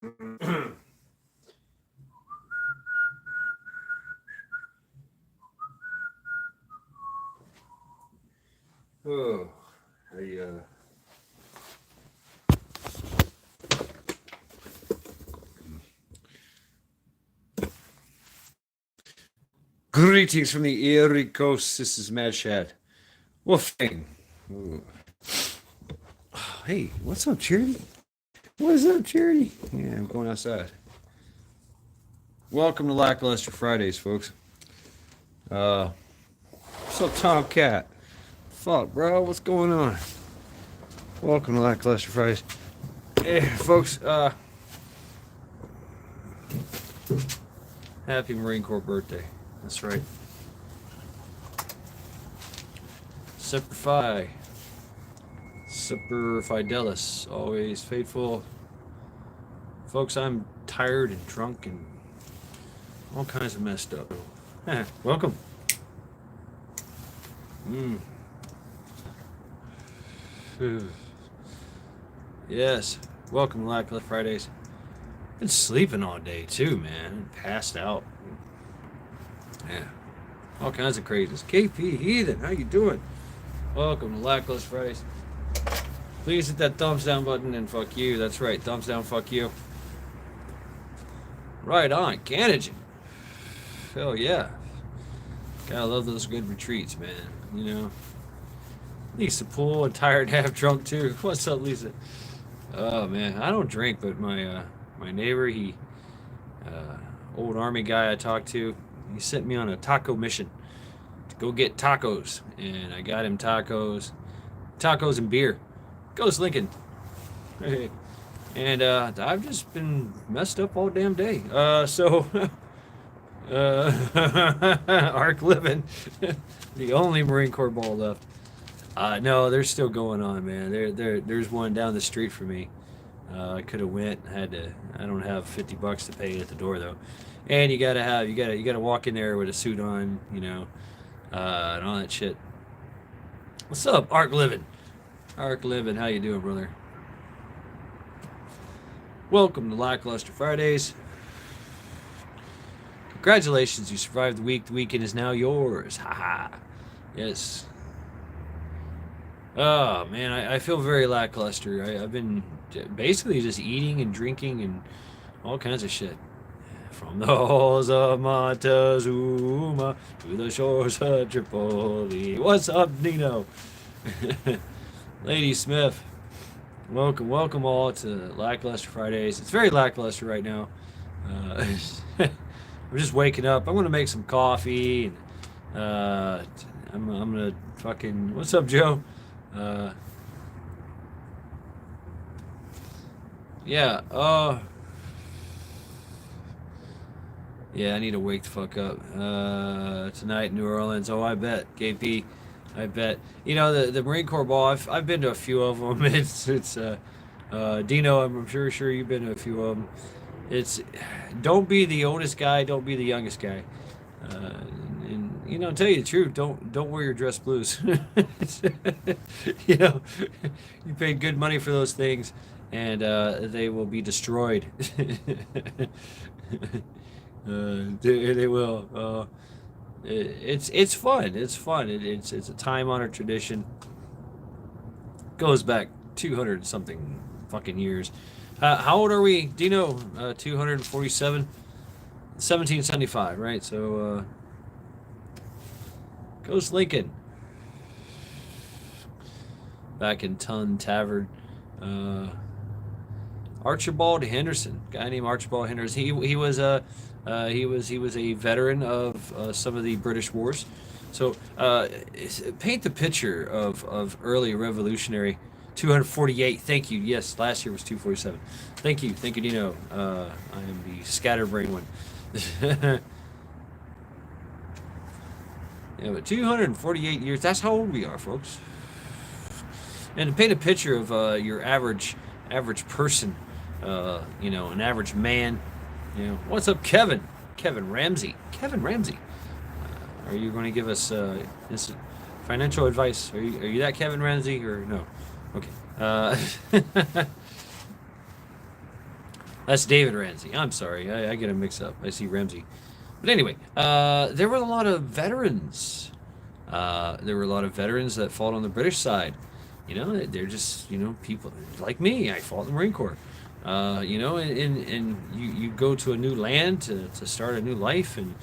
Oh, I Greetings from the Erie Coast. This is Mad Shad. Wolfing. Ooh. Hey, what's up, Charity? What's up, Charity? Yeah, I'm going outside. Welcome to Lackluster Fridays, folks. What's up, Tomcat? Fuck, bro, what's going on? Welcome to Lackluster Fridays. Hey, folks, happy Marine Corps birthday. That's right. Semper Fi. Semper Fidelis. Always faithful. Folks, I'm tired and drunk and all kinds of messed up. Welcome. Yes. Welcome to Lackluster Fridays. Been sleeping all day too, man. Passed out. Yeah. All kinds of craziness. KP Heathen, how you doing? Welcome to Lackluster Fridays. Please hit that thumbs down button and fuck you. That's right. Thumbs down, fuck you. Right on. Canagen. Hell yeah. Gotta love those good retreats, man. You know. Lisa Pool and tired, half drunk too. What's up, Lisa? Oh man, I don't drink, but my neighbor, he old army guy I talked to, he sent me on a taco mission to go get tacos, and I got him tacos and beer. Ghost Lincoln. And I've just been messed up all damn day. So Arc living, the only Marine Corps ball left. No, they're still going on, man. There's one down the street for me. I could have went. I don't have $50 to pay at the door though, and you gotta walk in there with a suit on, you know, and all that shit. What's up, Arc living? Arc living, how you doing, brother? Welcome to Lackluster Fridays. Congratulations, you survived the week. The weekend is now yours. Haha. Yes. Oh man, I feel very lackluster. I've been basically just eating and drinking and all kinds of shit. From the halls of Montezuma to the shores of Tripoli. What's up, Nino? Lady Smith. Welcome all to Lackluster Fridays. It's very lackluster right now. I'm just waking up. I'm gonna make some coffee. And, I'm gonna fucking. What's up, Joe? Yeah. Yeah. I need to wake the fuck up. Tonight in New Orleans. Oh, I bet. KP. I bet. You know the Marine Corps ball. I've been to a few of them. It's Dino. I'm sure you've been to a few of them. It's don't be the oldest guy. Don't be the youngest guy. And you know, tell you the truth, don't wear your dress blues. You know, you paid good money for those things, and they will be destroyed. They will. It's fun. It's fun. It's a time honored tradition. Goes back 200 something fucking years. How old are we, Dino? 247, 1775, right? So. Ghost Lincoln. Back in Tun Tavern. Archibald Henderson. Guy named Archibald Henderson. He was a veteran of some of the British wars. So paint the picture of early revolutionary. 248. Thank you. Yes, last year was 247. Thank you, Dino. I am the scatterbrain one. Yeah, but 248 years, that's how old we are, folks. And to paint a picture of your average person, you know, an average man, you know, what's up, Kevin? Kevin Ramsey. Are you going to give us financial advice? Are you that Kevin Ramsey or no? Okay. That's David Ramsey. I'm sorry, I get him mixed up. I see Ramsey. But anyway, there were a lot of veterans. There were a lot of veterans that fought on the British side. You know, they're just, people like me. I fought in the Marine Corps. And you go to a new land to start a new life, and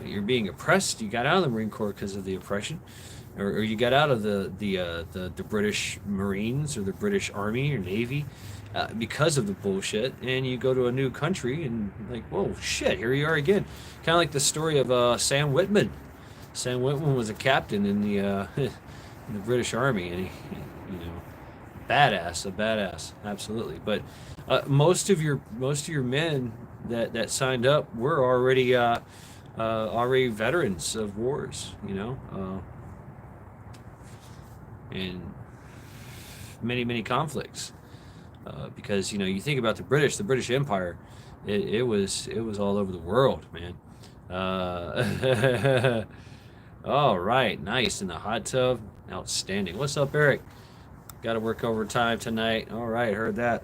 you're being oppressed. You got out of the Marine Corps because of the oppression, or you got out of the British Marines or the British Army or Navy because of the bullshit, and you go to a new country and like, whoa, shit, here you are again. Kind of like the story of Sam Whitman. Sam Whitman was a captain in the in the British Army, and a badass, absolutely. But most of your men that signed up were already veterans of wars, and many conflicts. Because you think about the British Empire, it was all over the world, man. All right, nice in the hot tub, outstanding. What's up, Eric? Got to work overtime tonight. All right, heard that.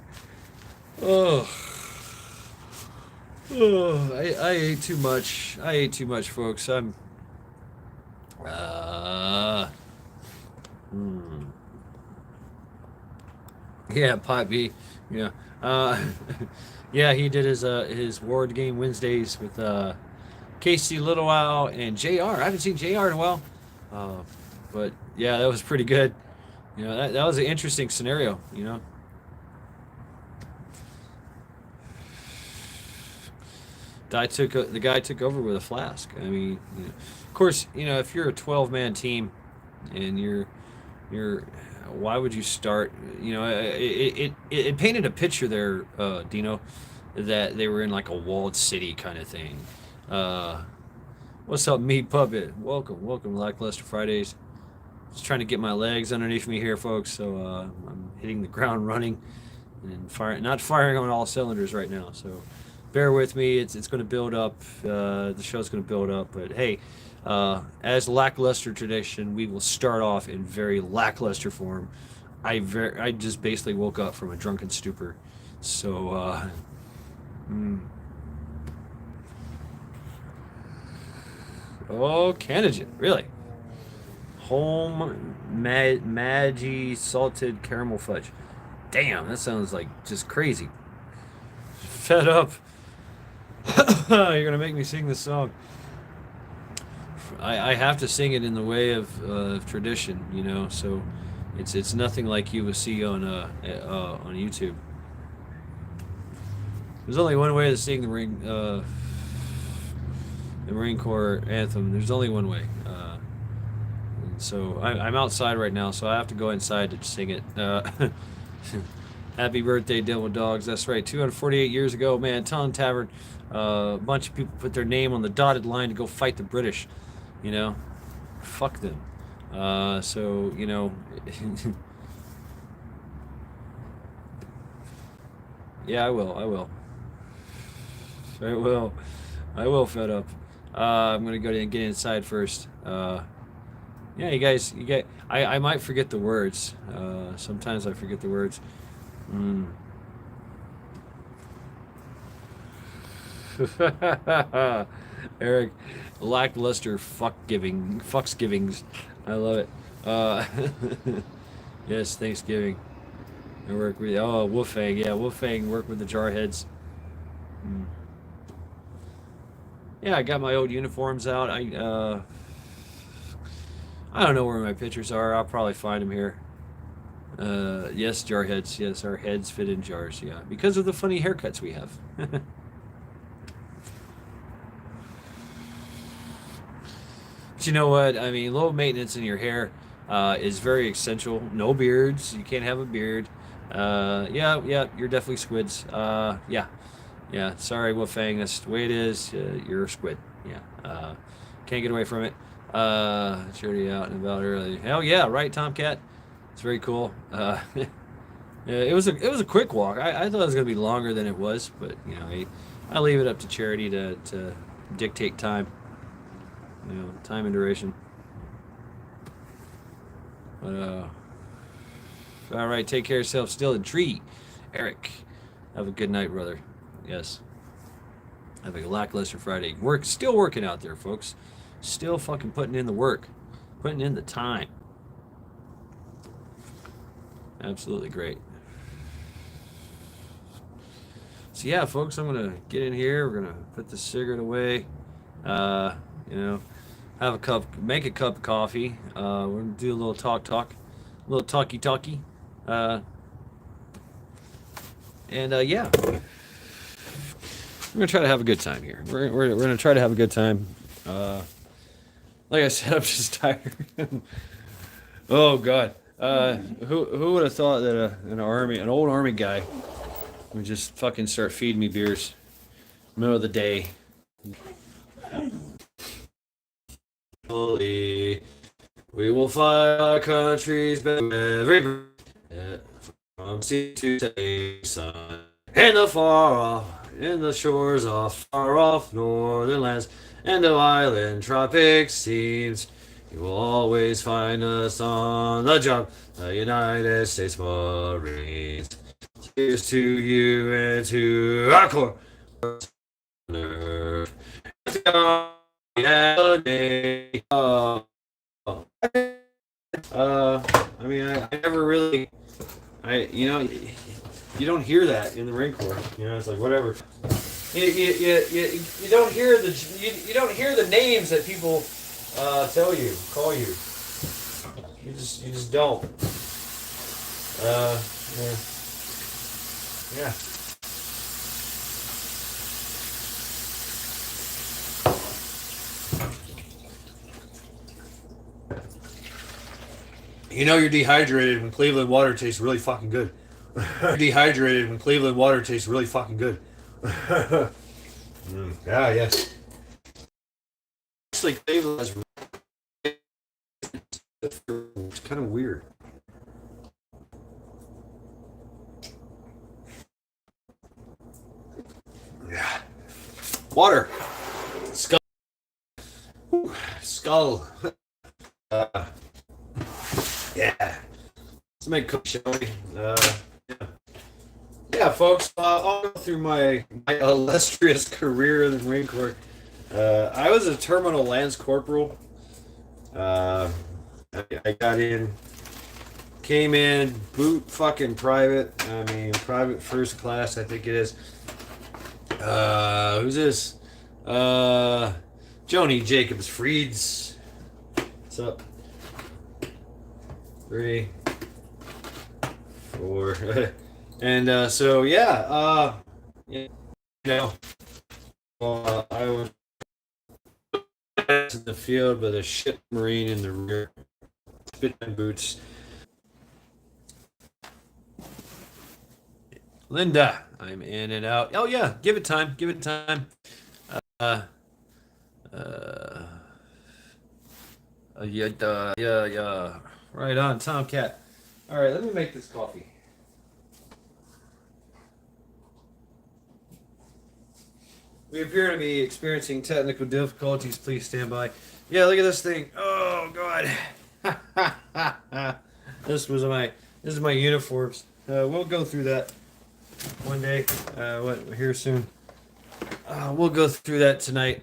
Oh, I ate too much. I ate too much, folks. Uh, hmm. Yeah, Pot B. Yeah. Uh, yeah, he did his Ward Game Wednesdays with Casey Littlewell and JR. I haven't seen JR in a while. Uh, but yeah, that was pretty good. That was an interesting scenario, The guy took over with a flask. I mean, of course, if you're a 12-man team and you're why would you start? It painted a picture there, Dino, that they were in like a walled city kind of thing. Uh, what's up, Meat Puppet? Welcome, Lackluster Fridays. Just trying to get my legs underneath me here, folks. So I'm hitting the ground running and not firing on all cylinders right now. So bear with me. It's going to build up. The show's going to build up. But hey, as lackluster tradition, we will start off in very lackluster form. I just basically woke up from a drunken stupor. So mm, oh, Canagen, really? Home Maggi salted caramel fudge. Damn, that sounds like just crazy. Fed up. You're gonna make me sing this song. I have to sing it in the way of tradition, So it's nothing like you will see on YouTube. There's only one way to sing the Marine Corps anthem. There's only one way. So I'm outside right now, so I have to go inside to sing it. Happy birthday, Devil Dogs. That's right. 248 years ago, man, Town Tavern. A bunch of people put their name on the dotted line to go fight the British. You know, fuck them. So. Yeah, I will. I will. I will. I will. Fed up. I'm gonna go and get inside first. Yeah, you guys. I might forget the words. Sometimes I forget the words. Mm. Eric, lackluster fucks givings. I love it. Uh, yes, Thanksgiving. I work with Wolfang. Yeah, Wolfang work with the Jarheads. Mm. Yeah, I got my old uniforms out. I don't know where my pictures are. I'll probably find them here. Yes, Jarheads. Yes, our heads fit in jars. Yeah, because of the funny haircuts we have. But you know what? I mean, low maintenance in your hair is very essential. No beards. You can't have a beard. Yeah, you're definitely squids. Yeah. Sorry, Wolfang. That's the way it is. You're a squid. Yeah. Can't get away from it. It's already out and about early. Hell yeah, right, Tomcat. It's very cool. Yeah, it was a quick walk. I thought it was gonna be longer than it was, but I leave it up to charity to dictate time. Time and duration. But all right, take care of yourself. Still a tree, Eric. Have a good night, brother. Yes. Have a lackluster Friday. Still working out there, folks. Still fucking putting in the work, putting in the time. Absolutely great. So yeah, folks, I'm gonna get in here. We're gonna put the cigarette away. Uh, you know, make a cup of coffee. We're gonna do a little talk, a little talky. Uh, and yeah, we're gonna try to have a good time here. We're gonna try to have a good time. Like I said, I'm just tired. Oh God. Who would have thought that an old army guy would just fucking start feeding me beers middle of the day? We will fight our country's every from sea to sun, in the far off, in the shores of far off northern lands, and of island tropic seas. You will always find us on the job, the United States Marines. Cheers to you and to our corps. I mean, I never really, you don't hear that in the Marine Corps. You know, it's like whatever. You don't hear you don't hear the names that people call you. You just don't. Yeah. Yeah. You know you're dehydrated when Cleveland water tastes really fucking good. You're dehydrated when Cleveland water tastes really fucking good. Yeah, yes. Actually, Cleveland has. It's kind of weird. Yeah. Water. Skull. Skull. Yeah. Let's make cook, shall we? Yeah, folks. I'll go through my illustrious career in the Marine Corps. I was a terminal lance corporal. I got in, came in, boot fucking private. I mean, private first class, I think it is. Who's this? Joni Jacobs Freeds. What's up? 3, 4, and so yeah, you know, I was in the field with a shit Marine in the rear, spit my boots. Linda, I'm in and out. Oh yeah, give it time. Give it time. Uh, yeah. Right on, Tomcat. All right, let me make this coffee. We appear to be experiencing technical difficulties. Please stand by. Yeah, look at this thing. Oh God. This is my uniforms. We'll go through that one day. Here soon. We'll go through that tonight.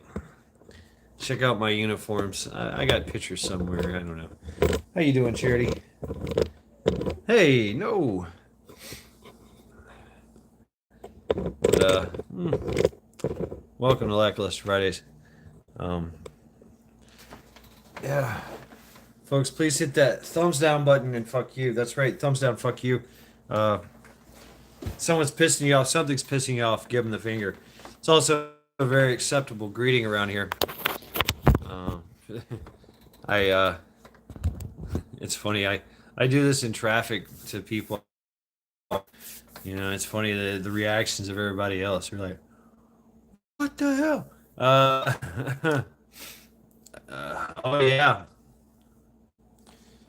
Check out my uniforms. I got pictures somewhere. I don't know. How you doing, Charity? Hey, no. But, welcome to Lackluster Fridays. Yeah. Folks, please hit that thumbs down button and fuck you. That's right, thumbs down, fuck you. Someone's pissing you off, something's pissing you off, give them the finger. It's also a very acceptable greeting around here. It's funny, I do this in traffic to people. You know, it's funny the reactions of everybody else. They're like, what the hell? Oh yeah.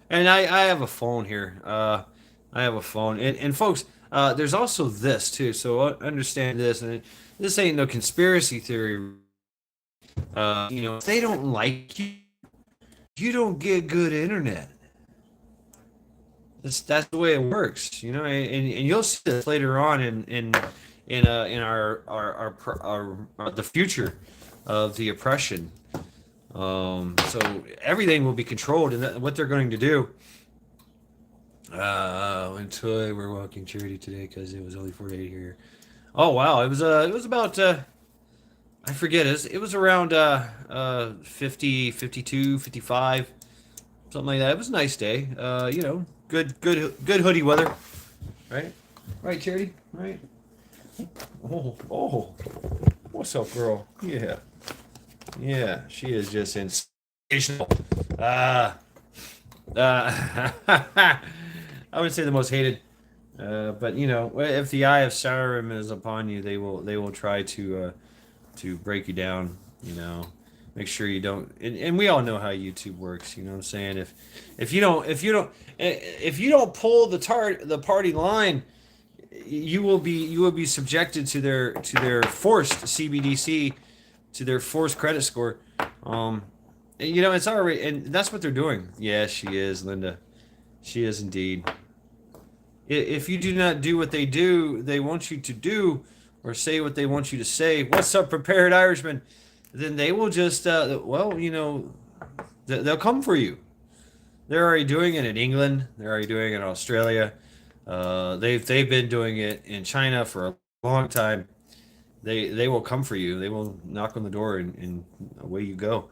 And I have a phone here. I have a phone. And folks, there's also this too. So understand this. And this ain't no conspiracy theory. If they don't like you, you don't get good internet. That's the way it works, and you'll see this later on in in our the future of the oppression. So everything will be controlled, and what they're going to do. Until we're walking charity today because it was only 48 here. Oh wow, it was about I forget it was around 50, 52, 55, something like that. It was a nice day. Good hoodie weather, right? Right, charity, right? Oh, what's up, girl? Yeah, yeah, she is just sensational. Uh, I would say the most hated. But if the eye of Sauron is upon you, they will try to break you down. Make sure you don't. And we all know how YouTube works. You know what I'm saying? If you don't pull the party line, you will be subjected to their forced CBDC, to their forced credit score. It's already, and that's what they're doing. Yes, she is, Linda. She is indeed. If you do not do what they want you to do, or say what they want you to say, what's up, prepared Irishman? Then they will just, they'll come for you. They're already doing it in England. They're already doing it in Australia. They've been doing it in China for a long time. They will come for you. They will knock on the door, and away you go.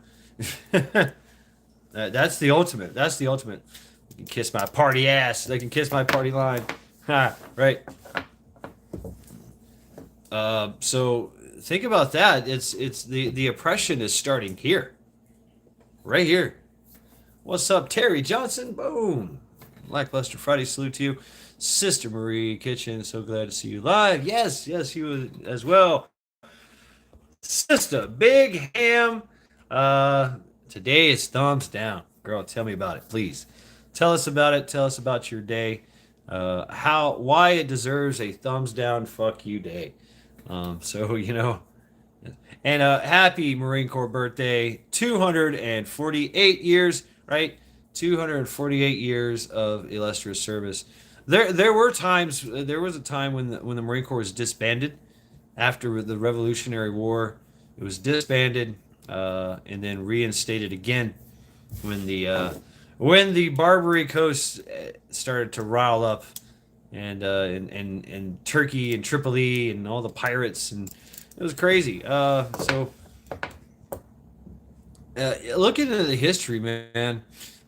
That's the ultimate. That's the ultimate. You can kiss my party ass. They can kiss my party line. Ha, right. So think about that. It's the oppression is starting here, right here. What's up, Terry Johnson? Boom. Lackluster Friday salute to you, Sister Marie Kitchen. So glad to see you live. Yes, yes, you as well, Sister Big Ham. Today is thumbs down, girl. Tell me about it, please. Tell us about it. Tell us about your day. Why it deserves a thumbs down. Fuck you day. So and happy Marine Corps birthday. 248 years, right? 248 years of illustrious service. There were times. There was a time when the Marine Corps was disbanded after the Revolutionary War. It was disbanded, and then reinstated again when the Barbary Coast started to rile up, and Turkey and Tripoli and all the pirates, and it was crazy. Looking into the history, man.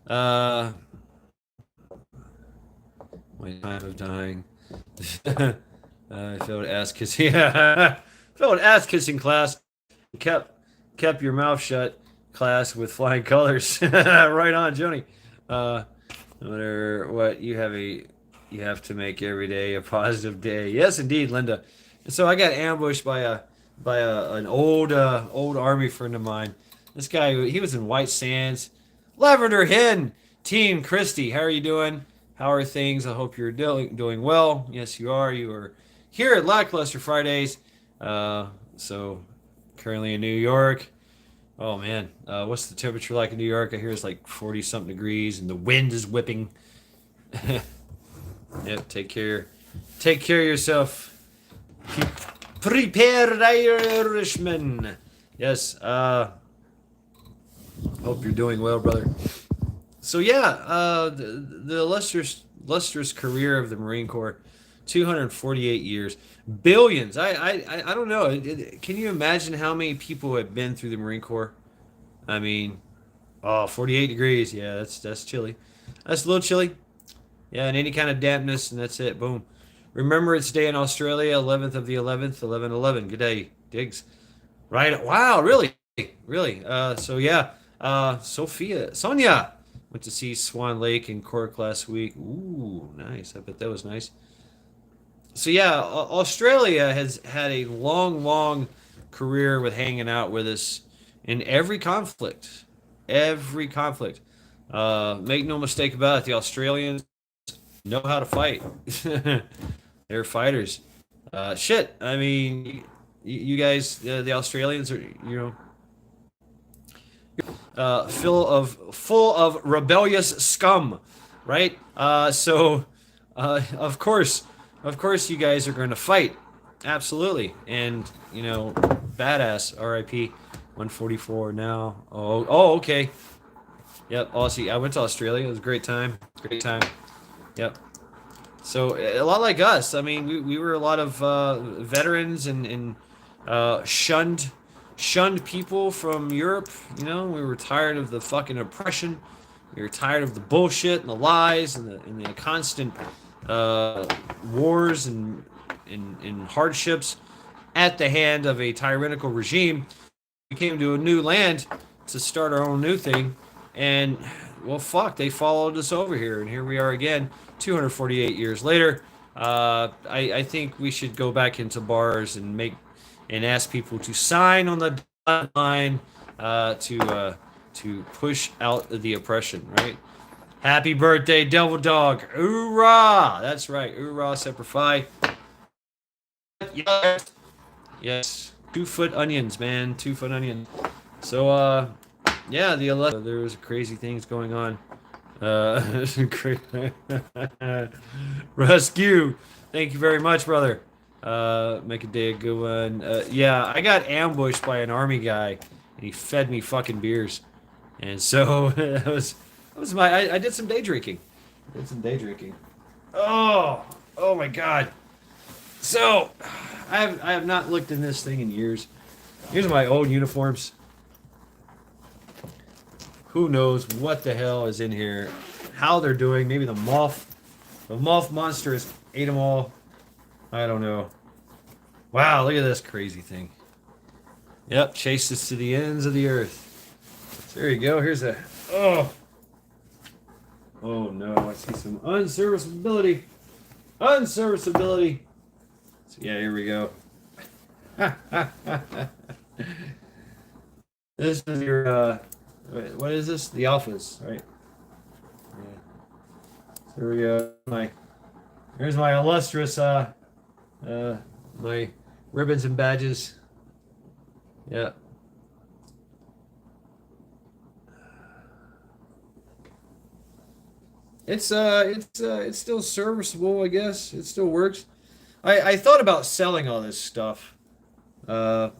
My time of dying. I failed ass kissing. Yeah, failed ass kissing class. Kept your mouth shut class with flying colors. Right on, Joni. No matter what, you have to make every day a positive day. Yes, indeed, Linda. And so I got ambushed by an old army friend of mine. This guy, he was in White Sands. Lavender Hen, Team Christie, how are you doing? How are things? I hope you're doing well. Yes, you are. You are here at Lackluster Fridays. So currently in New York. Oh man, what's the temperature like in New York? I hear it's like 40 something degrees, and the wind is whipping. Yep. Take care. Take care of yourself. Keep prepared, Irishman. Yes. Hope you're doing well, brother. So yeah, the lustrous career of the Marine Corps, 248 years, billions. I don't know. Can you imagine how many people have been through the Marine Corps? I mean, 48 degrees. Yeah, that's chilly. That's a little chilly. Yeah, and any kind of dampness, and that's it. Boom. Remembrance Day in Australia, 11th of the 11th, 11/11. Good day, Diggs. Right. Wow. Really. Really. So yeah. Sonia went to see Swan Lake in Cork last week. Ooh, nice. I bet that was nice. So yeah, Australia has had a long career with hanging out with us in every conflict. Every conflict. Make no mistake about it, the Australians know how to fight. They're fighters. Shit. I mean, you guys, the Australians are, full of rebellious scum, right? So, of course, you guys are going to fight. Absolutely. And, badass. R.I.P. 144 now. Oh, okay. Yep. Aussie. I went to Australia. It was a great time. Great time. Yep. So a lot like us. I mean, we were a lot of veterans and shunned people from Europe. We were tired of the fucking oppression. We were tired of the bullshit and the lies and the constant uh, wars and hardships at the hand of a tyrannical regime. We came to a new land to start our own new thing, and well, fuck, they followed us over here, and here we are again, 248 years later. I think we should go back into bars and ask people to sign on the dotted line to push out the oppression, right? Happy birthday, Devil Dog! Hoorah! That's right, hoorah, Semper Fi. Yes, yes, 2 foot onions, man, 2 foot onions. So, yeah, there was crazy things going on. Uh, Rescue. Thank you very much, brother. Make a day a good one. Yeah, I got ambushed by an army guy, and he fed me fucking beers, and so that was I did some day drinking. Did some day drinking. Oh my God. So, I have not looked in this thing in years. Here's my old uniforms. Who knows what the hell is in here? How they're doing? Maybe the moth monster has ate them all. I don't know. Wow, look at this crazy thing. Yep, chase us to the ends of the earth. There you go. Here's a. Oh. Oh no, I see some unserviceability. Unserviceability. So, yeah, here we go. This is your. What is this? The alphas, right? Yeah. So here we go. Here's my illustrious my ribbons and badges. Yeah. It's still serviceable, I guess. It still works. I thought about selling all this stuff. But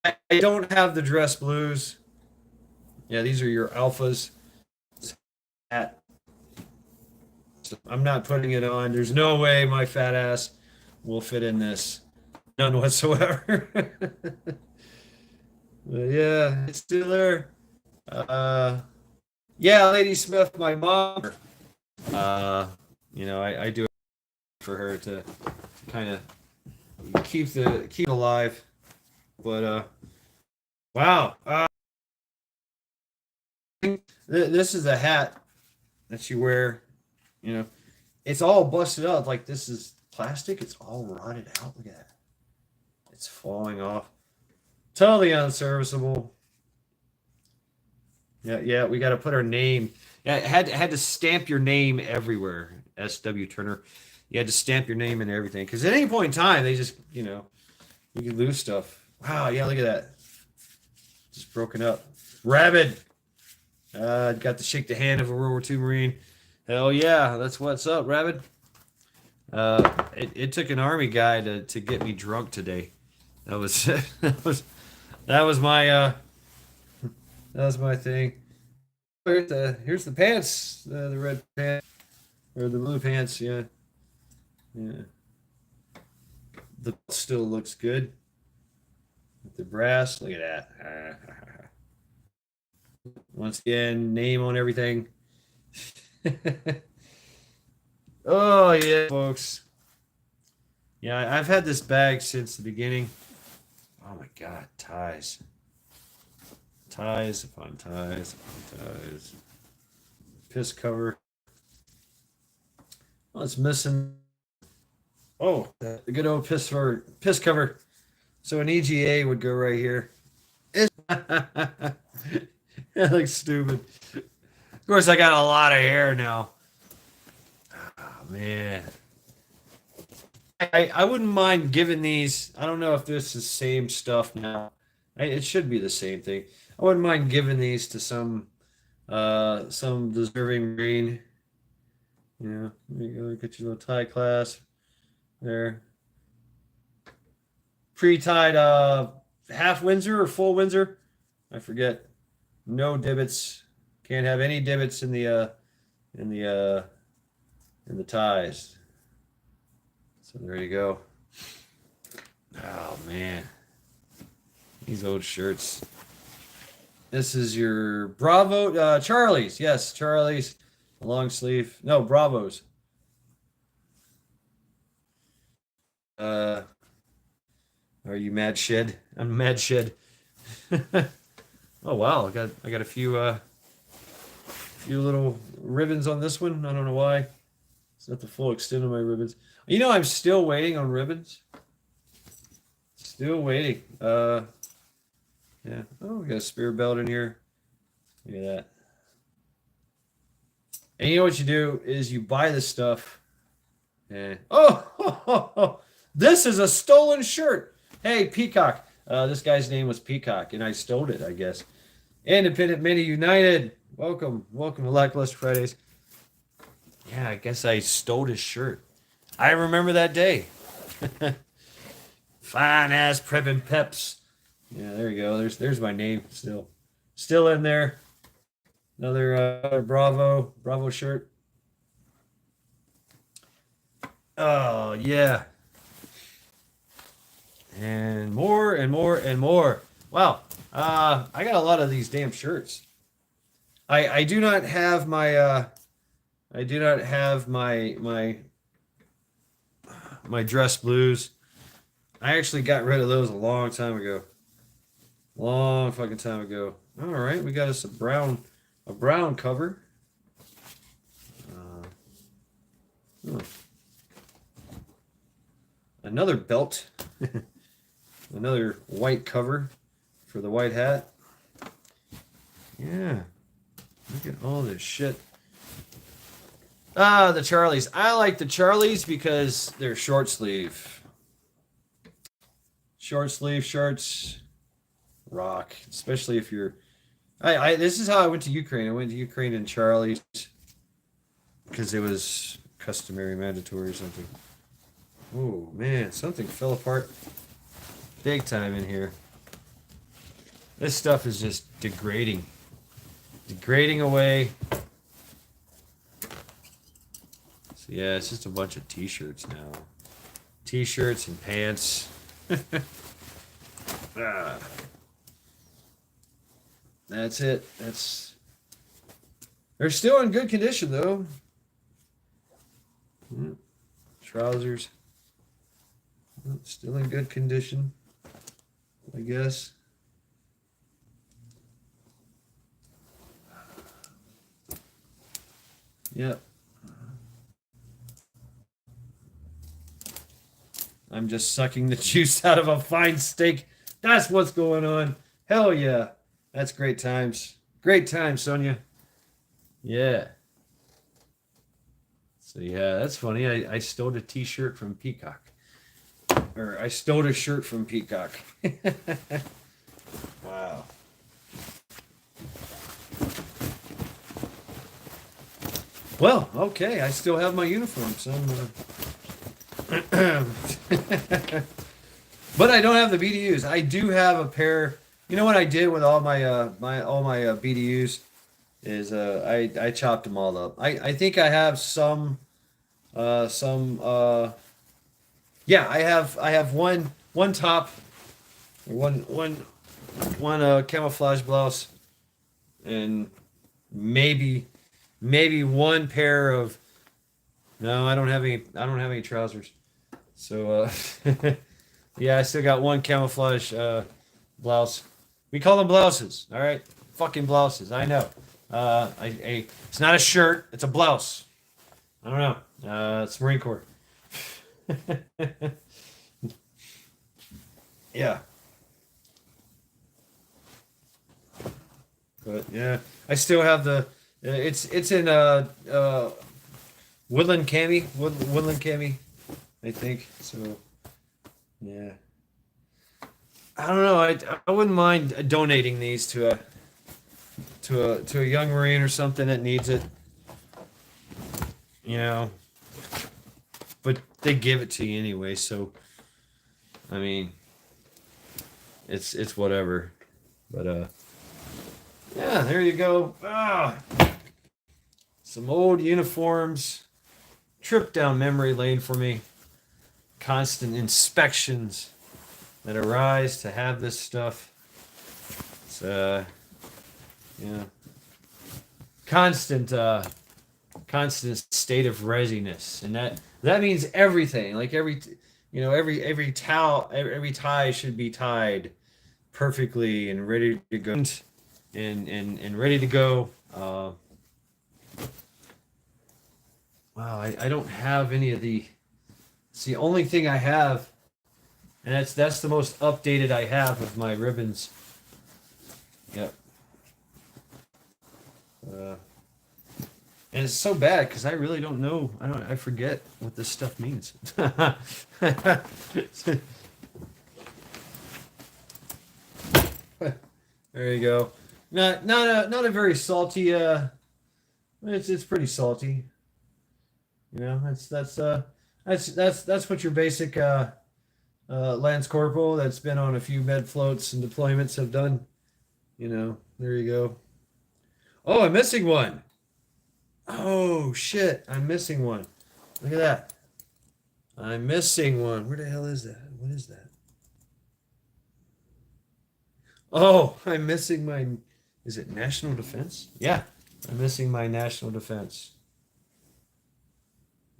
I don't have the dress blues. Yeah, these are your alphas. Hat. So I'm not putting it on. There's no way my fat ass will fit in this. None whatsoever. But yeah, it's still there. Uh, yeah, Lady Smith, my mom. I do it for her to kind of keep alive. But wow. This is a hat that you wear. You know, it's all busted up. Like this is plastic. It's all rotted out. Look at that. It's falling off. Totally unserviceable. Yeah, yeah. We got to put our name. Yeah, had to stamp your name everywhere. S.W. Turner. You had to stamp your name and everything because at any point in time they just you could lose stuff. Wow. Yeah. Look at that. Just broken up. Rabid. Got to shake the hand of a World War II Marine. Hell yeah, that's what's up, Rabid. It took an army guy to get me drunk today. That was that was my that was my thing. Here's the pants, the red pants or the blue pants. Yeah, yeah. The belt still looks good with the brass. Look at that. Once again, name on everything. Oh yeah, folks. Yeah, I've had this bag since the beginning. Oh my God, ties, ties upon ties upon ties. Piss cover. Oh, it's missing. Oh, the good old piss cover. So an EGA would go right here. That looks stupid. Of course, I got a lot of hair now. Oh, man. I wouldn't mind giving these. I don't know if this is same stuff now. It should be the same thing. I wouldn't mind giving these to some deserving Marine. There you go. Get your little tie clasp there. pre-tied half Windsor or full Windsor. I forget. No divots. Can't have any divots in the in the uh, in the ties. So there you go. Oh man, these old shirts. This is your Bravo Charlie's. Yes, Charlie's long sleeve. No, Bravos. Uh, are you mad shed? I'm mad shed. Oh wow, I got a few little ribbons on this one. I don't know why. It's not the full extent of my ribbons. You know, I'm still waiting on ribbons. Still waiting. Yeah. Oh, we got a spear belt in here. Look at that. And you know what you do is you buy this stuff. And oh, this is a stolen shirt. Hey, Peacock. This guy's name was Peacock, and I stole it, I guess. Independent Mini United. Welcome to Lackluster Fridays. Yeah, I guess I stole his shirt. I remember that day. Fine ass prepping peps. Yeah, there you go. There's my name still in there. Another Bravo shirt. Oh yeah, and more and more and more. Wow, I got a lot of these damn shirts. I do not have my my dress blues. I actually got rid of those a long time ago. Long fucking time ago. All right, we got us a brown cover. Oh. Another belt. Another white cover for the white hat. Yeah. Look at all this shit. Ah, the Charlies. I like the Charlies because they're short sleeve. Short sleeve shirts rock, especially if you're this is how I went to Ukraine. I went to Ukraine in Charlies because it was customary, mandatory or something. Oh man, something fell apart big time in here. This stuff is just degrading away. So yeah, it's just a bunch of t-shirts now. T-shirts and pants. That's it. They're still in good condition though. Trousers. Still in good condition, I guess. Yep. I'm just sucking the juice out of a fine steak. That's what's going on. Hell yeah. That's great times. Great times, Sonia. Yeah. So yeah, that's funny. I stole a t-shirt from Peacock. Or I stole a shirt from Peacock. Wow. Well, okay. I still have my uniform, so but I don't have the BDUs. I do have a pair. You know what I did with all my BDUs is I chopped them all up. I think I have some yeah, I have one top, one camouflage blouse, and maybe one pair of. No, I don't have any trousers. So yeah, I still got one camouflage blouse. We call them blouses, all right? Fucking blouses. I know. It's not a shirt. It's a blouse. I don't know. It's Marine Corps. Yeah. But yeah, I still have the. It's in woodland cami, I think. So yeah. I don't know. I wouldn't mind donating these to a young Marine or something that needs it. You know. But they give it to you anyway, so I mean, it's whatever. But yeah, there you go. Some old uniforms. Trip down memory lane for me. Constant inspections that arise to have this stuff. It's yeah, constant constant state of readiness, and that means everything. Like every towel, every tie should be tied perfectly and ready to go, and ready to go. Wow, I don't have any of the. It's the only thing I have, and that's the most updated I have of my ribbons. Yep. Uh, and it's so bad because I really don't know. I forget what this stuff means. There you go. Not a very salty. It's pretty salty. You know, that's what your basic Lance Corporal that's been on a few med floats and deployments have done. You know, there you go. Oh, I'm missing one. Oh shit, I'm missing one. Look at that. I'm missing one. Where the hell is that? What is that? Oh, I'm missing my. Is it national defense? Yeah, I'm missing my national defense.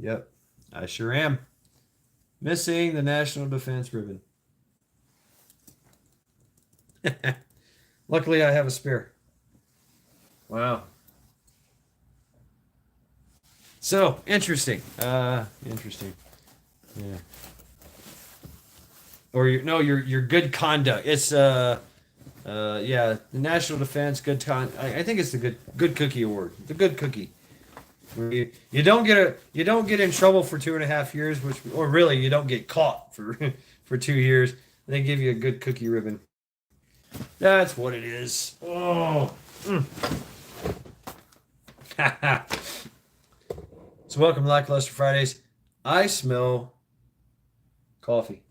Yep, I sure am. Missing the national defense ribbon. Luckily, I have a spare. Wow. So interesting. Interesting. Yeah. Or no, your good conduct. It's yeah, the national defense good con. I think it's the good cookie award. The good cookie. Where you don't get in trouble for 2.5 years, which or really you don't get caught for for 2 years. They give you a good cookie ribbon. That's what it is. Oh. Mm. So welcome to Lackluster Fridays. I smell coffee.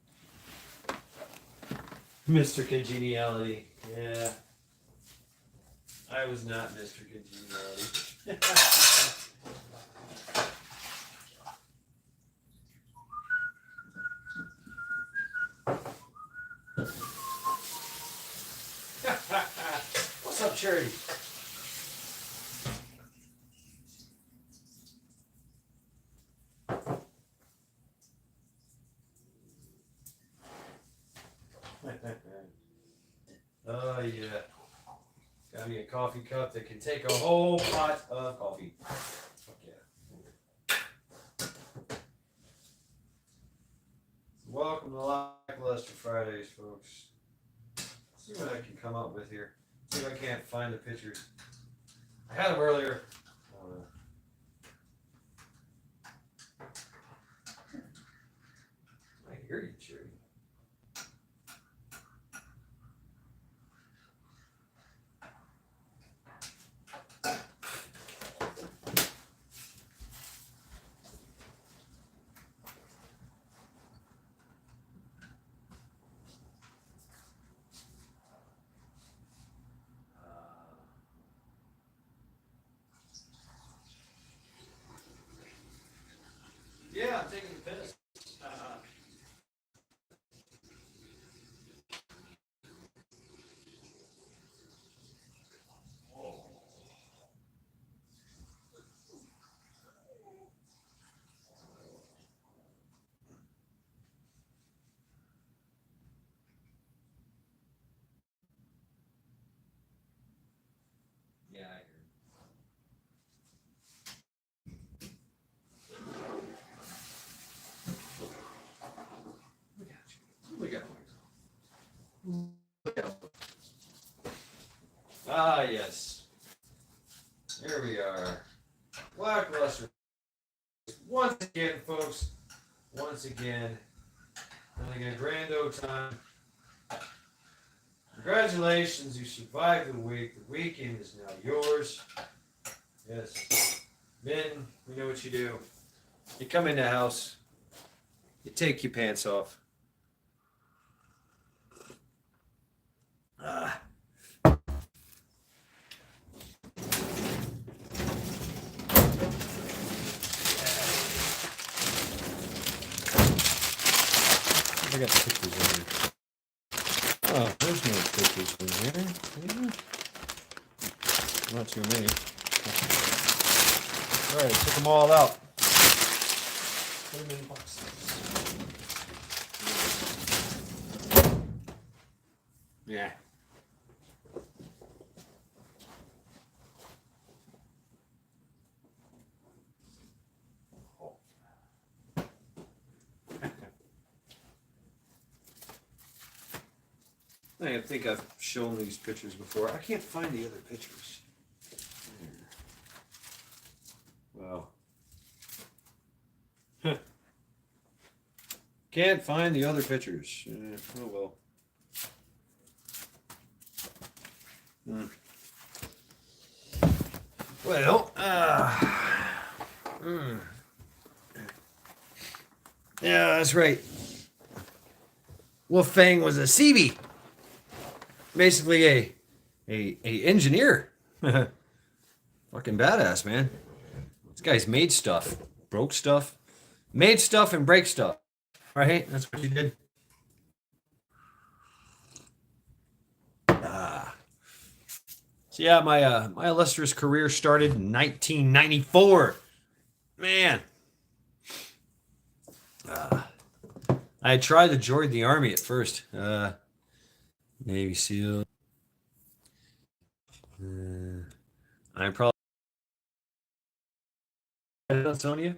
Mr. Congeniality. Yeah. I was not Mr. Congeniality. What's up, Charity? Oh yeah. Got me a coffee cup that can take a whole pot of coffee. Fuck yeah. Welcome to Lackluster Fridays, folks. Let's see what I can come up with here. See if I can't find the pictures. I had them earlier. I hear you, Cherry. Yeah, I'm taking the piss. Yeah, I hear. Look at you. Look at me. Look at me. Ah, yes. Here we are. Lackluster. Once again, folks. Once again. Having a grand old time. Congratulations, you survived the week. The weekend is now yours. Yes. Men, we know what you do. You come in the house, you take your pants off. got pictures in here? Oh, there's no pictures in here. Not too many. All right, took them all out. Put them in boxes. Yeah. I think I've shown these pictures before. I can't find the other pictures. Wow. Can't find the other pictures. Oh well. Well, yeah, that's right. Wolf Fang was a CB. Basically a engineer. Fucking badass, man. This guy's made stuff, broke stuff, made stuff and break stuff. Right? That's what he did. So yeah, my illustrious career started in 1994. Man. I tried to join the army at first. Navy SEAL. I probably Sonia.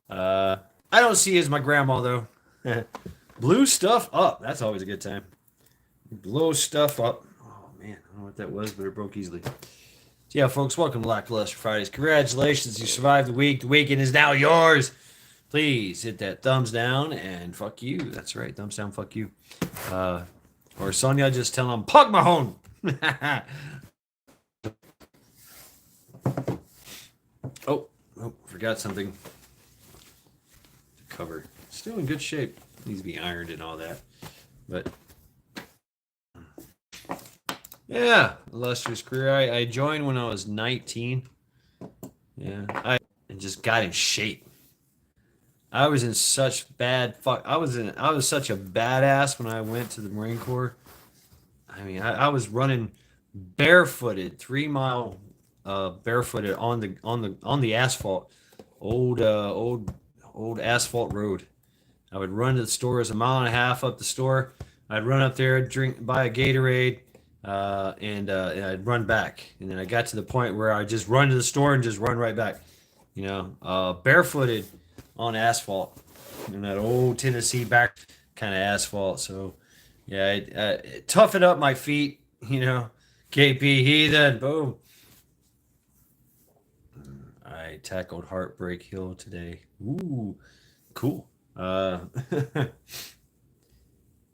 I don't see as my grandma though. Blew stuff up. That's always a good time. Blow stuff up. Oh man, I don't know what that was, but it broke easily. So yeah, folks, welcome to Lackluster Fridays. Congratulations, you survived the week. The weekend is now yours. Please hit that thumbs down and fuck you. That's right, thumbs down, fuck you. Or Sonia, just tell him, Pug Mahone. Oh, forgot something. The cover. Still in good shape. Needs to be ironed and all that. But yeah, illustrious career. I joined when I was 19. Yeah, I just got in shape. I was in such bad fuck. I was such a badass when I went to the Marine Corps. I mean, I was running barefooted, 3 mile barefooted on the asphalt, old asphalt road. I would run to the store. It was a mile and a half up the store. I'd run up there, buy a Gatorade, and I'd run back. And then I got to the point where I just run to the store and just run right back. You know, barefooted on asphalt, and that old Tennessee back kind of asphalt. So yeah, it toughened up my feet. You know, KP Heathen, boom. I tackled Heartbreak Hill today. Ooh, cool.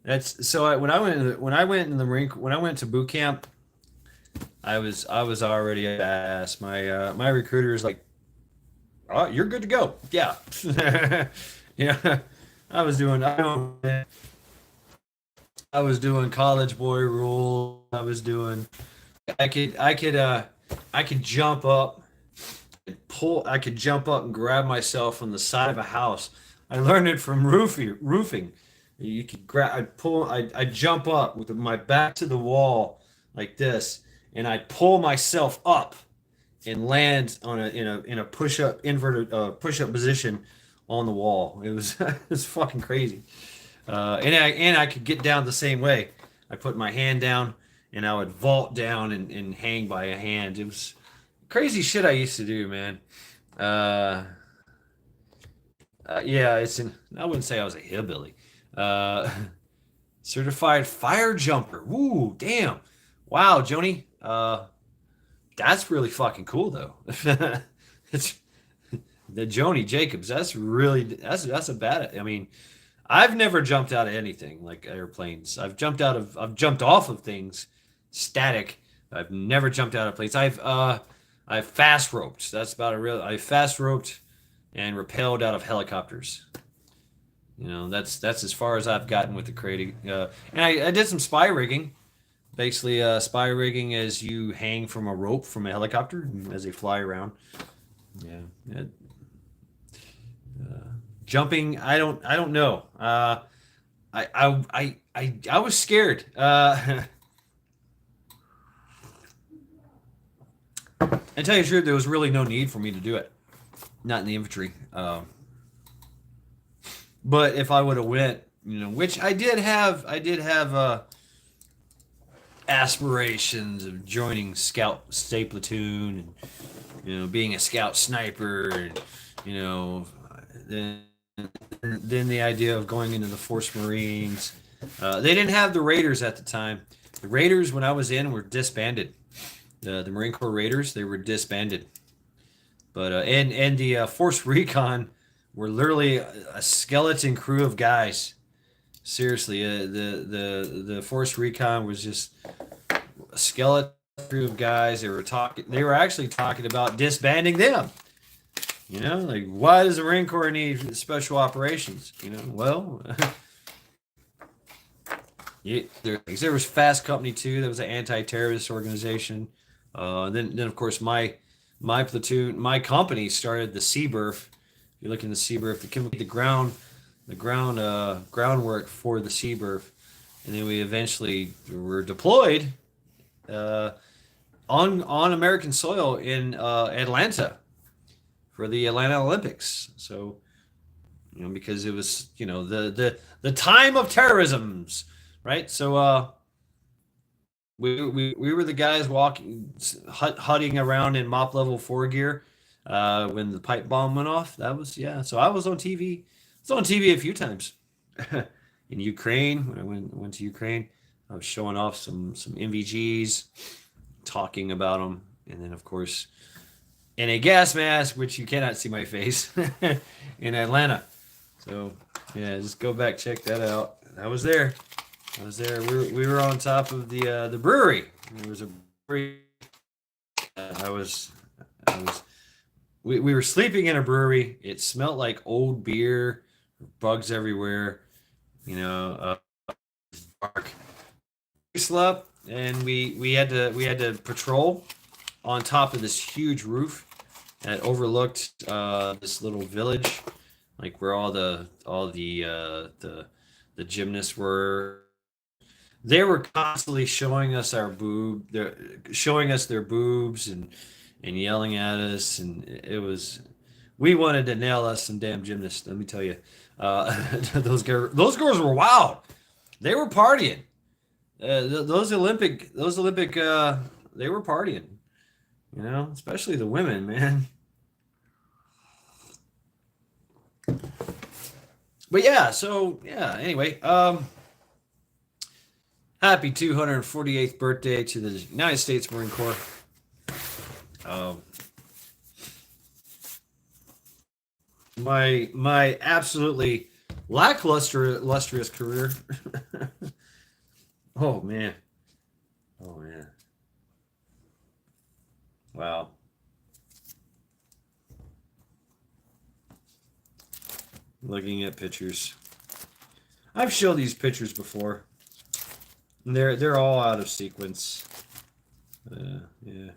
That's so. When I went in the Marine, when I went to boot camp, I was already a badass. My recruiter is like, "Oh, you're good to go." Yeah, yeah. I was doing college boy rule. I was doing. I could jump up and pull. I could jump up and grab myself on the side of a house. I learned it from roofing. You could grab. I'd jump up with my back to the wall like this, and I'd pull myself up and land in a push up inverted push up position on the wall. It was it's fucking crazy. And I could get down the same way. I put my hand down and I would vault down and hang by a hand. It was crazy shit I used to do, man. Yeah, I wouldn't say I was a hillbilly. Uh, certified fire jumper. Ooh, damn. Wow, Joni. That's really fucking cool though. It's the Joni Jacobs. That's a bad. I mean, I've never jumped out of anything like airplanes. I've jumped off of things, static. I've never jumped out of planes. I've fast roped. I fast roped and rappelled out of helicopters. You know, that's as far as I've gotten with the crating. And I did some spy rigging. Basically, spy rigging is you hang from a rope from a helicopter as they fly around. Yeah. Jumping, I don't know. I was scared. And tell you the truth, there was really no need for me to do it. Not in the infantry. But if I would have went, which I did have aspirations of joining Scout State Platoon and being a Scout sniper, and you know, then the idea of going into the Force Marines. They didn't have the Raiders at the time. The Raiders, when I was in, were disbanded. The Marine Corps Raiders, they were disbanded. But and the Force Recon were literally a skeleton crew of guys. Seriously, the Force Recon was just a skeleton crew of guys. They were talking. They were actually talking about disbanding them. Like why does the Marine Corps need special operations? Well, there was Fast Company too. That was an anti-terrorist organization. Then of course my platoon, my company started the CBRF. If you look in the CBRF, the groundwork for the CBRF, and then we eventually were deployed uh, on American soil in Atlanta for the Atlanta Olympics. So because it was the time of terrorisms, right? So we were the guys walking, hutting around in mop level 4 gear when the pipe bomb went off. That was, yeah. So I was on TV. I was on TV a few times in Ukraine when I went to Ukraine. I was showing off some MVGs, talking about them, and then of course in a gas mask, which you cannot see my face, in Atlanta. So yeah, just go back, check that out. I was there. I was there. We were on top of the brewery. There was a brewery. I was we were sleeping in a brewery. It smelled like old beer, bugs everywhere. Dark. We slept, and we had to patrol on top of this huge roof that overlooked this little village, like where all the gymnasts were. They were constantly showing us showing us their boobs and yelling at us, and we wanted to nail us some damn gymnasts. Let me tell you, those girls were wild. They were partying. Those Olympic, they were partying. Especially the women, man. But yeah, so yeah. Anyway, happy 248th birthday to the United States Marine Corps. Um, my absolutely lackluster illustrious career. Oh man, oh man, wow. Looking at pictures. I've shown these pictures before. They're all out of sequence. Yeah.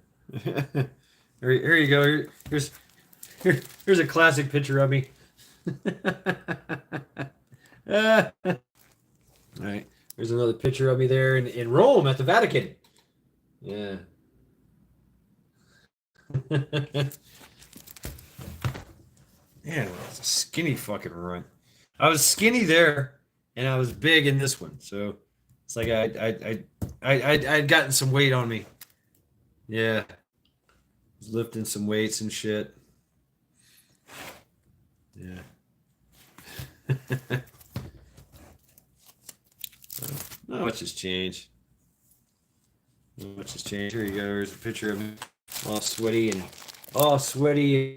Here you go. Here's a classic picture of me. All right. There's another picture of me there in Rome at the Vatican. Yeah. Man, I was a skinny fucking runt. I was skinny there, and I was big in this one. So it's like I'd gotten some weight on me. Yeah, was lifting some weights and shit. Yeah. Not much has changed. Not much has changed. Here you go. Here's a picture of me, all sweaty and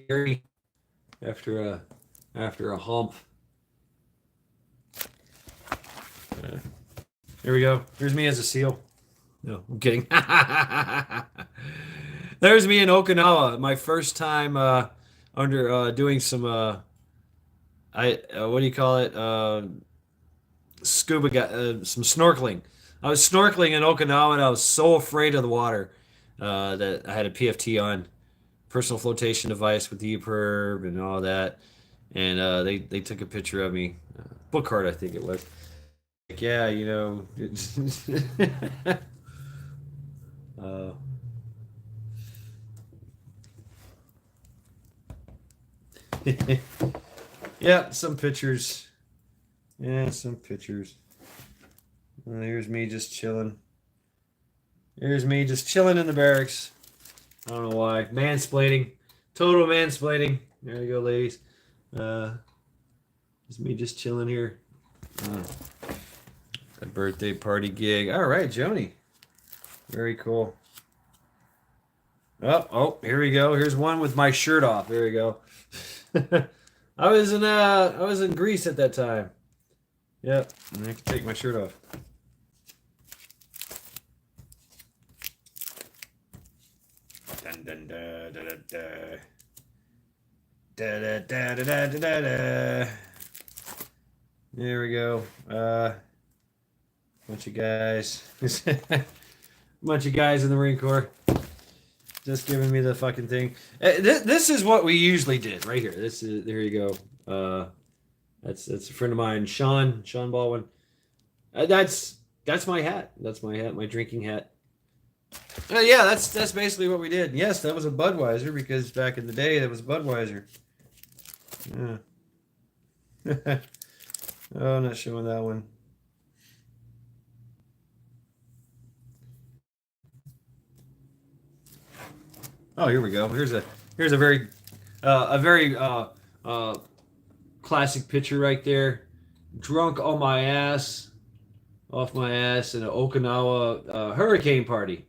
dirty after a hump. Here we go. Here's me as a SEAL. No, I'm kidding. There's me in Okinawa. My first time under doing some what do you call it? Some snorkeling. I was snorkeling in Okinawa, and I was so afraid of the water that I had a PFT on, personal flotation device with EPIRB and all that. And they took a picture of me, book card I think it was. Like, yeah, you know. uh, yeah, some pictures. Yeah, some pictures. Here's me just chilling. Here's me just chilling in the barracks. I don't know why. Mansplaining. Total mansplaining. There you go, ladies. Uh, it's me just chilling here. Uh, a birthday party gig. All right, Joni. Very cool. Oh, here we go. Here's one with my shirt off. There we go. I was in Greece at that time. Yep. And I can take my shirt off. Dun, dun, da, da, da, da. Da, da, da, da, da, da, da. There we go. Bunch of guys. Bunch of guys in the Marine Corps. Just giving me the fucking thing. This is what we usually did right here. This is there you go. That's a friend of mine, Sean Baldwin. That's my hat. That's my hat, my drinking hat. Yeah, that's basically what we did. Yes, that was a Budweiser because back in the day that was Budweiser. Yeah. Oh, I'm not showing that one. Oh, here we go. Here's a very uh, classic picture right there. Drunk on my ass, off my ass in an Okinawa hurricane party,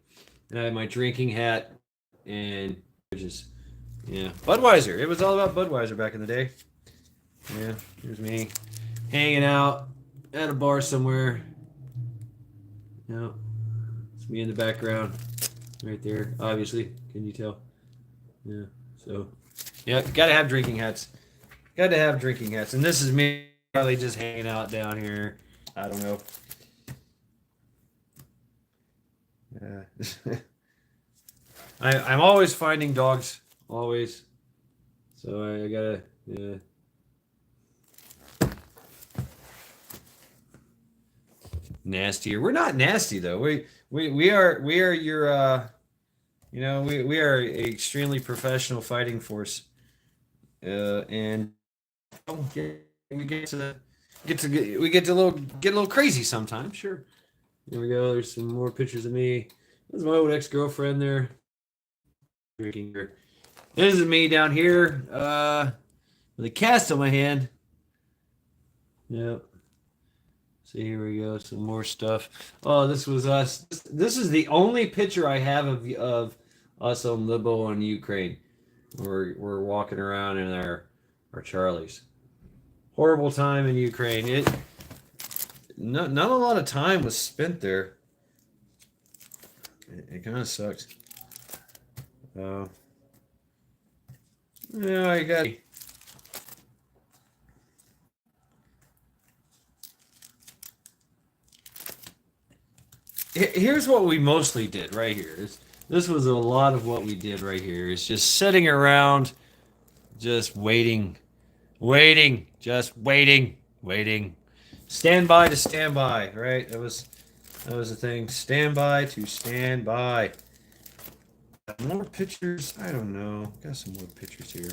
and I had my drinking hat and just yeah Budweiser. It was all about Budweiser back in the day. Yeah, here's me hanging out at a bar somewhere. Yeah, it's me in the background, right there. Obviously, can you tell? Yeah. So, yeah, gotta have drinking hats. Got to have drinking hats. And this is me probably just hanging out down here. I don't know. I'm always finding dogs. Always. So I gotta, yeah. Nastier. We're not nasty though. We are your you know, we are an extremely professional fighting force. And oh, yeah, we get to a little crazy sometimes. Sure. There we go. There's some more pictures of me. There's my old ex-girlfriend there. Drinking her. This is me down here, with a cast on my hand. Yep. See, here we go. Some more stuff. Oh, this was us. This is the only picture I have of us on Libo in Ukraine. We're walking around in our Charlies. Horrible time in Ukraine. Not a lot of time was spent there. It kind of sucks. Yeah, I got. Here's what we mostly did right here. This was a lot of what we did right here. It's just sitting around, just waiting, just waiting. Stand by to stand by, right? That was the thing. Stand by to stand by. More pictures? I don't know. Got some more pictures here.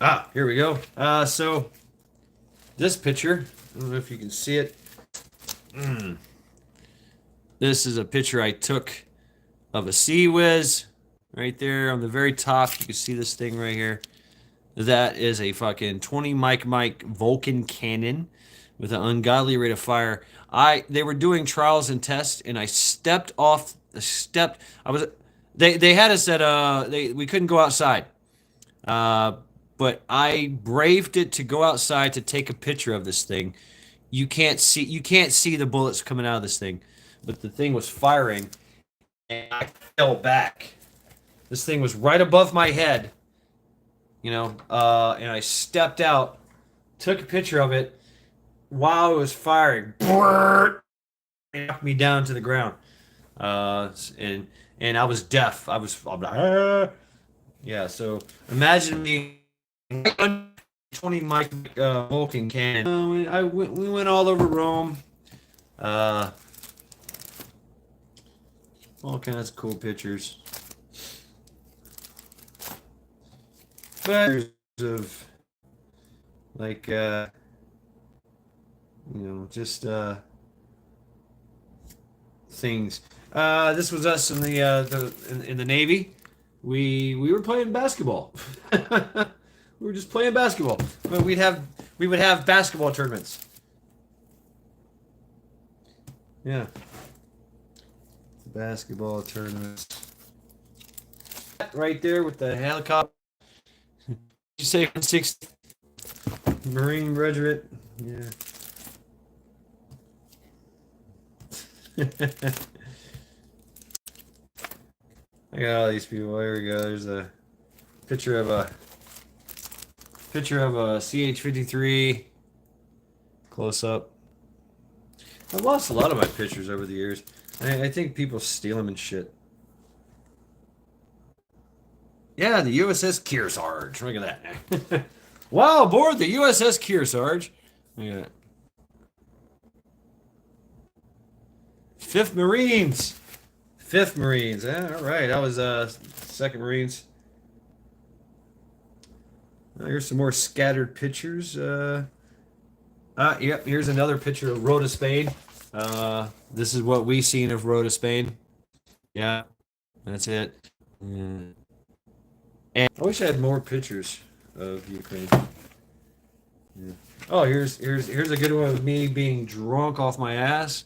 Yeah. Here we go. So this picture, I don't know if you can see it. This is a picture I took of a Sea Whiz right there on the very top. You can see this thing right here. That is a fucking 20 Mike Vulcan cannon with an ungodly rate of fire. They were doing trials and tests, and I stepped off. I was. They had us at we couldn't go outside. But I braved it to go outside to take a picture of this thing. You can't see the bullets coming out of this thing, but the thing was firing, and I fell back. This thing was right above my head, you know, and I stepped out, took a picture of it while it was firing. It knocked me down to the ground, and I was deaf. I'm like, Yeah, so imagine me 20 mic Vulcan cannon. We went all over Rome. Uh, all kinds of cool pictures. But of like just things. This was us in the Navy. We were playing basketball. We were just playing basketball. But we would have basketball tournaments. Yeah, basketball tournaments. Right there with the helicopter. You say 6 Marine Regiment. Yeah. I got all these people. There we go. There's a picture of a CH-53 close up. I've lost a lot of my pictures over the years. I think people steal them and shit. Yeah, the USS Kearsarge. Look at that. Wow, aboard the USS Kearsarge. Yeah. 5th Marines. 5th Marines. Yeah, all right. I was 2nd Marines. Here's some more scattered pictures. Yep, here's another picture of Rota, Spain. This is what we seen of Rota, Spain. Yeah, that's it. And I wish I had more pictures of Ukraine. Yeah. Oh, here's a good one of me being drunk off my ass.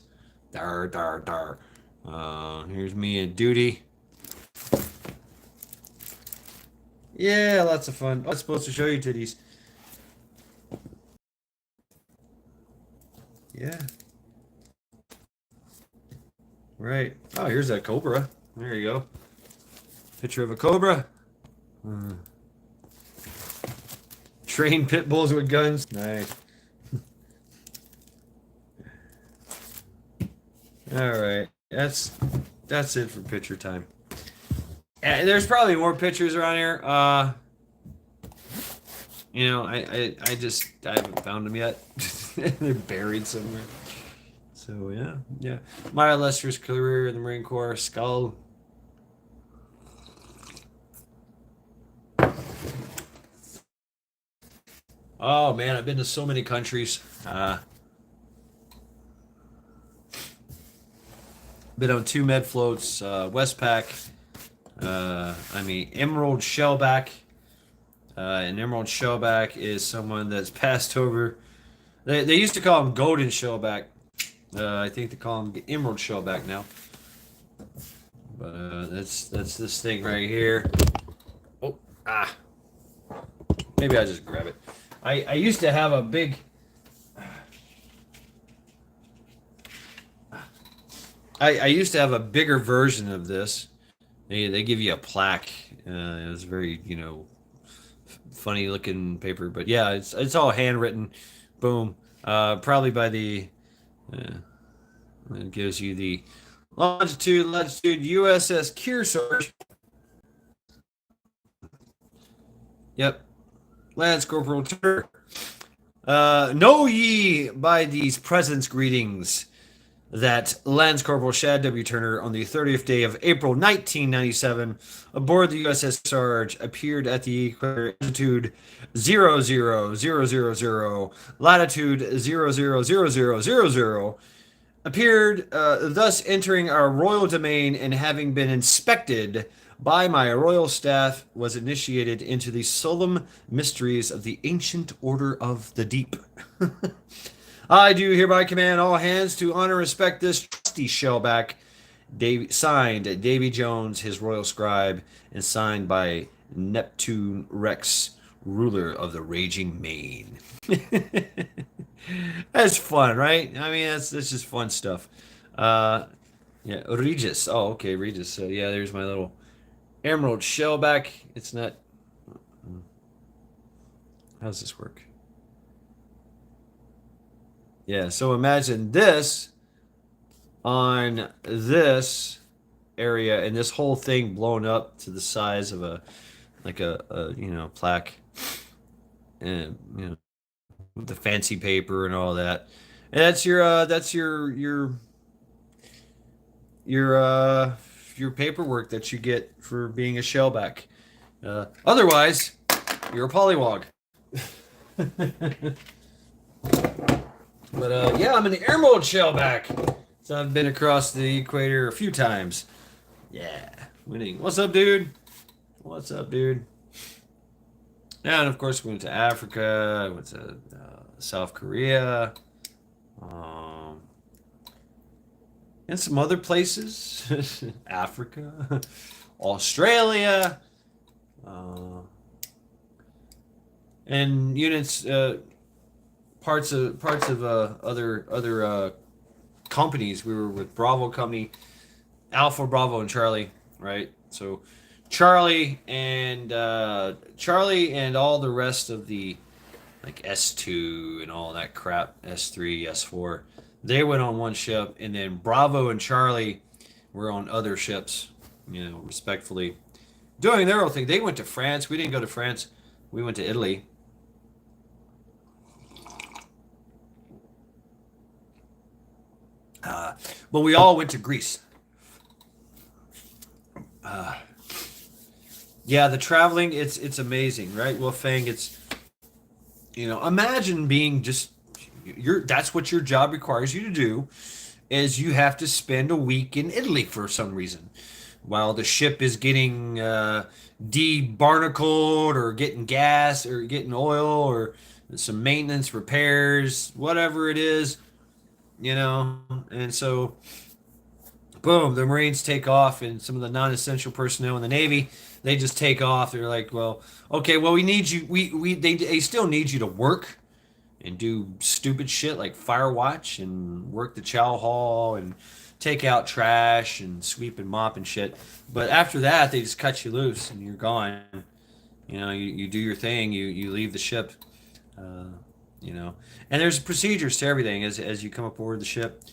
Dar dar dar. Here's me in duty. Yeah, lots of fun. I was supposed to show you titties. Yeah. Right. Oh, here's that cobra. There you go. Picture of a cobra. Trained pit bulls with guns. Nice. All right. That's it for picture time. And there's probably more pictures around here. I haven't found them yet. They're buried somewhere. So yeah. My illustrious career in the Marine Corps, skull. Oh man, I've been to so many countries. Been on 2 med floats, Westpac. Emerald Shellback. And Emerald Shellback is someone that's passed over. They used to call him Golden Shellback. I think they call him Emerald Shellback now. But that's this thing right here. Oh, maybe I just grab it. I used to have a big. I used to have a bigger version of this. They give you a plaque. It was very funny looking paper, but yeah, it's all handwritten. Boom. Probably by the. It gives you the longitude, latitude, USS Kearsarge. Yep. Lance Corporal Turner. Know ye by these presents greetings that Lance Corporal Shad W. Turner on the 30th day of April 1997 aboard the USS Sarge appeared at the equator, altitude 00000, latitude 00000, appeared thus entering our royal domain and having been inspected by my royal staff was initiated into the solemn mysteries of the ancient order of the deep. I do hereby command all hands to honor and respect this trusty shellback. Signed, Davy Jones, his royal scribe, and signed by Neptune Rex, ruler of the raging main. That's fun, right? I mean, that's just fun stuff. Yeah, Regis. Oh, okay, Regis. So yeah, there's my little Emerald Shellback. It's not. How does this work? Yeah, so imagine this on this area and this whole thing blown up to the size of a like a plaque, and with the fancy paper and all that. And that's your paperwork that you get for being a shellback. Otherwise, you're a pollywog. But yeah, I'm an emerald shellback. So I've been across the equator a few times. Yeah, winning. What's up, dude? What's up, dude? Yeah, and of course we went to Africa. I went to South Korea, um, and some other places. Africa, Australia, uh, and units. Parts of other companies. We were with Bravo Company, Alpha, Bravo, and Charlie, right? So Charlie and all the rest of the like S2 and all that crap, S3, S4, they went on one ship, and then Bravo and Charlie were on other ships, respectfully doing their own thing. They went to France. We didn't go to France. We went to Italy. But we all went to Greece. Uh, yeah, the traveling, it's amazing, right? Well, Fang, it's imagine being just that's what your job requires you to do, is you have to spend a week in Italy for some reason, while the ship is getting debarnacled or getting gas or getting oil or some maintenance repairs, whatever it is, and so boom, the Marines take off, and some of the non-essential personnel in the Navy, they just take off. They're like, well, okay, well, we need you. They still need you to work and do stupid shit like fire watch and work the chow hall and take out trash and sweep and mop and shit. But after that, they just cut you loose and you're gone. You do your thing. You leave the ship. Uh, and there's procedures to everything as you come aboard the ship.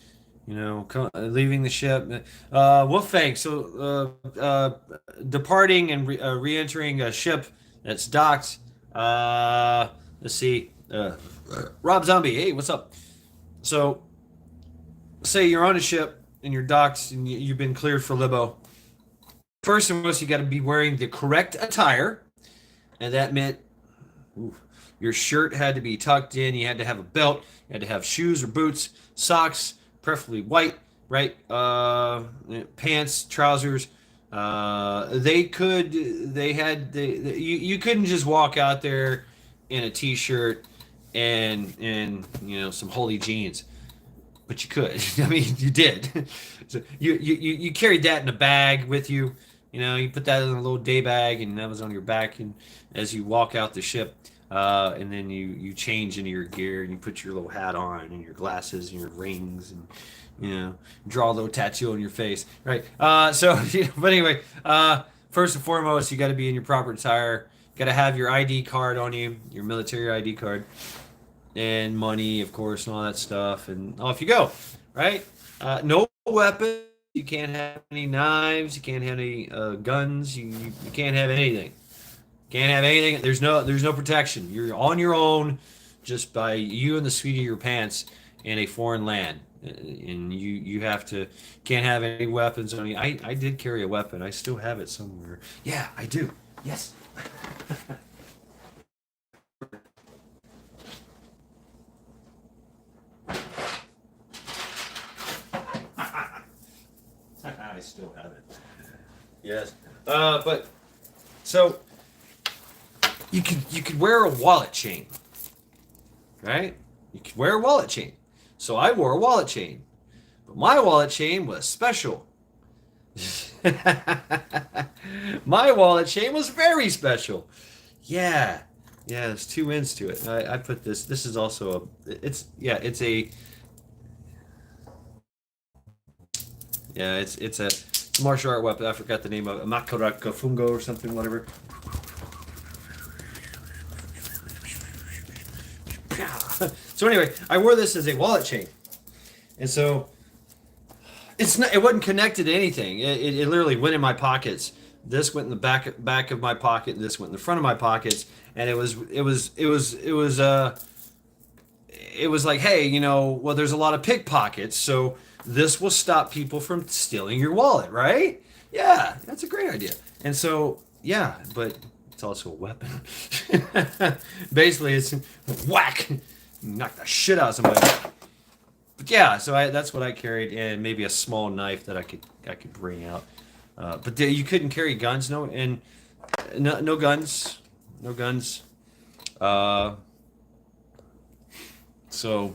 Leaving the ship. Wolfang, so departing and re-entering a ship that's docked. Let's see. Rob Zombie, hey, what's up? So, say you're on a ship and you're docked and you've been cleared for Libo. First and foremost, you got to be wearing the correct attire, and that meant your shirt had to be tucked in. You had to have a belt. You had to have shoes or boots, socks, preferably white, right? Pants, trousers. You couldn't just walk out there in a t-shirt and some holy jeans, but you could. I mean, you did. So you carried that in a bag with you. You put that in a little day bag, and that was on your back, and as you walk out the ship. And then you change into your gear and you put your little hat on and your glasses and your rings and draw a little tattoo on your face, right? But anyway, first and foremost, you got to be in your proper attire. Got to have your ID card on you, your military ID card, and money, of course, and all that stuff, and off you go, right? No weapons. You can't have any knives. You can't have any guns. You can't have anything. Can't have anything. There's no protection. You're on your own, just by you and the seat of your pants in a foreign land, and you can't have any weapons on you. I did carry a weapon. I still have it somewhere. Yeah, I do. Yes. I still have it. Yes. But so. You could wear a wallet chain, right? You could wear a wallet chain. So I wore a wallet chain, but my wallet chain was special. My wallet chain was very special. Yeah, there's two ends to it. I put this. This is also it's a martial art weapon. I forgot the name of it. Makaraka Fungo or something, whatever. So anyway, I wore this as a wallet chain, and so it wasn't connected to anything. It literally went in my pockets, This went in the back of my pocket, and this went in the front of my pockets, and it was like, hey, well, there's a lot of pickpockets, so this will stop people from stealing your wallet, right? Yeah, that's a great idea. And so, yeah, but it's also a weapon. Basically, it's whack, knock the shit out of somebody. But yeah, so that's what I carried, and maybe a small knife that I could bring out. But you couldn't carry guns, no, and no guns, no guns. Uh, so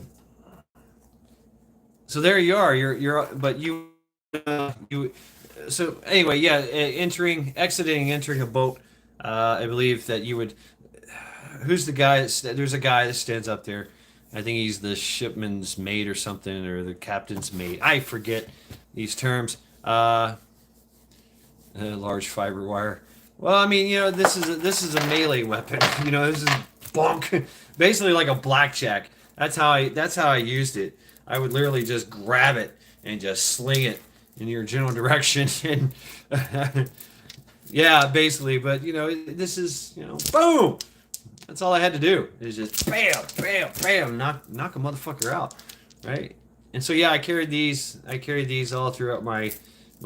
so there you are. But you. So anyway, yeah, entering a boat. I believe that you would. Who's the guy? There's a guy that stands up there. I think he's the shipman's mate or something, or the captain's mate. I forget these terms. Large fiber wire. Well, I mean, this is a melee weapon. This is bonk, basically like a blackjack. That's how I used it. I would literally just grab it and just sling it in your general direction, and yeah, basically. But this is boom. That's all I had to do. Is just bam, bam, bam, knock a motherfucker out, right? And so yeah, I carried these. All throughout my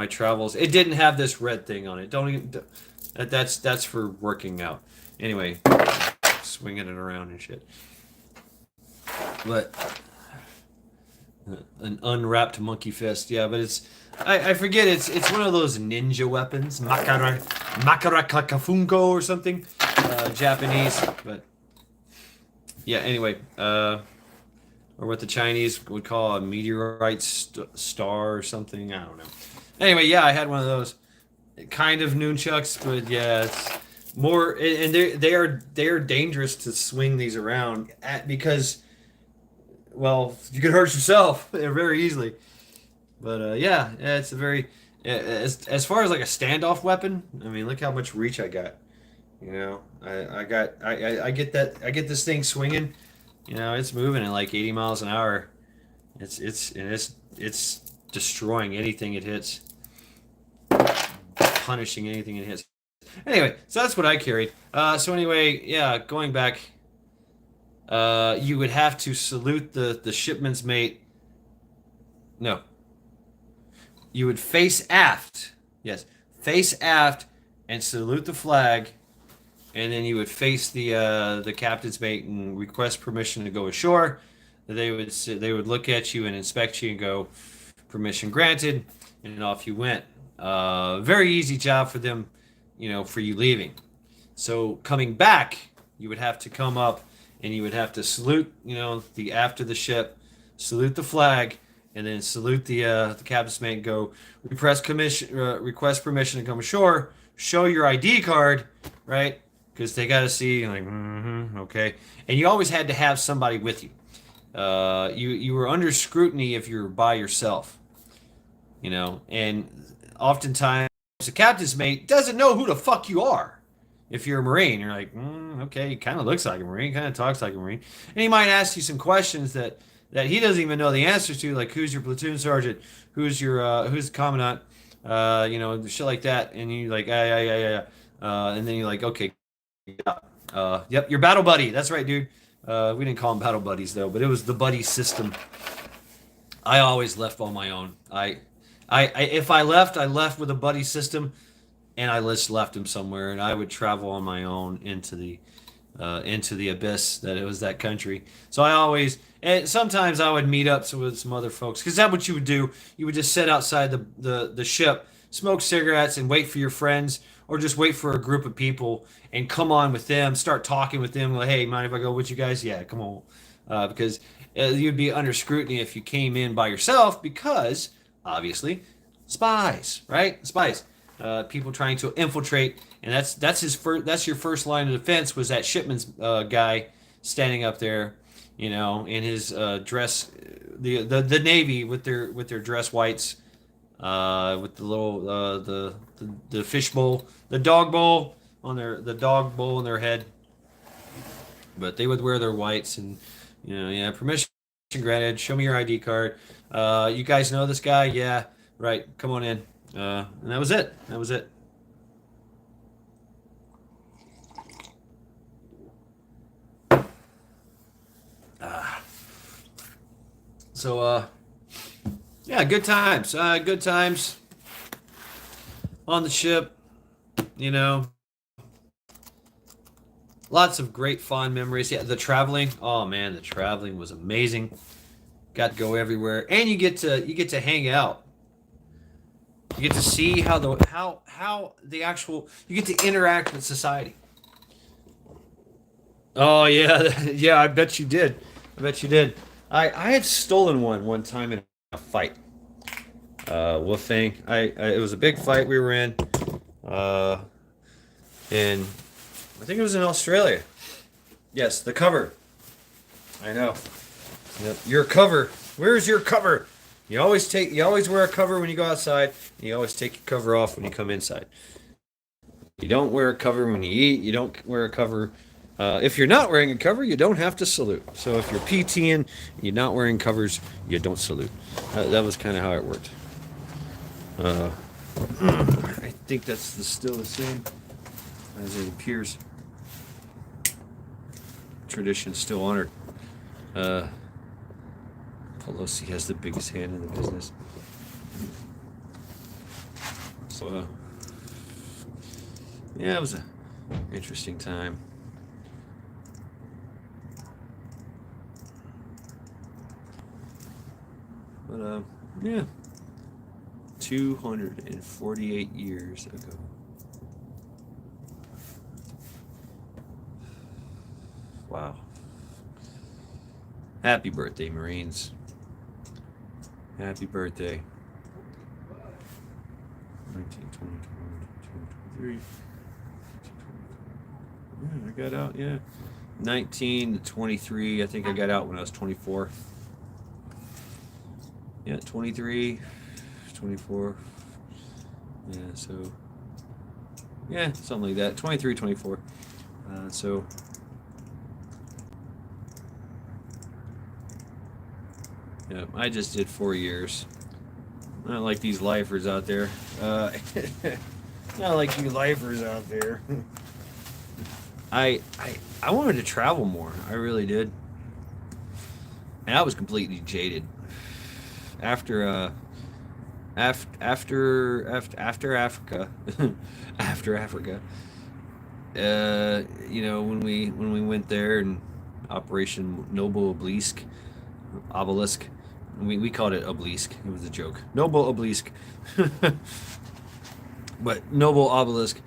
travels. It didn't have this red thing on it. Don't even. That's for working out. Anyway, swinging it around and shit. But an unwrapped monkey fist. Yeah, but I forget. It's one of those ninja weapons, makara kakafunko or something, Japanese. But yeah. Anyway, or what the Chinese would call a meteorite star or something. I don't know. Anyway, yeah, I had one of those kind of nunchucks, but yeah, it's more, and they are dangerous to swing these around because, well, you could hurt yourself very easily. But yeah, it's a very as far as like a standoff weapon. I mean, look how much reach I got. I get this thing swinging. It's moving at like 80 miles an hour. It's destroying anything it hits, punishing anything it hits. Anyway, so that's what I carried. So anyway, yeah, going back, you would have to salute the shipman's mate. No, you would face aft. Yes, face aft and salute the flag, and then you would face the captain's mate and request permission to go ashore. They would look at you and inspect you and go, permission granted, and off you went. Very easy job for them, for you leaving. So coming back, you would have to come up and you would have to salute, the aft of the ship, salute the flag, and then salute the captain's mate and go request permission to come ashore, show your ID card, right? Because they got to see, like, okay. And you always had to have somebody with you. You were under scrutiny if you were by yourself, and oftentimes the captain's mate doesn't know who the fuck you are. If you're a Marine, you're like, okay, he kind of looks like a Marine, kind of talks like a Marine, and he might ask you some questions that he doesn't even know the answers to, like who's your platoon sergeant, who's the commandant, shit like that, and you like, yeah, and then you're like, okay, yep, your battle buddy, that's right, dude. We didn't call them battle buddies though, but it was the buddy system. I always left on my own. If I left, I left with a buddy system, and I just left him somewhere, and I would travel on my own into the abyss that it was that country. So and sometimes I would meet up with some other folks, because that's what you would do. You would just sit outside the ship, smoke cigarettes, and wait for your friends, or just wait for a group of people and come on with them, start talking with them, like, hey, mind if I go with you guys? Yeah, come on. Because you'd be under scrutiny if you came in by yourself, because obviously spies, right? Spies, people trying to infiltrate, and that's your first line of defense, was that shipman's guy standing up there, in his dress, the Navy with their dress whites, with the little the fish bowl, the dog bowl the dog bowl on their head, but they would wear their whites, and yeah, permission granted, show me your ID card, you guys know this guy, yeah, right, come on in, and that was it. So yeah, good times. Good times on the ship. You know, lots of great fond memories. Yeah, the traveling. Oh man, the traveling was amazing. Got to go everywhere, and you get to hang out. You get to see how the actual you get to interact with society. Oh yeah, yeah. I bet you did. I bet you did. I had stolen one time in a fight. Wolfang. It was a big fight we were in. Uh, and I think it was in Australia. Yes, the cover. I know. Yep. Your cover. Where's your cover? You always wear a cover when you go outside. And you always take your cover off when you come inside. You don't wear a cover when you eat. You don't wear a cover. If you're not wearing a cover, you don't have to salute. So if you're PTing and you're not wearing covers, you don't salute. That was kind of how it worked. Uh, I think that's still the same as it appears. Tradition still honored. Uh, Pelosi has the biggest hand in the business. So, yeah, it was an interesting time. But, yeah, 248 years ago. Wow. Happy birthday, Marines. Happy birthday. 19, 20, 21, 22, 23. Yeah, I got out, yeah. 19 to 23. I think I got out when I was 24. Yeah, 23, 24. Yeah, so. Yeah, something like that. 23, 24. So. Yeah, I just did 4 years. Not like these lifers out there. Not like you lifers out there. I I wanted to travel more. I really did. And I was completely jaded after after Africa. After Africa. You know, when we went there and Operation Noble Obelisk. We called it Obelisk. It was a joke. Noble Obelisk. But Noble Obelisk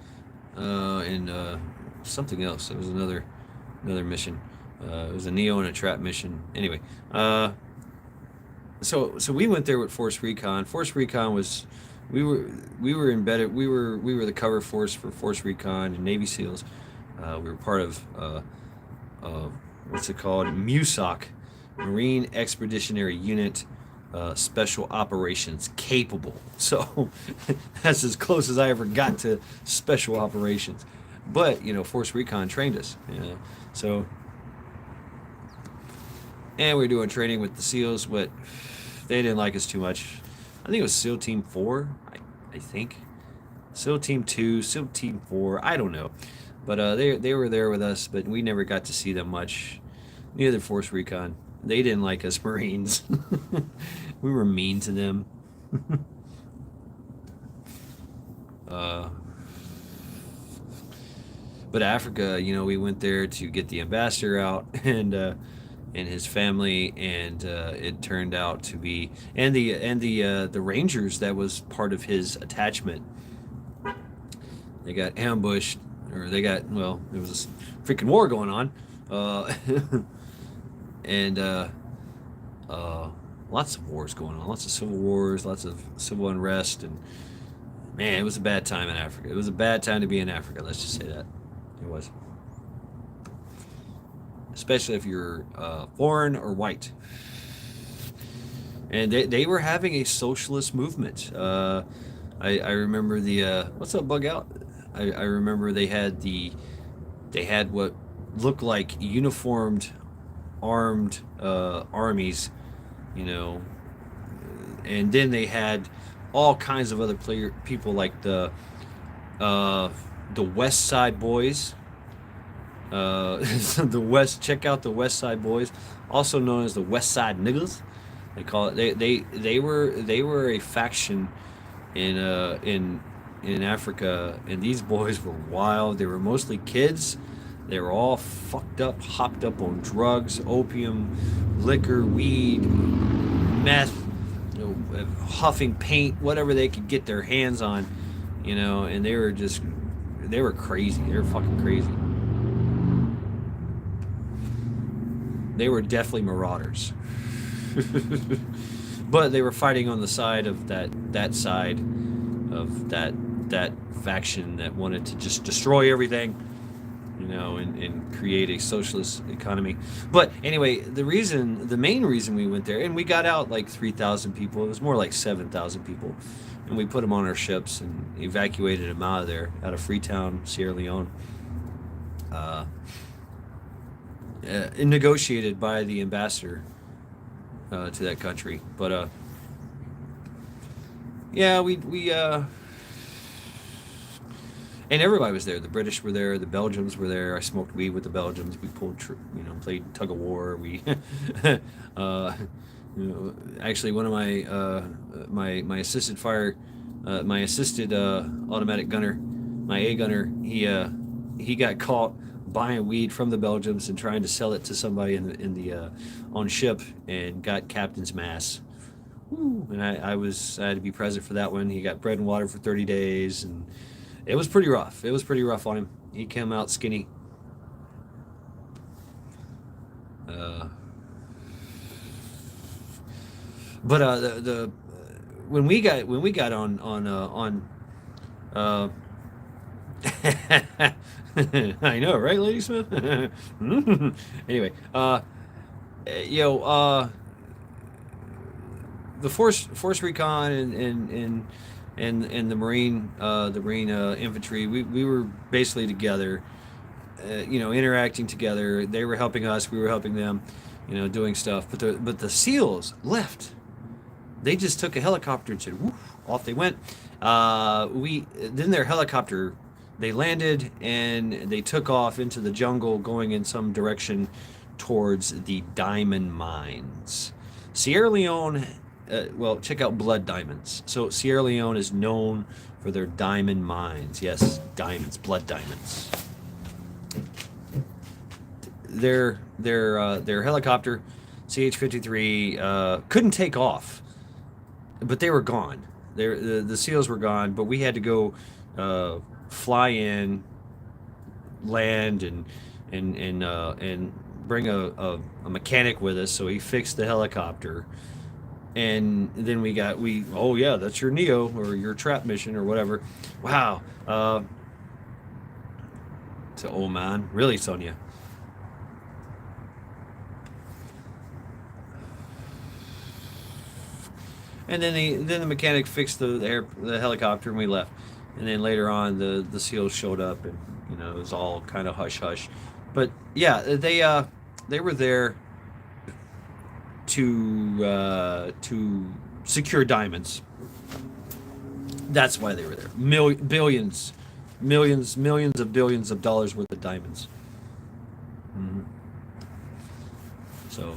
and something else. It was another mission. It was a Neo and a Trap mission. Anyway, so we went there with Force Recon. Force Recon was we were embedded. We were the cover force for Force Recon and Navy SEALs. We were part of what's it called? MUSOC, Marine Expeditionary Unit. Special operations capable. So that's as close as I ever got to special operations. But you know, Force Recon trained us. You know, so and we were doing training with the SEALs, but they didn't like us too much. I think it was SEAL Team 4. I think SEAL Team 2, SEAL Team 4. I don't know, but they were there with us, but we never got to see them much. Neither Force Recon. They didn't like us Marines. We were mean to them. uh, but Africa, you know, we went there to get the ambassador out and his family, and it turned out to be the Rangers that was part of his attachment. They got ambushed, or they got there was a freaking war going on. And lots of wars going on, lots of civil wars, lots of civil unrest, and man, it was a bad time in Africa. It was a bad time to be in Africa. Let's just say that it was, especially if you're foreign or white. And they were having a socialist movement. I remember the what's up, Bug Out? I remember they had what looked like uniformed armed armies, you know, and then they had all kinds of other people like the West Side Boys. Check out the West Side Boys, also known as the West Side Niggas. They call it. They were a faction in in Africa, and these boys were wild. They were mostly kids. They were all fucked up, hopped up on drugs, opium, liquor, weed, meth, huffing paint, whatever they could get their hands on, and they were crazy. They were fucking crazy. They were definitely marauders. But they were fighting on the side of that side of that faction that wanted to just destroy everything, and create a socialist economy. But anyway, the main reason we went there, and we got out like 3,000 people. It was more like 7,000 people, and we put them on our ships and evacuated them out of there, out of Freetown, Sierra Leone. Uh, Negotiated by the ambassador to that country. But yeah, we and everybody was there. The British were there. The Belgians were there. I smoked weed with the Belgians. We played tug of war. We, uh, actually, one of my assisted fire, my assisted automatic gunner, my A gunner, he got caught buying weed from the Belgians and trying to sell it to somebody in the on ship, and got captain's mass. Woo. And I had to be present for that one. He got bread and water for 30 days, and it was pretty rough. It was pretty rough on him. He came out skinny. Uh, but the when we got on uh, I know, right, Lady Smith? Anyway, you know, the force recon and the Marine infantry, we were basically together, interacting together. They were helping us, we were helping them, doing stuff. But the SEALs left. They just took a helicopter and said, "Woof," off they went. We then their helicopter, they landed and they took off into the jungle, going in some direction towards the diamond mines. Sierra Leone, well, check out blood diamonds. So Sierra Leone is known for their diamond mines. Yes, diamonds, blood diamonds. Their helicopter, CH-53, couldn't take off, but they were gone. The SEALs were gone, but we had to go fly in, land, and bring a mechanic with us. So he fixed the helicopter, and then oh yeah, that's your Neo or your trap mission or whatever. Wow, it's an old man, really, Sonia. And then the mechanic fixed the helicopter, and we left. And then later on, the SEALs showed up, and it was all kind of hush hush. But yeah, they were there to secure diamonds. That's why they were there. Billions, millions of billions of dollars worth of diamonds. Hmm. So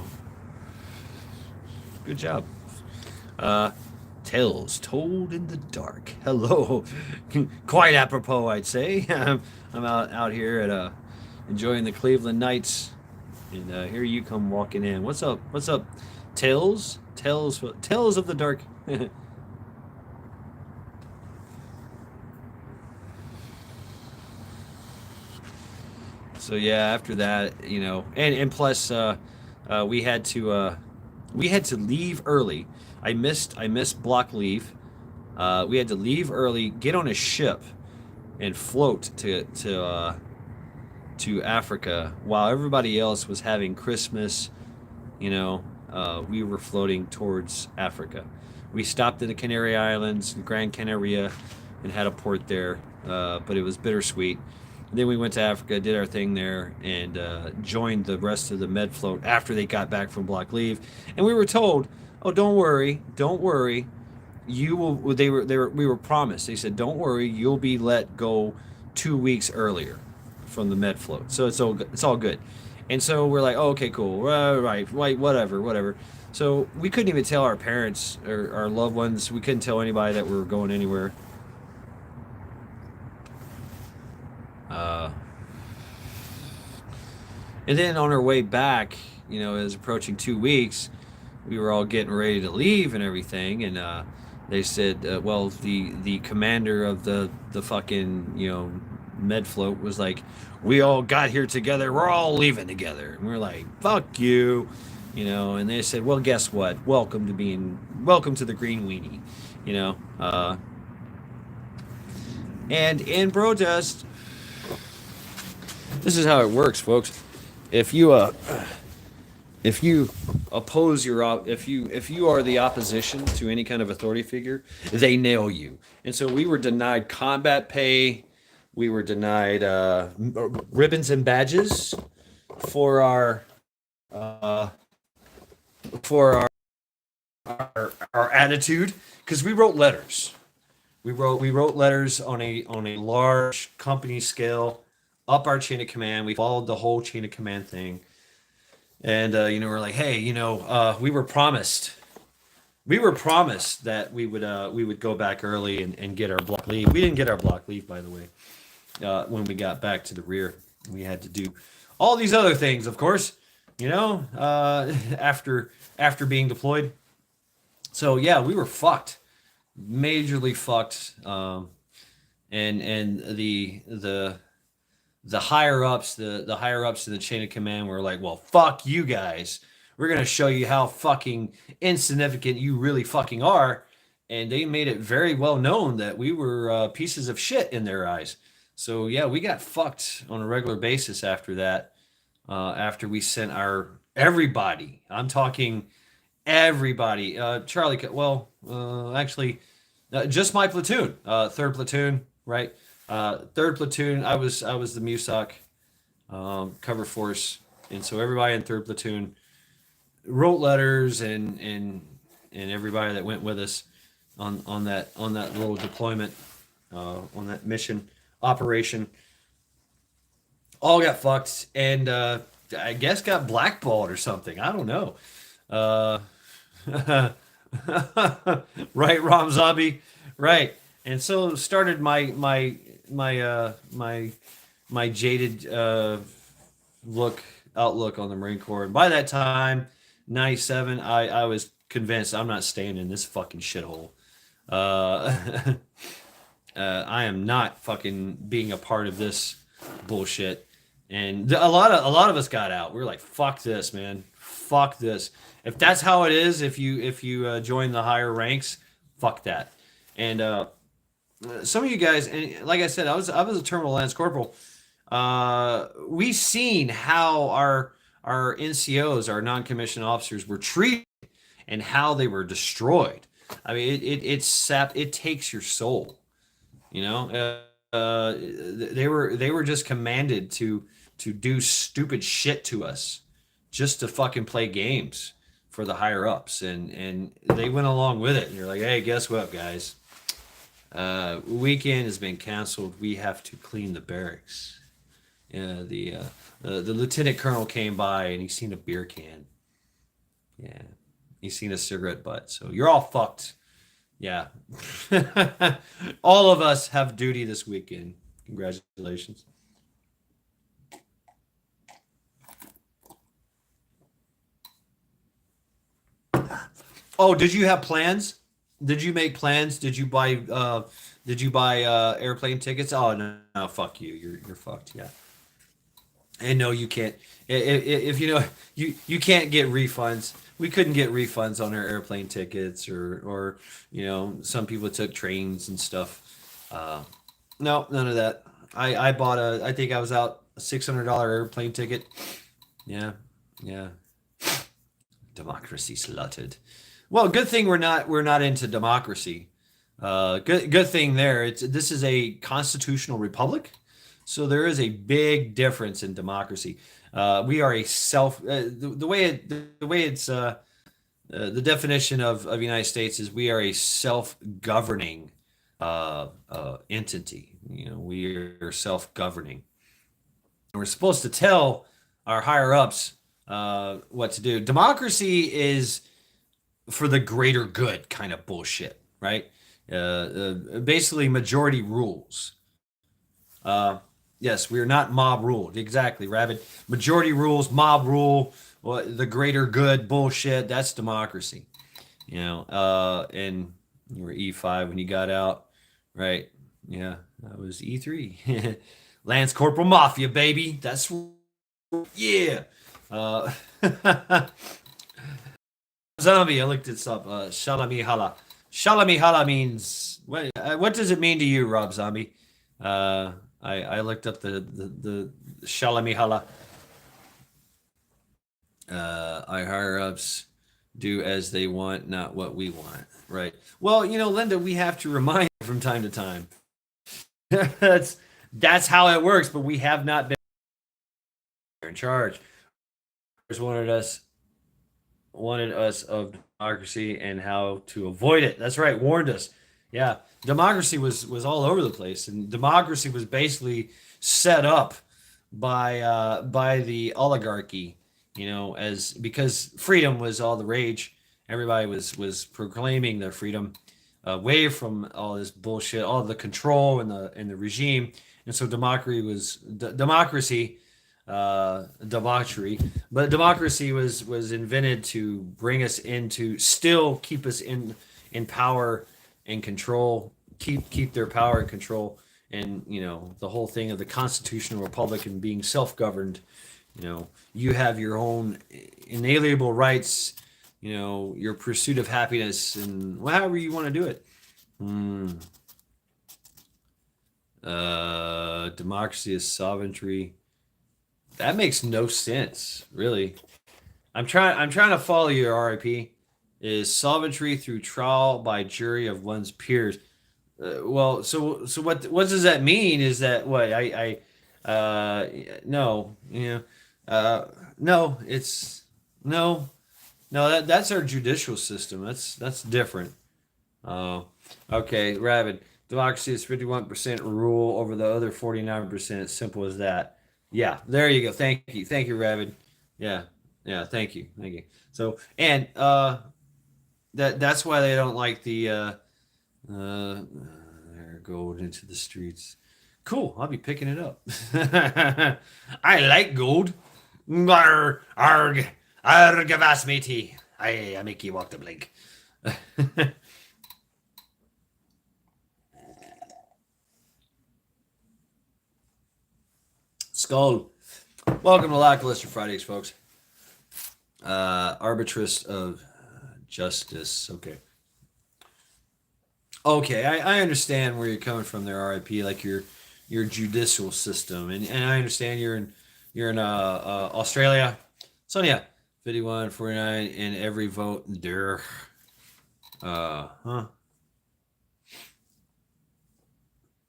good job. Uh, Tales told in the dark. Hello, quite apropos, I'd say. I'm out here at enjoying the Cleveland Knights, and here you come walking in. What's up? What's up? Tales of the dark. So yeah, after that, and plus, we had to leave early. I missed block leave. We had to leave early, get on a ship, and float to Africa while everybody else was having Christmas. We were floating towards Africa. We stopped in the Canary Islands, Gran Canaria, and had a port there, but it was bittersweet. Then we went to Africa, did our thing there, and joined the rest of the med float after they got back from block leave. And we were told, "Oh, don't worry, don't worry. You will." We were promised. They said, "Don't worry, you'll be let go 2 weeks earlier from the med float." So it's all good. And so we're like, oh, okay, cool, right, whatever. So we couldn't even tell our parents or our loved ones. We couldn't tell anybody that we were going anywhere. Uh, and then on our way back, it was approaching 2 weeks. We were all getting ready to leave and everything, and they said, well, the commander of the fucking med float was like, we all got here together. We're all leaving together, and we're like, fuck you, And they said, well, guess what? Welcome to the Green Weenie, you know. And in protest, this is how it works, folks. If you if you oppose if you are the opposition to any kind of authority figure, they nail you. And so we were denied combat pay. We were denied ribbons and badges for our uh, for our attitude, because we wrote letters. We wrote letters on a large company scale up our chain of command. We followed the whole chain of command thing. And we're like, hey, we were promised that we would go back early and get our block leave. We didn't get our block leave, by the way. When we got back to the rear, we had to do all these other things, of course. After being deployed. So yeah, we were fucked, majorly fucked. And the higher ups, the higher ups in the chain of command were like, well, fuck you guys. We're gonna show you how fucking insignificant you really fucking are. And they made it very well known that we were pieces of shit in their eyes. So yeah, we got fucked on a regular basis after that. After we sent our everybody, I'm talking everybody. Charlie, actually, just my platoon, third platoon, right? Third platoon. I was the MUSOC cover force, and so everybody in third platoon wrote letters, and everybody that went with us on that little deployment, on that mission operation, all got fucked, and I guess got blackballed or something. I don't know. Uh, right, Rom Zombie, right. And so started my jaded outlook on the Marine Corps. And by that time, 97, I was convinced I'm not staying in this fucking shithole. Uh, I am not fucking being a part of this bullshit. And a lot of us got out. We were like, fuck this, man. Fuck this. If that's how it is, if you join the higher ranks, fuck that. And some of you guys, and like I said, I was a terminal lance corporal. We seen how our NCOs, our non-commissioned officers, were treated and how they were destroyed. I mean, it takes your soul. They were just commanded to do stupid shit to us, just to fucking play games for the higher ups, and they went along with it. And you're like, hey, guess what, guys? Weekend has been canceled. We have to clean the barracks. The lieutenant colonel came by and he seen a beer can. Yeah, he seen a cigarette butt. So you're all fucked. Yeah, all of us have duty this weekend. Congratulations. Oh, did you have plans? Did you make plans? Did you buy airplane tickets? Oh no, no, fuck you. You're fucked. Yeah. And no, you can't. If you can't get refunds. We couldn't get refunds on our airplane tickets, or some people took trains and stuff. No, none of that. I bought I think I was out a $600 airplane ticket. Yeah, yeah. Democracy slaughtered. Well, good thing we're not into democracy. Good thing there. This is a constitutional republic, so there is a big difference in democracy. We are a self the way it's the definition of United States is we are a self-governing entity. We are self-governing. We're supposed to tell our higher ups what to do. Democracy is for the greater good kind of bullshit, right? Basically, majority rules. Uh, yes, we are not mob ruled. Exactly, Rabbit. Majority rules, mob rule, well, the greater good bullshit. That's democracy. And you were E5 when you got out, right? Yeah, that was E3. Lance Corporal Mafia, baby. That's yeah. Uh, Zombie, I looked this up. Shalami Hala. Shalami Hala means what does it mean to you, Rob Zombie? Uh, I looked up the Shalami Hala. Our higher ups do as they want, not what we want. Right. Well, Linda, we have to remind from time to time. that's that's how it works. But we have not been in charge. Wanted us of democracy and how to avoid it. That's right, warned us. Yeah, democracy was all over the place, and democracy was basically set up by the oligarchy. As because freedom was all the rage. Everybody was proclaiming their freedom away from all this bullshit, all the control and the regime, and so democracy debauchery. But democracy was invented to bring us into, still keep us in power and control, keep their power and control, and the whole thing of the constitutional republic and being self-governed. You have your own inalienable rights. Your pursuit of happiness and however you want to do it. Democracy is sovereignty. That makes no sense, really. I'm trying to follow your RIP. Is sovereignty through trial by jury of one's peers? Well, so what does that mean? Is that what no, no, it's no, no, that's our judicial system. That's different. Uh, okay, Rabbit. Democracy is 51% rule over the other 49%. Simple as that. Yeah, there you go. Thank you, Rabbit. Yeah, yeah. Thank you. So, and that's why they don't like the they're gold into the streets. Cool. I'll be picking it up. I like gold. Arg, arg, arg, avast matey. I make you walk the blink. Skull. Welcome to Lackluster Fridays, folks. Arbitress of justice. Okay. Okay, I understand where you're coming from there, RIP, like your judicial system, and I understand you're in Australia. Sonia, 51-49 in every vote. There. Huh.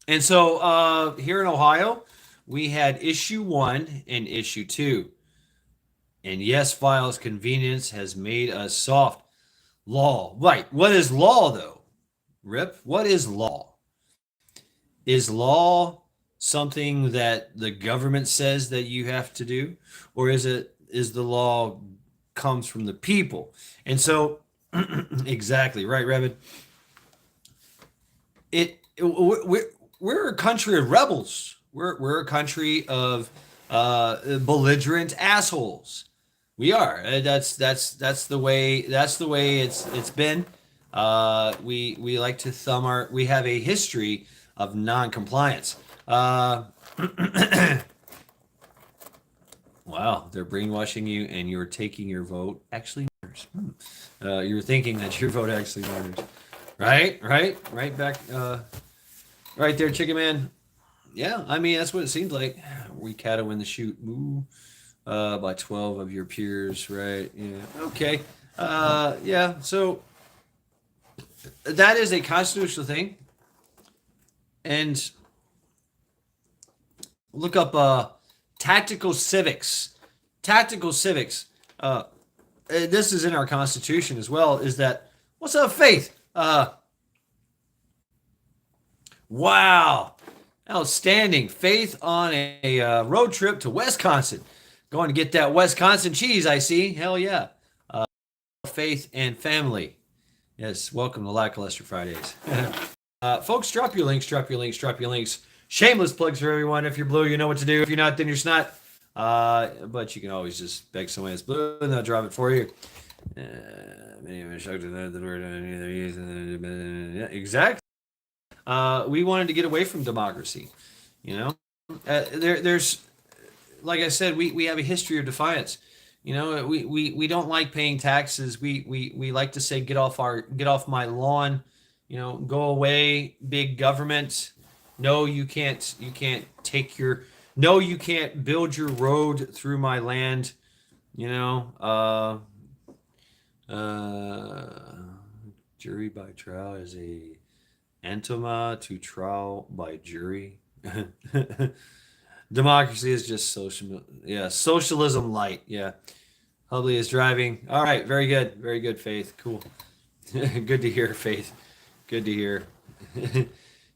And so here in Ohio, we had issue 1 and issue 2. And yes, files convenience has made us soft. Law. Right. What is law, though? Rip, what is law? Is law something that the government says that you have to do? Or is the law comes from the people? And so, exactly, right, Rabbit? We're a country of rebels. We're a country of belligerent assholes. We are. That's the way it's been. We like to thumb our. We have a history of non-compliance. Wow, they're brainwashing you, and you're taking your vote actually matters. You're thinking that your vote actually matters, right back, right there, Chicken Man. Yeah, I mean that's what it seems like. We cattle in the chute. Moo. By 12 of your peers, right? Yeah. Okay. Yeah. So that is a constitutional thing, and look up tactical civics. Tactical civics. This is in our Constitution as well. Is that what's up, Faith? Wow, outstanding. Faith on a road trip to Wisconsin. Going to get that Wisconsin cheese, I see. Hell yeah. Faith and family. Yes, welcome to Lackluster Fridays. Folks, drop your links, drop your links, drop your links. Shameless plugs for everyone. If you're blue, you know what to do. If you're not, then you're snot. But you can always just beg someone that's blue and they'll drop it for you. Exactly. We wanted to get away from democracy. You know, there's, like I said, we have a history of defiance. You know, we don't like paying taxes. We like to say get off my lawn. You know, go away, big government. No, you can't take your, no, you can't build your road through my land. You know, jury by trial is a antoma to trial by jury. Democracy is just socialism light. Yeah. Hubley is driving. All right, very good, Faith. Cool. Good to hear, Faith. Good to hear.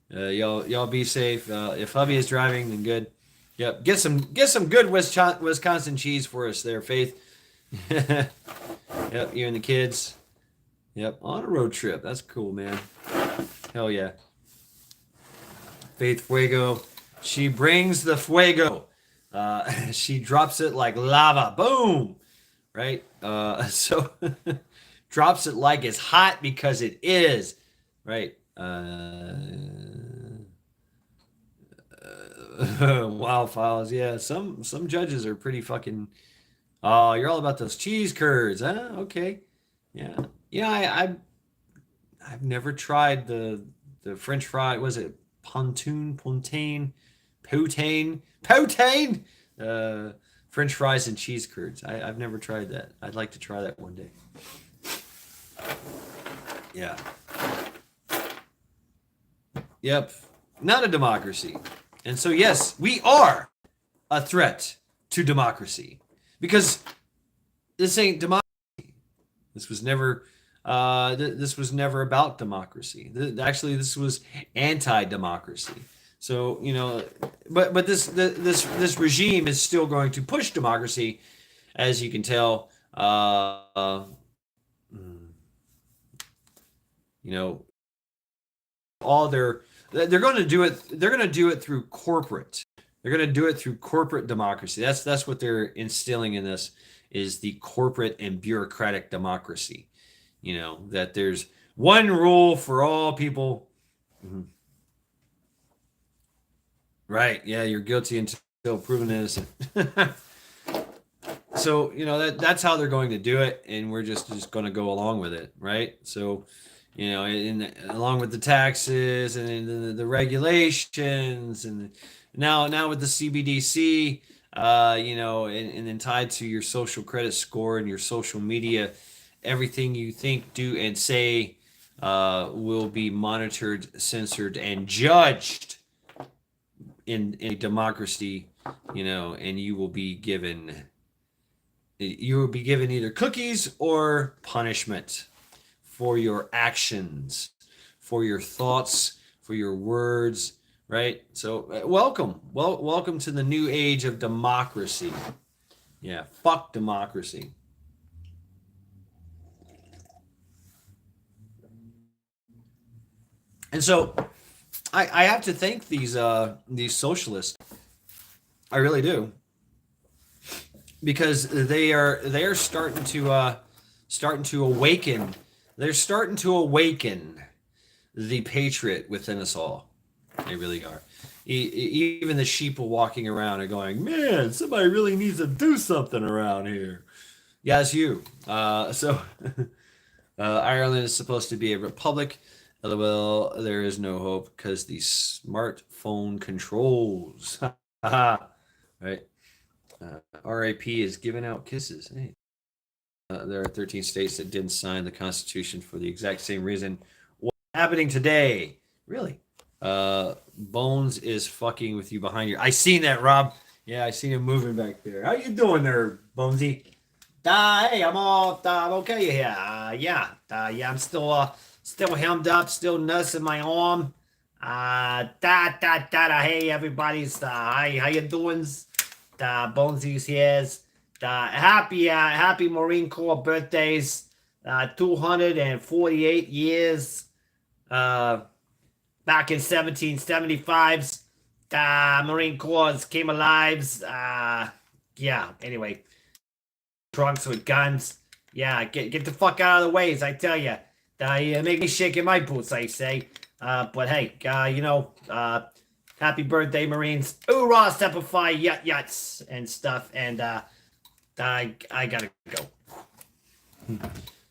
Y'all be safe. If hubby is driving, then good. Yep. Get some good Wisconsin cheese for us there, Faith. Yep, you and the kids. Yep, on a road trip. That's cool, man. Hell yeah. Faith Fuego. She brings the fuego. She drops it like lava. Boom. Right? So drops it like it's hot because it is. Right? Wild files. Yeah, some judges are pretty fucking. Oh, you're all about those cheese curds, huh? Okay. Yeah. Yeah, I've never tried the French fry. Was it poutine? French fries and cheese curds. I've never tried that. I'd like to try that one day. Yeah. Yep. Not a democracy. And so, yes, we are a threat to democracy because this ain't democracy. This was never about democracy. Actually, this was anti-democracy. So, you know, but this regime is still going to push democracy, as you can tell. You know, they're going to do it. They're going to do it through corporate. They're going to do it through corporate democracy. That's what they're instilling in this, is the corporate and bureaucratic democracy. You know, that there's one rule for all people. Mm-hmm. Right. Yeah, you're guilty until proven innocent. So, you know, that's how they're going to do it, and we're just going to go along with it, right? So, you know, along with the taxes and the regulations, and now with the CBDC, you know, and then tied to your social credit score and your social media, everything you think, do, and say will be monitored, censored, and judged in a democracy, you know, and you will be given either cookies or punishment for your actions, for your thoughts, for your words, right? So welcome to the new age of democracy. Yeah, fuck democracy. And so I have to thank these socialists. I really do, because they are starting to awaken. They're starting to awaken the patriot within us all. They really are. Even the sheep walking around are going, man, somebody really needs to do something around here. Yeah, it's you. So Ireland is supposed to be a republic. LOL, there is no hope because the smartphone controls. Right. RIP is giving out kisses. Hey. There are 13 states that didn't sign the Constitution for the exact same reason. What's happening today? Really? Bones is fucking with you behind you. I seen that, Rob. Yeah, I seen him moving back there. How you doing there, Bonesy? Hey, I'm okay here. Yeah, I'm still hemmed up, still nursing my arm. Hey, everybody's, hi, how you doing? Bonesy's here. Happy Marine Corps birthdays. 248 years. Uh, Back in 1775s, Marine Corps came alive. Yeah. Anyway, trunks with guns. Yeah, get the fuck out of the ways, I tell you. You make me shake in my boots, I say. But hey, happy birthday, Marines. Hoorah, Stepify, yuts, and stuff. And I gotta go.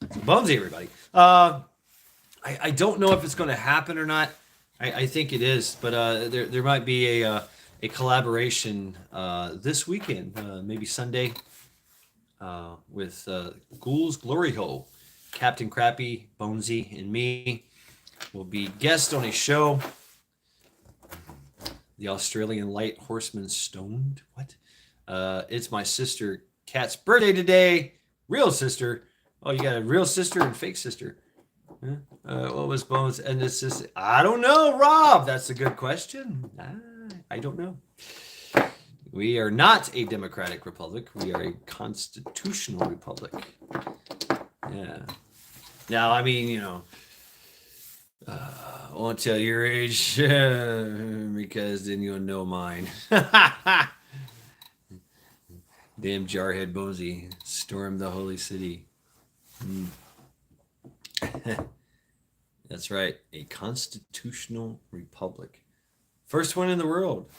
Bonesy, everybody. I don't know if it's going to happen or not. I think it is, but there might be a collaboration this weekend, maybe Sunday, with Ghouls Glory Hole. Captain Crappy, Bonesy, and me will be guests on a show. The Australian Light Horseman Stoned. What? It's my sister Kat's birthday today. Real sister. Oh, you got a real sister and fake sister. What was Bones and this is? I don't know, Rob. That's a good question. I don't know. We are not a democratic republic. We are a constitutional republic. Yeah. Now, I mean, I won't tell your age because then you'll know mine. Damn jarhead Bonesy stormed the holy city. That's right, a constitutional republic. First one in the world.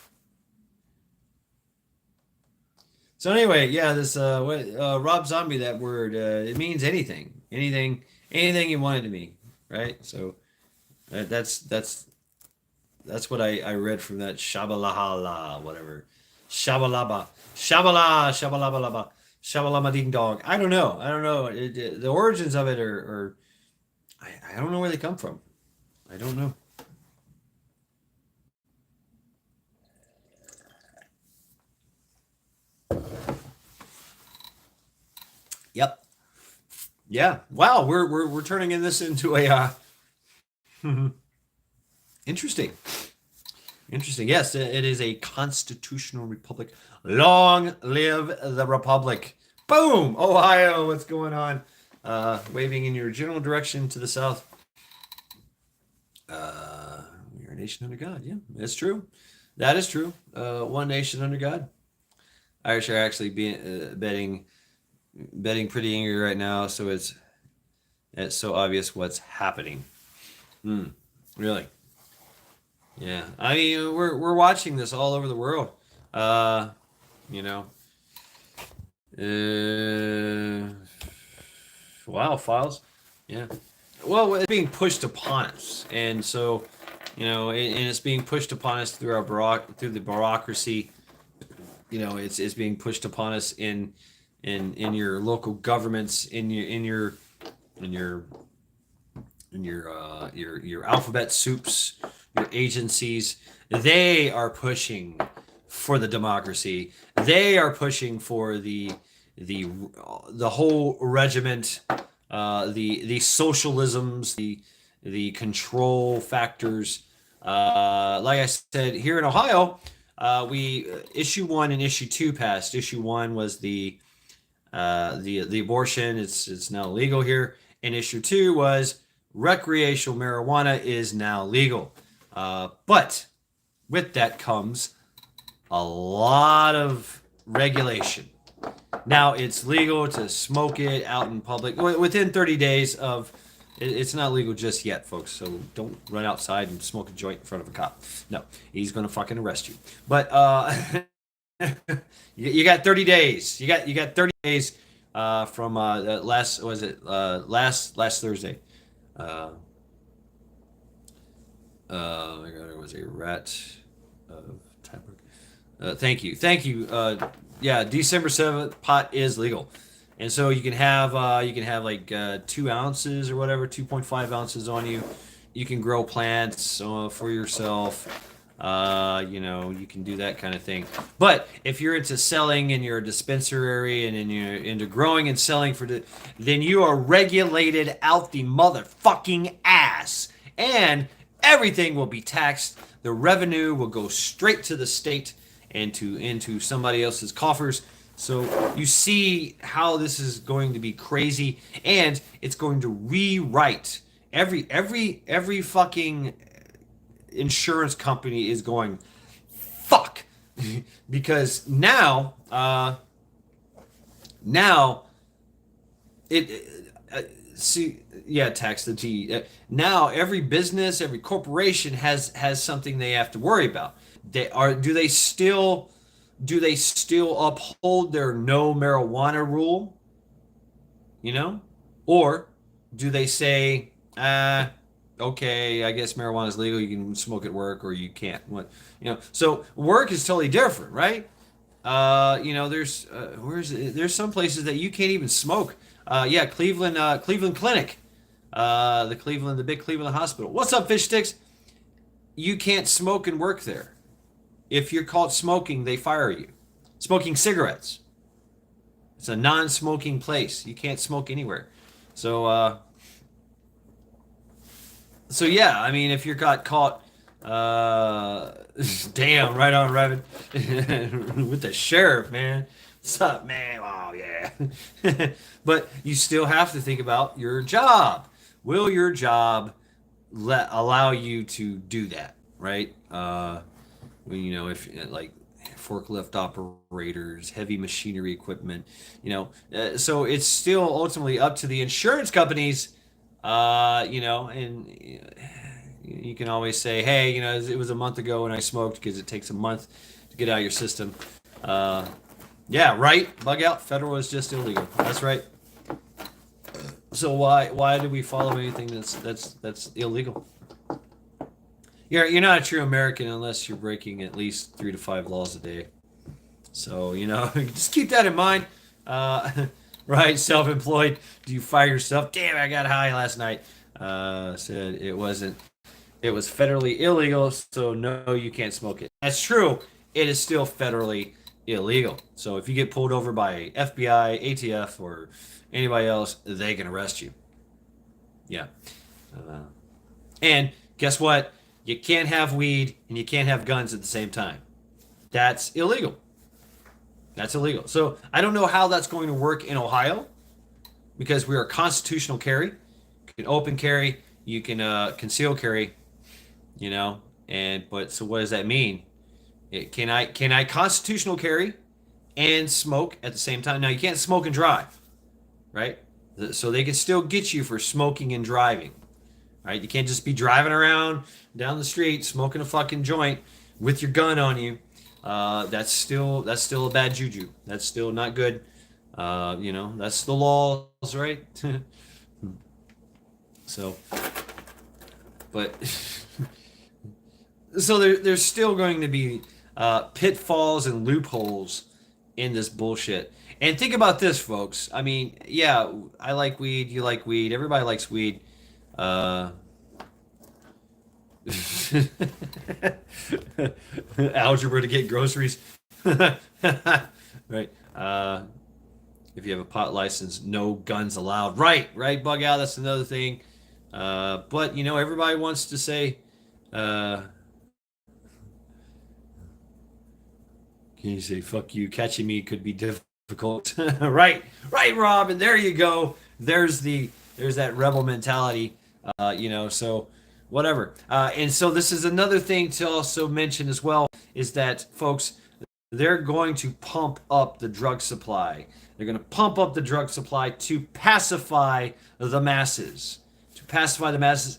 So anyway, yeah, this Rob Zombie, that word, it means anything, anything you want it to mean, right? So that's what I read from that Shabalahala, whatever, Shabalaba, Shabala, Shabalabalaba, Shabalama Ding Dong. I don't know. The origins of it are I don't know where they come from. I don't know. Yep. Yeah. Wow. We're turning this into a interesting. Interesting. Yes, it is a constitutional republic. Long live the republic. Boom. Ohio. What's going on? Waving in your general direction to the south. We are a nation under God. Yeah, that's true. That is true. One nation under God. Irish are actually betting pretty angry right now, so it's so obvious what's happening. Really? Yeah. I mean, we're watching this all over the world. Wow, files. Yeah. Well, it's being pushed upon us, and so, and it's being pushed upon us through through the bureaucracy. It's being pushed upon us in your local governments, in your alphabet soups, your agencies. They are pushing for the democracy. They are pushing for the whole regiment, the socialisms, the control factors. Like I said, here in Ohio, we issue 1 and issue 2 passed. Issue 1 was the abortion. It's now legal here, and issue 2 was recreational marijuana is now legal. But with that comes a lot of regulation. Now it's legal to smoke it out in public within 30 days of. It's not legal just yet, folks. So don't run outside and smoke a joint in front of a cop. No, he's gonna fucking arrest you. But you got 30 days. You got 30 days from last Thursday. There was a rat of Tyberg. Thank you. Yeah, December 7th, pot is legal, and so you can have like 2 ounces or whatever, 2.5 ounces on you. You can grow plants for yourself. You can do that kind of thing. But if you're into selling and you're a dispensary and you're into growing and selling then you are regulated out the motherfucking ass, and everything will be taxed. The revenue will go straight to the state and into somebody else's coffers. So you see how this is going to be crazy, and it's going to rewrite every fucking insurance company is going fuck because now see, yeah, tax the T. Now every business, every corporation has something they have to worry about. Do they still uphold their no marijuana rule? You know, or do they say, okay, I guess marijuana is legal. You can smoke at work, or you can't. What, So work is totally different, right? There's some places that you can't even smoke. Yeah, Cleveland Clinic, the big Cleveland hospital. What's up, fish sticks? You can't smoke and work there. If you're caught smoking, they fire you. Smoking cigarettes. It's a non-smoking place. You can't smoke anywhere. So yeah, I mean, if you got caught, damn, right on, Rabbit, with the sheriff, man. What's up, man? Oh yeah. But you still have to think about your job. Will your job allow you to do that, right? If like forklift operators, heavy machinery equipment, so it's still ultimately up to the insurance companies, and you can always say, hey, it was a month ago when I smoked because it takes a month to get out of your system. Yeah, right. Bug out. Federal is just illegal. That's right. So why do we follow anything that's illegal? You're not a true American unless you're breaking at least 3 to 5 laws a day. So just keep that in mind. Right, self-employed. Do you fire yourself? Damn, I got high last night. Said it wasn't. It was federally illegal, so no, you can't smoke it. That's true. It is still federally illegal. So if you get pulled over by FBI, ATF, or anybody else, they can arrest you. Yeah. And guess what? You can't have weed and you can't have guns at the same time. That's illegal. That's illegal. So I don't know how that's going to work in Ohio because we are constitutional carry. You can open carry, you can conceal carry, but so what does that mean? Can I constitutional carry and smoke at the same time? Now you can't smoke and drive, right? So they can still get you for smoking and driving. Right? You can't just be driving around down the street smoking a fucking joint with your gun on you. That's still a bad juju. That's still not good. That's the laws, right? So, but so there's still going to be pitfalls and loopholes in this bullshit. And think about this, folks. I mean, yeah, I like weed. You like weed. Everybody likes weed. Algebra to get groceries. Right. If you have a pot license, no guns allowed. Right, bug out. That's another thing. But everybody wants to say, can you say fuck you? Catching me could be difficult. Right, Rob, and there you go. There's that rebel mentality. So whatever. And so this is another thing to also mention as well is that folks, they're going to pump up the drug supply. They're going to pump up the drug supply to pacify the masses,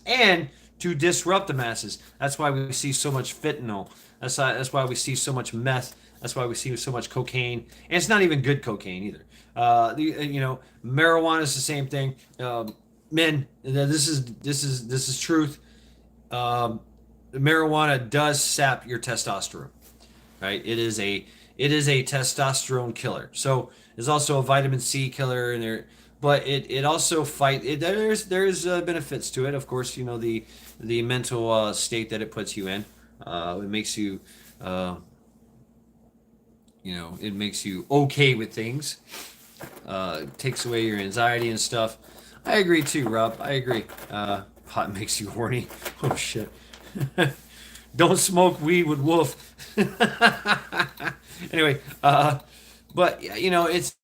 and to disrupt the masses. That's why we see so much fentanyl. That's why we see so much meth. That's why we see so much cocaine, and it's not even good cocaine either. Marijuana is the same thing. Men, this is truth. Marijuana does sap your testosterone, right? It is a testosterone killer. So there's also a vitamin C killer in there, but it also there's benefits to it. Of course, the mental state that it puts you in. It makes you it makes you okay with things. It takes away your anxiety and stuff. I agree too, Rob. I agree. Pot makes you horny. Oh shit. Don't smoke weed with Wolf. Anyway, but it's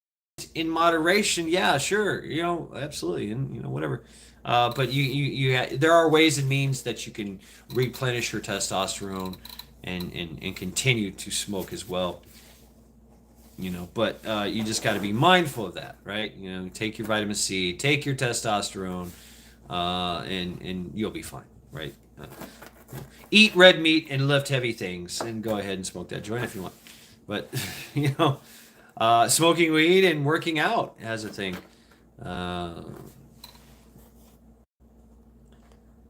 in moderation. Yeah, sure, absolutely, and whatever. But there are ways and means that you can replenish your testosterone and continue to smoke as well. But you just got to be mindful of that, right? Take your vitamin C, take your testosterone, and you'll be fine, right? Eat red meat and lift heavy things, and go ahead and smoke that joint if you want. But smoking weed and working out as a thing. Uh,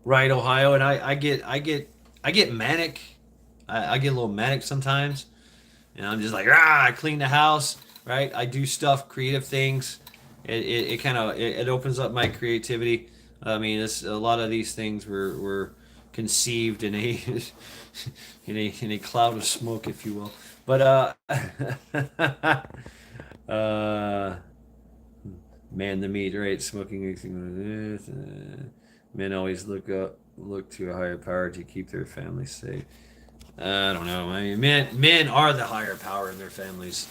right, Ohio, and I get manic. I get a little manic sometimes, and I'm just like, I clean the house, right? I do stuff, creative things. It kind of it opens up my creativity. I mean, it's a lot of these things were conceived in a in a cloud of smoke, if you will. But uh, man, the meat, right? Smoking makes men always look to a higher power to keep their families safe. I don't know. I mean, men are the higher power in their families.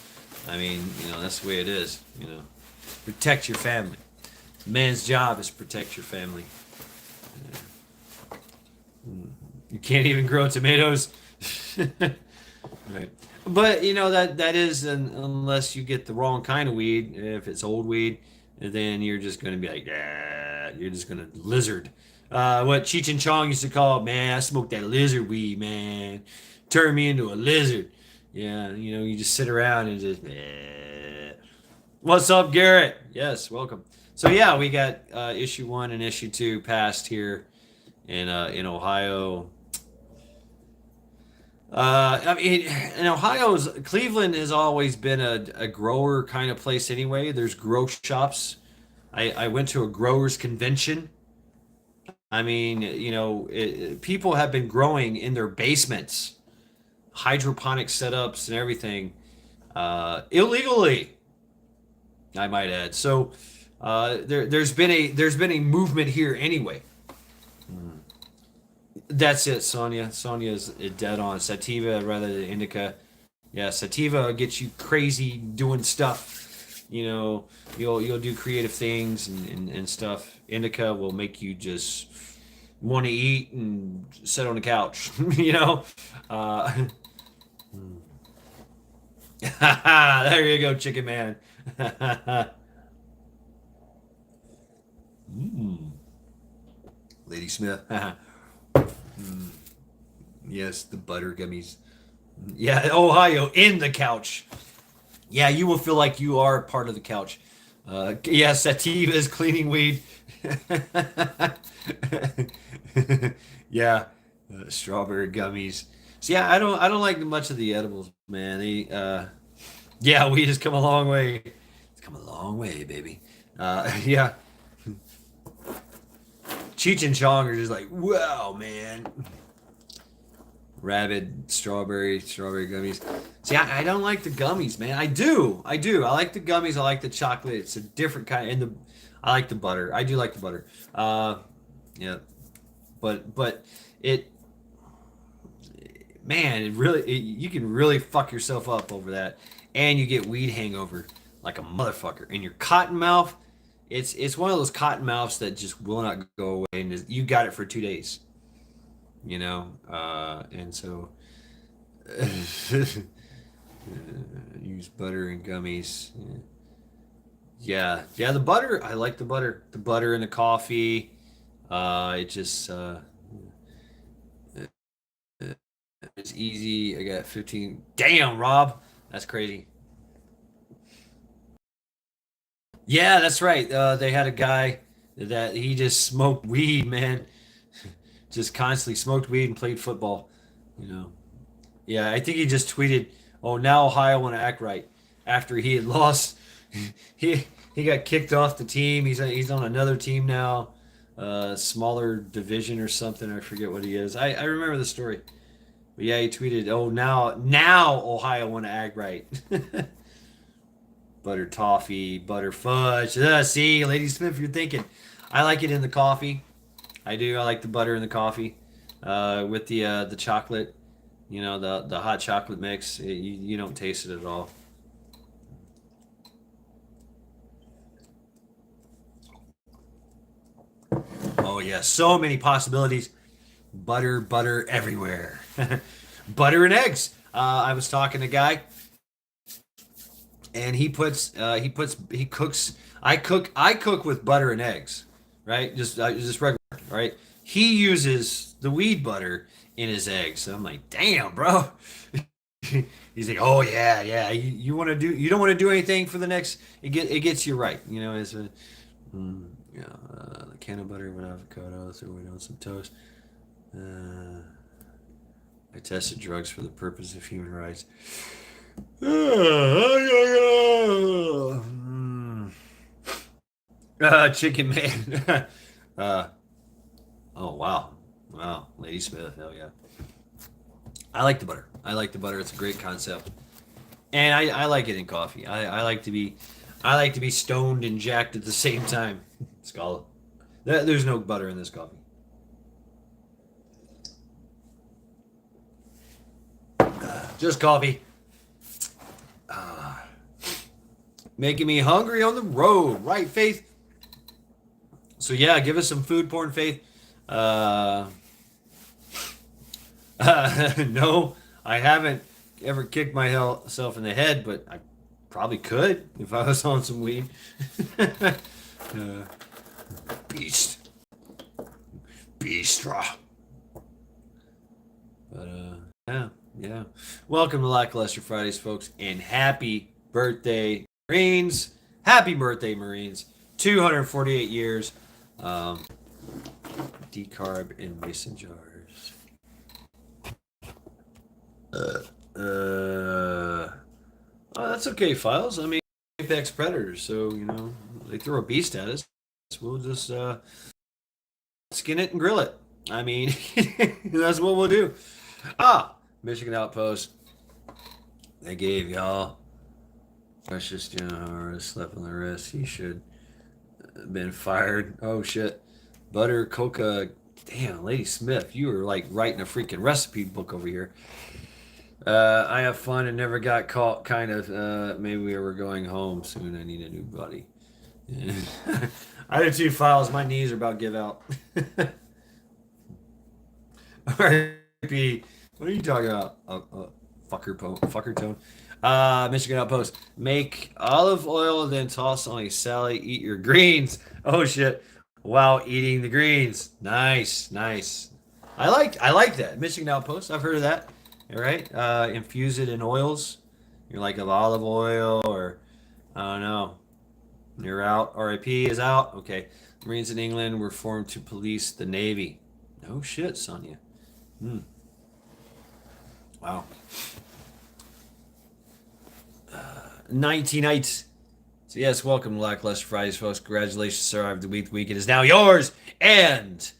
I mean, that's the way it is. Protect your family. Man's job is protect your family. You can't even grow tomatoes. Right. But that is unless you get the wrong kind of weed. If it's old weed, then you're just gonna be like, you're just gonna lizard. What Cheech and Chong used to call it, man, I smoked that lizard weed, man. Turned me into a lizard. Yeah, you just sit around and just, What's up, Garrett? Yes, welcome. So yeah, we got issue 1 and issue 2 passed here in Ohio. I mean, in Ohio's Cleveland has always been a grower kind of place anyway. There's grow shops. I went to a growers convention. I mean, people have been growing in their basements, hydroponic setups and everything, illegally, I might add. So there's been a movement here anyway. That's it, Sonia. Sonia is dead on. Sativa rather than indica. Yeah, sativa gets you crazy doing stuff. You'll do creative things and stuff. Indica will make you just want to eat and sit on the couch. There you go, Chicken Man. mm. Lady Smith. Yes, the butter gummies. Yeah, Ohio in the couch. Yeah, you will feel like you are part of the couch. Yeah, sativa is cleaning weed. Yeah, strawberry gummies. So yeah, I don't like much of the edibles, man. Yeah, weed has come a long way. It's come a long way, baby. Yeah, Cheech and Chong are just like, wow, man. Rabid strawberry gummies. See, I don't like the gummies, man. I do. I like the gummies. I like the chocolate. It's a different kind. I like the butter. I do like the butter. Yeah, but it, man, you can really fuck yourself up over that, and you get weed hangover like a motherfucker. And your cotton mouth, it's one of those cotton mouths that just will not go away, and you got it for 2 days. And so use butter and gummies. Yeah, the butter. I like the butter in the coffee. It just it's easy. I got 15. Damn, Rob, that's crazy. Yeah, that's right. They had a guy that he just smoked weed, man. Just constantly smoked weed and played football. You know. Yeah, I think he just tweeted, "Oh, now Ohio want to act right." After he had lost, he got kicked off the team. He's on another team now, smaller division or something. I forget what he is. I remember the story. But yeah, he tweeted, "Oh, now Ohio want to act right." Butter toffee, butter fudge. See, Lady Smith, you're thinking. I like it in the coffee. I do. I like the butter in the coffee, with the chocolate. The hot chocolate mix. You don't taste it at all. Oh yeah, so many possibilities. Butter everywhere. Butter and eggs. I was talking to a guy, and he cooks. I cook with butter and eggs, right? Just regular, right? He uses the weed butter in his eggs. I'm like, damn, bro. He's like, oh yeah. You don't want to do anything for the next. It gets you right. You know, it's a a can of butter with avocado. Throw it on some toast. I tested drugs for the purpose of human rights. Chicken man. Oh wow, Lady Smith. Hell yeah. I like the butter. It's a great concept, and I like it in coffee. I like to be stoned and jacked at the same time. Skull. There's no butter in this coffee. Just coffee. Making me hungry on the road, right, Faith? So yeah, give us some food porn, Faith. No, I haven't ever kicked myself in the head, but I probably could if I was on some weed. Beast. Beastra. But yeah. Welcome to Lackluster Fridays, folks, and happy birthday, Marines. Happy birthday, Marines. 248 years. Decarb in mason jars. Oh, that's okay, Files. I mean, apex predators, so they throw a beast at us. We'll just skin it and grill it. I mean, that's what we'll do. Michigan Outpost. They gave y'all Precious a slap on the wrist. He should have been fired. Oh shit. Butter, coca. Damn, Lady Smith, you were like writing a freaking recipe book over here. I have fun and never got caught. Kind of. Maybe we were going home soon. I need a new buddy. I did too, Files. My knees are about to give out. R.I.P. What are you talking about? Fucker tone. Michigan Outpost. Make olive oil, then toss on a salad. Eat your greens. Oh shit! While eating the greens. Nice. I like that. Michigan Outpost. I've heard of that. All right. Infuse it in oils. You're like of olive oil, or I don't know. You're out. RIP is out. Okay. Marines in England were formed to police the Navy. No shit, Sonia. Wow. 19 nights. So yes, welcome to Lackluster Fridays, folks. Congratulations, survived the week. The weekend is now yours. And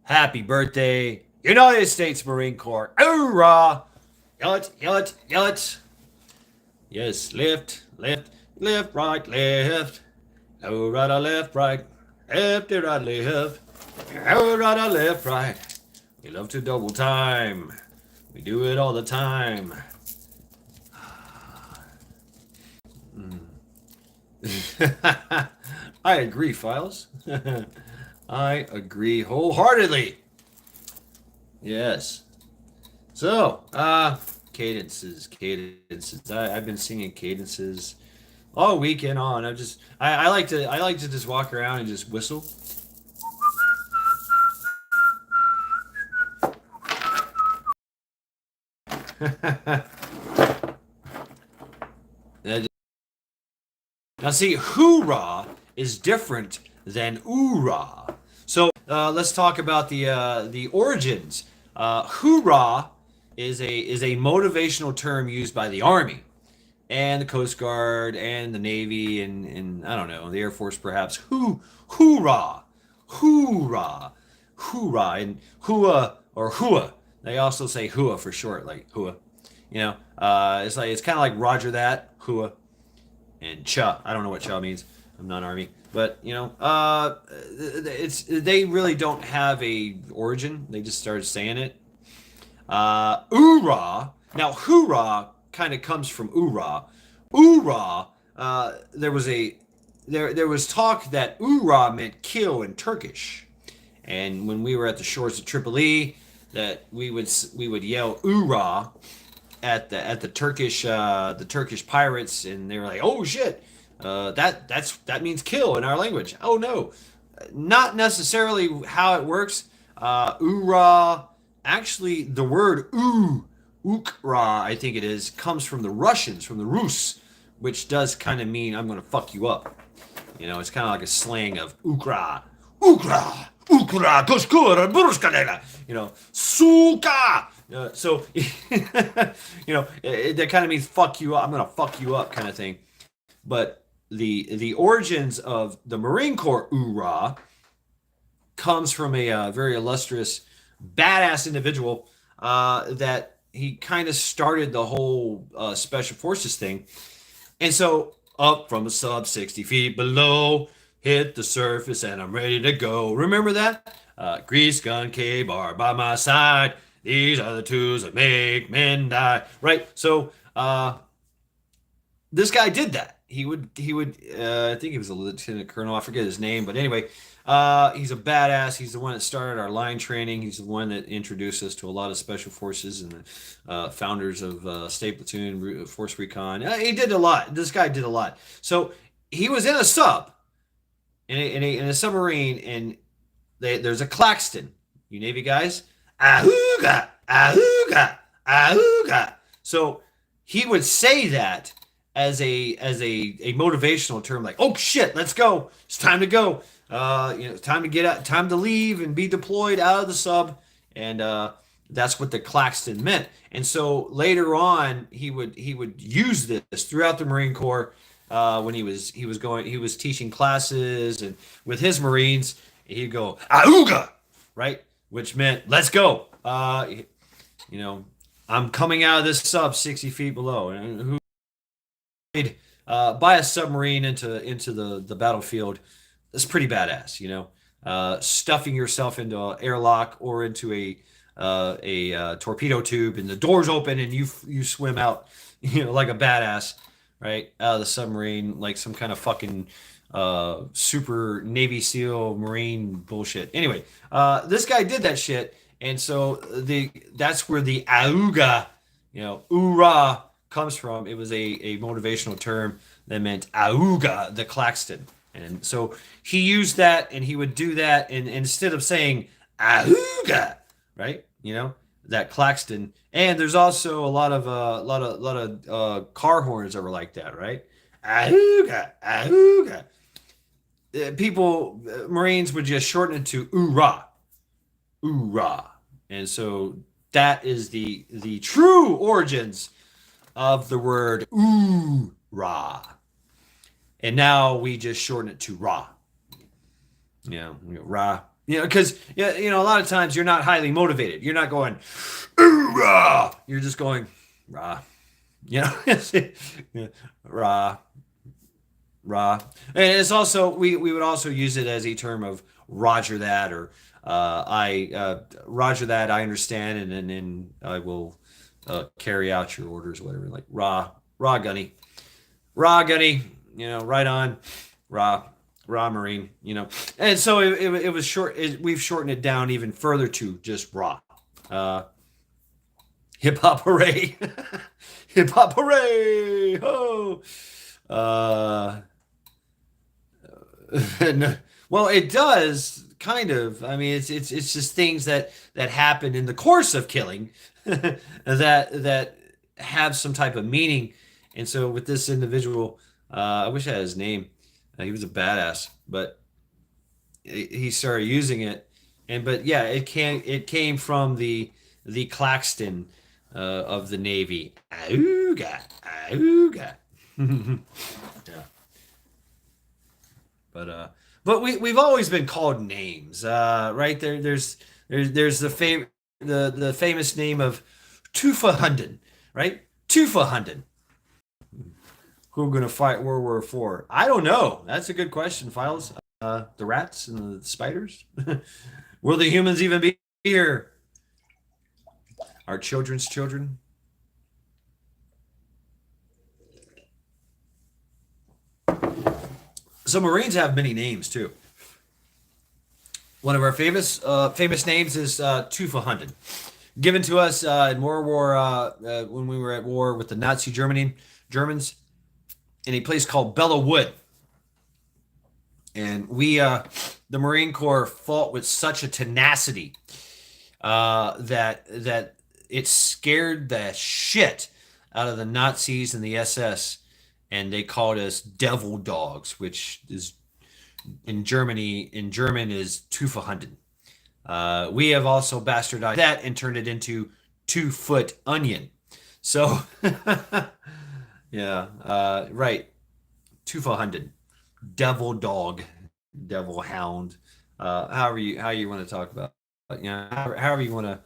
happy birthday, United States Marine Corps. Hoorah! Yell it. Yes, left, right, left. Oh, right, left, right. Left, right, left. Oh, right, left, right. We love to double time. We do it all the time. I agree, Files. I agree wholeheartedly. Yes. So, cadences. I've been singing cadences all weekend on. I like to just walk around and just whistle. Now see, hoorah is different than oorah. So let's talk about the origins. Hoorah is a motivational term used by the Army and the Coast Guard and the Navy and I don't know, the Air Force perhaps. Hoorah, and hua or hua. They also say hua for short, like hua. It's kind of like Roger that, hua, and cha. I don't know what cha means. I'm not Army, but they really don't have a origin. They just started saying it. Oorah. Now hoorah kind of comes from oorah. Oorah. There was talk that oorah meant kill in Turkish, And when we were at the shores of Tripoli, that we would yell "Oorah" at the Turkish pirates, and they were like, "Oh shit, that means kill in our language." Oh no, not necessarily how it works. Ura, actually, the word ukra, I think it is, comes from the Russians, from the Rus, which does kind of mean I'm going to fuck you up. You know, it's kind of like a slang of ukra, ukra, ukra, kuskura, buruskadela. You know, suka. So, you know, that kind of means fuck you up. I'm going to fuck you up kind of thing. But the origins of the Marine Corps URA comes from a very illustrious, badass individual that he kind of started the whole special forces thing. And so up from a sub 60 feet below, hit the surface and I'm ready to go. Remember that? Grease gun, K-bar by my side. These are the tools that make men die. Right? So this guy did that. He would I think he was a lieutenant colonel, I forget his name, but anyway, he's a badass. He's the one that started our line training. He's the one that introduced us to a lot of special forces and the founders of State Platoon, Force Recon. He did a lot. This guy did a lot. So he was in a sub, in a submarine, and there's a Claxton. You Navy guys, ahooga, ahooga, ahooga. So he would say that as a motivational term, like, oh shit, let's go, it's time to go, it's time to get out, time to leave and be deployed out of the sub. And that's what the Claxton meant. And so later on he would use this throughout the Marine Corps when he was teaching classes and with his Marines. He'd go auga, right, which meant let's go. I'm coming out of this sub 60 feet below. And who by a submarine into the battlefield, it's pretty badass. Stuffing yourself into an airlock or into a torpedo tube, and the doors open and you swim out, like a badass, right, out of the submarine, like some kind of fucking super Navy SEAL Marine bullshit. Anyway, this guy did that shit, and so that's where the auga, oorah, comes from. It was a motivational term that meant auga, the Claxton. And so he used that, and he would do that, and instead of saying auga, right, that Claxton. And there's also a lot of car horns that were like that, right? Auga, auga. Marines would just shorten it to oorah, oorah. And so that is the true origins of the word oorah. And now we just shorten it to Ra. Ra. Because a lot of times you're not highly motivated. You're not going Ra. You're just going Ra. Ra. Ra. And it's also we would also use it as a term of Roger that, or Roger that, I understand, and then I will carry out your orders, whatever. Like Ra Gunny. Ra Gunny. Right on, Ra Marine, and so it was short. We've shortened it down even further to just Ra. Hip hop hooray, hip hop hooray, ho. Well, it does kind of. I mean, it's just things that happen in the course of killing that have some type of meaning, and so with this individual. I wish I had his name. He was a badass, but he started using it, but yeah, it came from the Claxton of the Navy. Auga, auga. Yeah. But we've always been called names, right? There's the famous name of Tufa Hunden, right? Tufa Hunden. Who are going to fight World War IV? I don't know. That's a good question, Files. The rats and the spiders? Will the humans even be here? Our children's children? So Marines have many names, too. One of our famous names is Tufa, given to us in World War when we were at war with the Nazi Germans in a place called Belleau Wood, and the Marine Corps fought with such a tenacity that it scared the shit out of the Nazis and the SS, and they called us devil dogs, which is in German is Tufa. We have also bastardized that and turned it into 2 foot onion. So, yeah, right. Tufa, devil dog, devil hound. How you want to talk about, however you want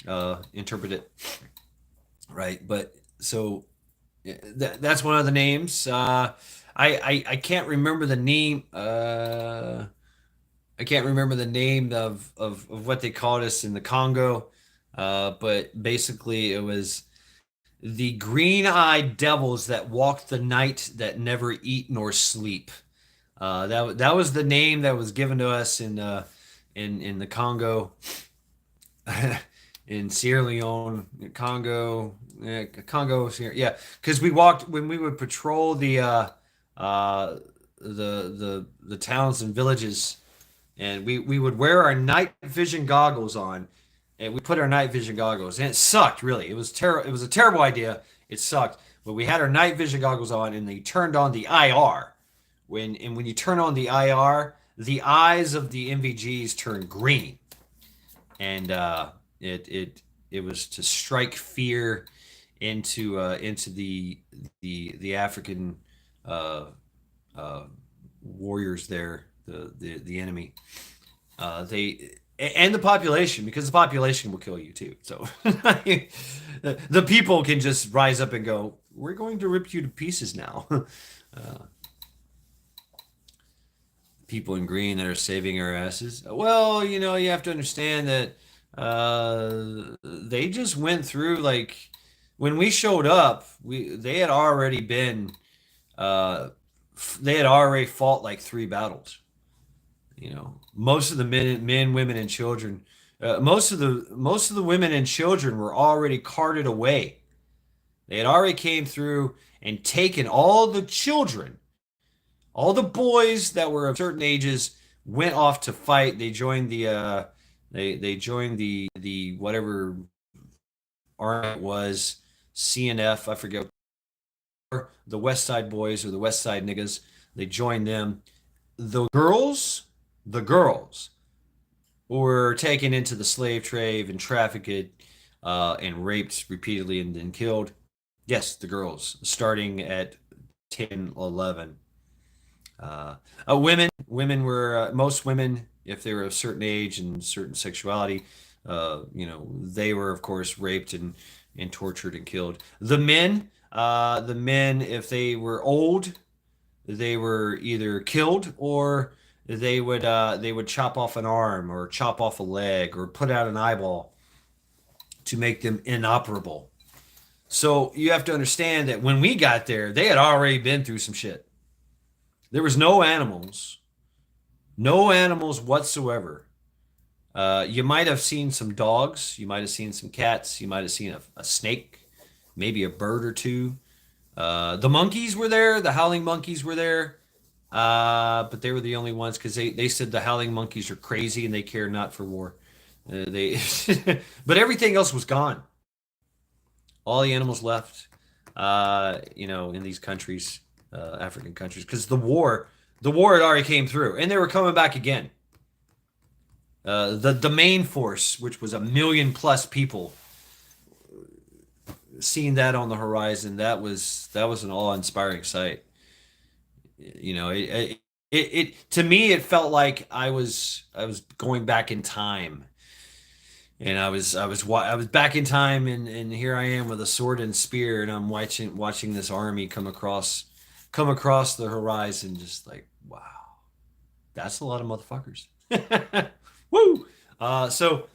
to interpret it, right? But so that's one of the names. I can't remember the name. I can't remember the name of what they called us in the Congo, but basically it was the green-eyed devils that walk the night that never eat nor sleep. That was the name that was given to us in the Congo, in Sierra Leone, Congo, yeah, because we walked when we would patrol the towns and villages, and we would wear our night vision goggles on, and we put our night vision goggles, and it sucked really. It was a terrible idea. It sucked, but we had our night vision goggles on, and they turned on the IR. When you turn on the IR, the eyes of the MVGs turn green, and it was to strike fear into the African uh, uh, warriors there, the enemy. They and the population, because the population will kill you too. So the people can just rise up and go, "We're going to rip you to pieces now." People in green that are saving our asses. Well, you have to understand that they just went through, like, when we showed up, they had already been uh, they had already fought like 3 battles. Most of the men, women, and children, most of the women and children were already carted away. They had already came through and taken all the children, all the boys that were of certain ages went off to fight. They joined they joined the whatever army it was, CNF, I forget, the West Side Boys or the West Side Niggas. They joined them. The girls were taken into the slave trade and trafficked and raped repeatedly and then killed. Yes, the girls, starting at 10, 11. Women were most women, if they were of a certain age and certain sexuality, they were of course raped and tortured and killed. The men, if they were old, they were either killed or they would chop off an arm or chop off a leg or put out an eyeball to make them inoperable. So you have to understand that when we got there, they had already been through some shit. There was no animals whatsoever. You might have seen some dogs, you might have seen some cats, you might have seen a snake, maybe a bird or two. The monkeys were there, the howling monkeys were there, but they were the only ones because they said the howling monkeys are crazy and they care not for war. They, but everything else was gone. All the animals left, in these countries, African countries, because the war had already came through, and they were coming back again. The main force, which was 1 million+ people, seeing that on the horizon, that was an awe-inspiring sight. It to me it felt like I was going back in time, and I was back in time, and here I am with a sword and spear, and I'm watching this army come across the horizon, just like, wow, that's a lot of motherfuckers. Woo! So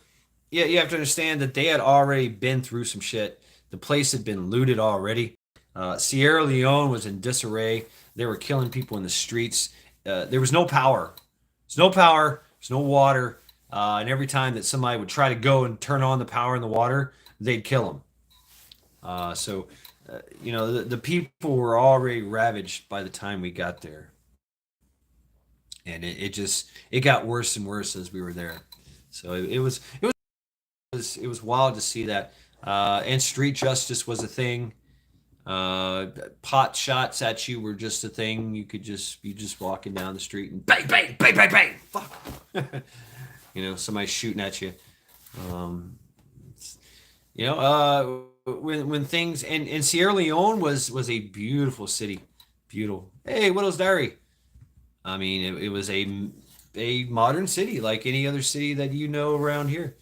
yeah, you have to understand that they had already been through some shit. The place had been looted already. Sierra Leone was in disarray. They were killing people in the streets. There was no power. There's no power. There's no water. And every time that somebody would try to go and turn on the power in the water, they'd kill them. The people were already ravaged by the time we got there. And it got worse and worse as we were there. So it was wild to see that. And street justice was a thing. Pot shots at you were just a thing. You could just be just walking down the street and bang, bang, bang, bang, bang. Fuck. Somebody shooting at you. When things and Sierra Leone was a beautiful city, beautiful. Hey, Widow's Diary. I mean, it was a modern city like any other city that around here.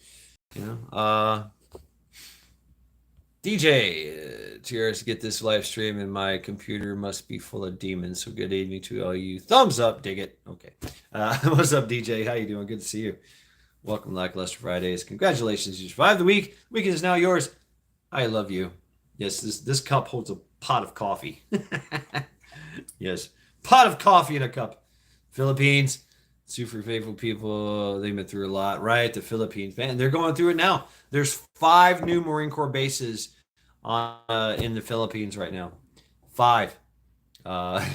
DJ, cheers to get this live stream, and my computer must be full of demons. So good evening to all you. Thumbs up, dig it. Okay. What's up, DJ? How you doing? Good to see you. Welcome to Lackluster Fridays. Congratulations, you survived the week. The weekend is now yours. I love you. Yes, this cup holds a pot of coffee. Yes, pot of coffee in a cup. Philippines, super faithful people. They've been through a lot, right? The Philippines, man, they're going through it now. There's 5 new Marine Corps bases in the Philippines right now. 5. Love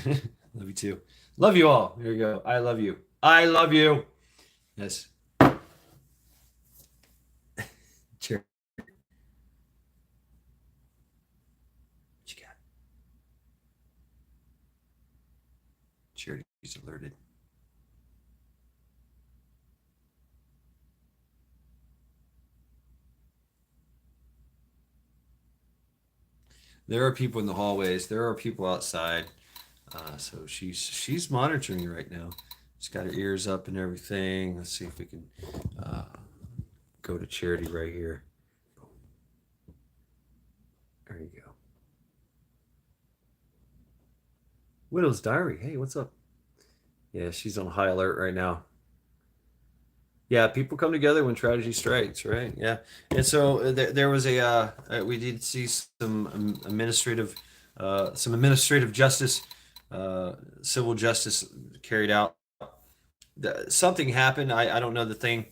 you too. Love you all. Here we go. I love you. I love you. Yes. Cheers. What you got? Charity's alerted. There are people in the hallways. There are people outside. So she's monitoring you right now. She's got her ears up and everything. Let's see if we can go to Charity right here. There you go. Widow's Diary. Hey, what's up? Yeah, she's on high alert right now. Yeah, people come together when tragedy strikes, right? Yeah, and so there was we did see some administrative justice, civil justice carried out. Something happened. I don't know the thing,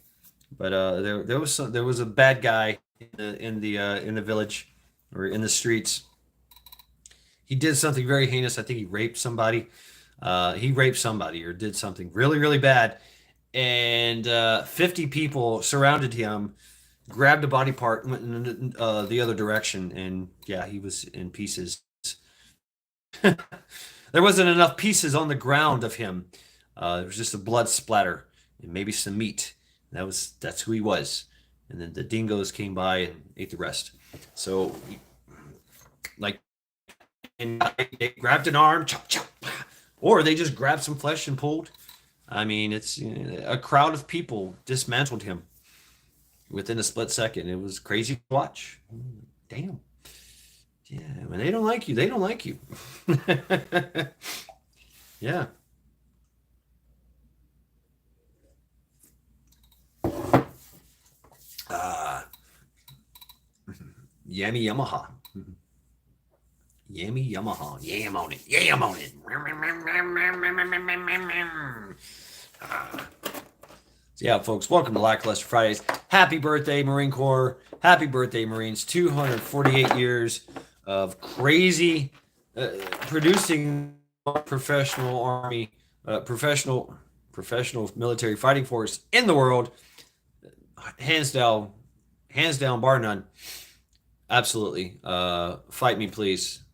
but there was a bad guy in the village or in the streets. He did something very heinous. I think he raped somebody. He raped somebody or did something really, really bad. And 50 people surrounded him, grabbed a body part, went in the other direction, and yeah, he was in pieces. There wasn't enough pieces on the ground of him. There was just a blood splatter and maybe some meat. That's who he was. And then the dingoes came by and ate the rest. So, and they grabbed an arm, chop, chop, or they just grabbed some flesh and pulled. I mean, it's a crowd of people dismantled him within a split second. It was crazy to watch. Damn. Yeah, when they don't like you, they don't like you. Yeah. Yummy Yamaha. Yummy Yamaha. Yam on it. Yam on it. So yeah, folks, welcome to Lackluster Fridays. Happy birthday, Marine Corps. Happy birthday, Marines. 248 years of crazy producing professional army, professional military fighting force in the world. Hands down, bar none. Absolutely. Fight me, please.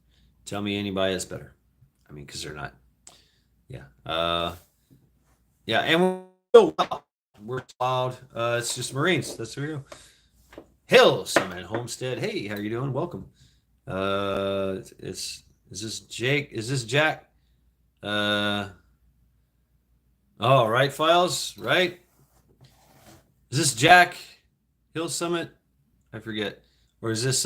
Tell me anybody that's better. I mean, because they're not. Yeah. Yeah, and we're wild. It's just Marines. That's who we go. Hill Summit Homestead. Hey, how you doing? Welcome. Is this Jake? Is this Jack? Oh, right, Files, right? Is this Jack? Hill Summit? I forget. Or is this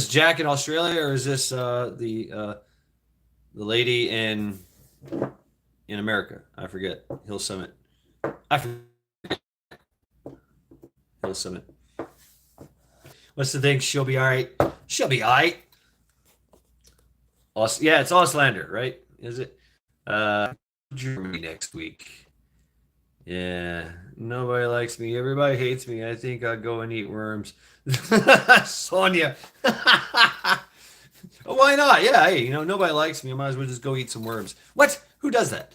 Jack in Australia, or is this the lady in America? I forget. Hill Summit. I forget. Hill Summit. What's the thing? She'll be all right. She'll be all right. Yeah, it's Auslander, right? Is it? Germany next week. Yeah, nobody likes me. Everybody hates me. I think I'll go and eat worms. Sonia. Why not? Yeah, hey, nobody likes me. I might as well just go eat some worms. What? Who does that?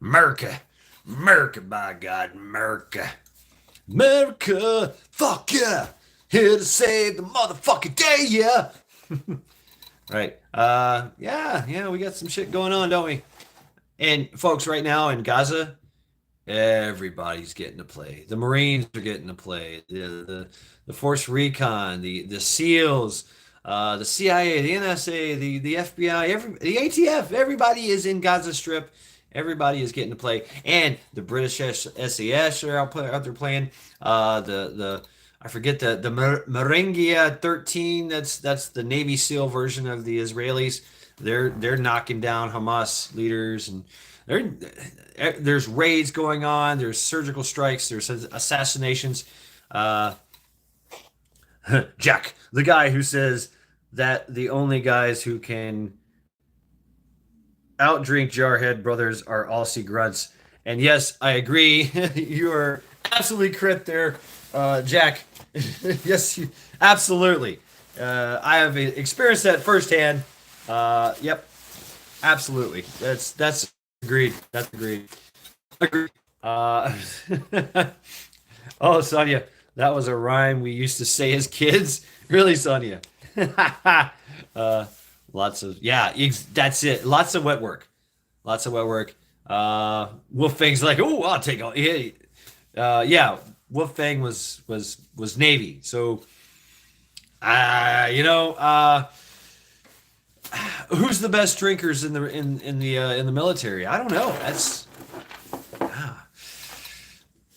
America. America, by God, America. America. Fuck yeah. Here to save the motherfucking day, yeah. Right. Yeah, we got some shit going on, don't we? And folks, right now in Gaza, everybody's getting to play. The Marines are getting to play. The Force Recon, the SEALs, the CIA, the NSA, the FBI, the ATF. Everybody is in Gaza Strip. Everybody is getting to play, and the British SAS are out there playing. The I forget the Merengia 13. That's the Navy SEAL version of the Israelis. They're knocking down Hamas leaders, and there's raids going on. There's surgical strikes. There's assassinations. Uh, Jack, the guy who says that the only guys who can outdrink Jarhead brothers are Aussie grunts. And yes, I agree. You are absolutely correct there, Jack. Yes, absolutely. I have experienced that firsthand. Yep, absolutely. That's agreed. That's agreed. Agreed. Oh, Sonia, that was a rhyme we used to say as kids. Really, Sonia? uh, Lots of that's it. Lots of wet work. Lots of wet work. Wolfang's like, oh, I'll take all. Yeah, Wolfgang was Navy. So, you know, who's the best drinkers in the military? I don't know.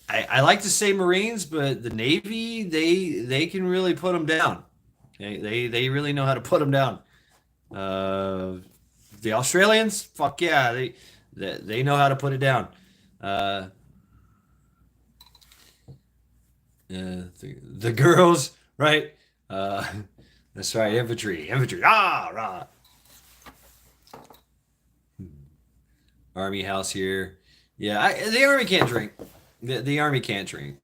I like to say Marines, but the Navy they can really put them down. They really know how to put them down. Uh, the Australians, fuck yeah, they know how to put it down. Uh, the girls, right? Uh, that's right, infantry, ah, rah. Army house here. Yeah, the army can't drink. The army can't drink.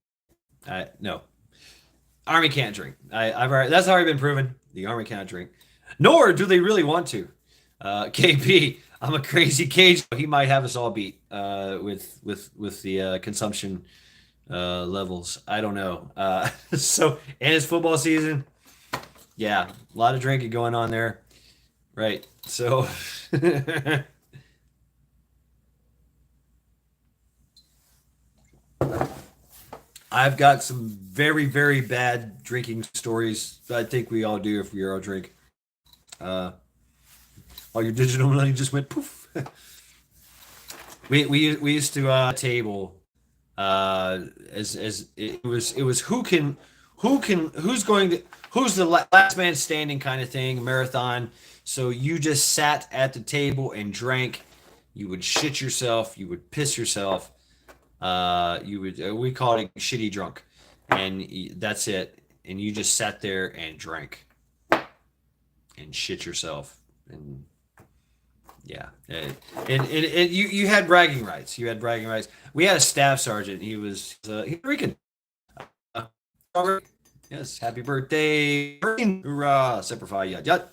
No, army can't drink. That's already been proven. The army cannot drink, nor do they really want to. KP, I'm a crazy cage. He might have us all beat with the consumption levels. I don't know. So and it's football season. Yeah, a lot of drinking going on there. Right. So I've got some very, very bad drinking stories. I think we all do if we all drink. Uh, all your digital money just went poof. We used to table as it was who's the last man standing kind of thing, marathon. So you just sat at the table and drank. You would shit yourself. You would piss yourself. You would we called it shitty drunk, and that's it. And you just sat there and drank and shit yourself, and yeah, and you had bragging rights. You had bragging rights. We had a staff sergeant. He's Rican. Yes, happy birthday, hoorah, semper fi, yut yut.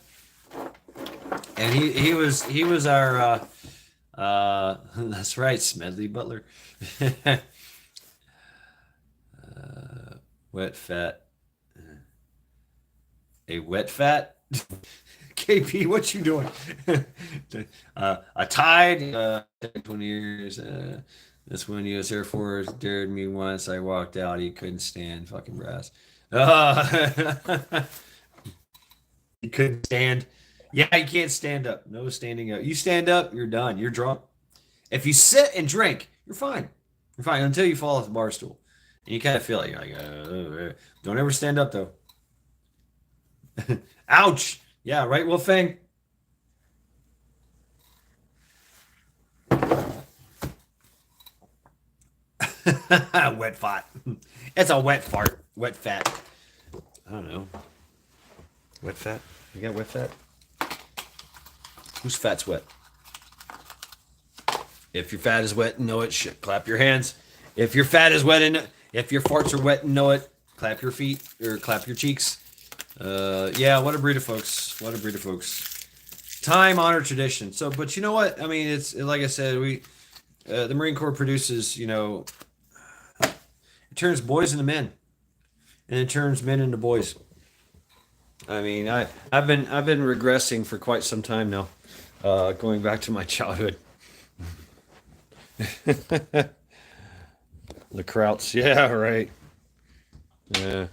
And he was our that's right, Smedley Butler. Wet fat. A wet fat? KP, what you doing? A tide? 20 years. That's when U.S. Air Force dared me once. I walked out. He couldn't stand fucking brass. He couldn't stand. Yeah, you can't stand up. No standing up. You stand up, you're done. You're drunk. If you sit and drink, you're fine. You're fine until you fall off the bar stool. And you kind of feel it. You're like, don't ever stand up, though. Ouch. Yeah, right, Wolfgang? Wet fart. It's a wet fart. Wet fat. I don't know. Wet fat? You got wet fat? Whose fat's wet? If your fat is wet and know it, shit, clap your hands. If your fat is wet and if your farts are wet and know it, clap your feet or clap your cheeks. Yeah, what a breed of folks. What a breed of folks. Time honored tradition. So, but you know what? I mean, it's like I said, the Marine Corps produces, it turns boys into men, and it turns men into boys. I mean, I've been regressing for quite some time now, going back to my childhood. The Krauts, yeah, right. Yeah.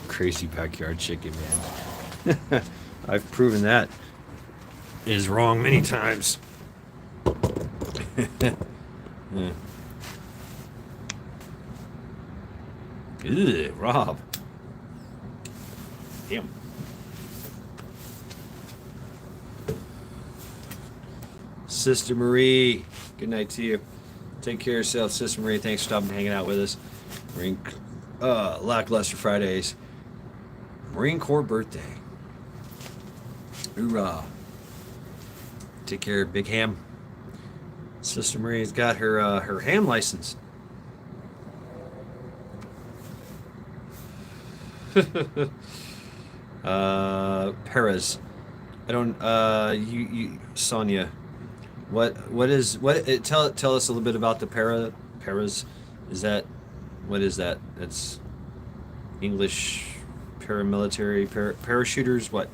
Crazy backyard chicken, man. I've proven that is wrong many times. Yeah. Ew, Rob. Damn. Sister Marie, good night to you. Take care of yourself, Sister Marie. Thanks for stopping and hanging out with us. Lackluster Fridays. Marine Corps birthday. Hoorah. Take care of Big Ham. Sister Marie's got her ham license. Perez. I don't you Sonia. Tell us a little bit about the Perez. What is that? It's English paramilitary parachuters. What?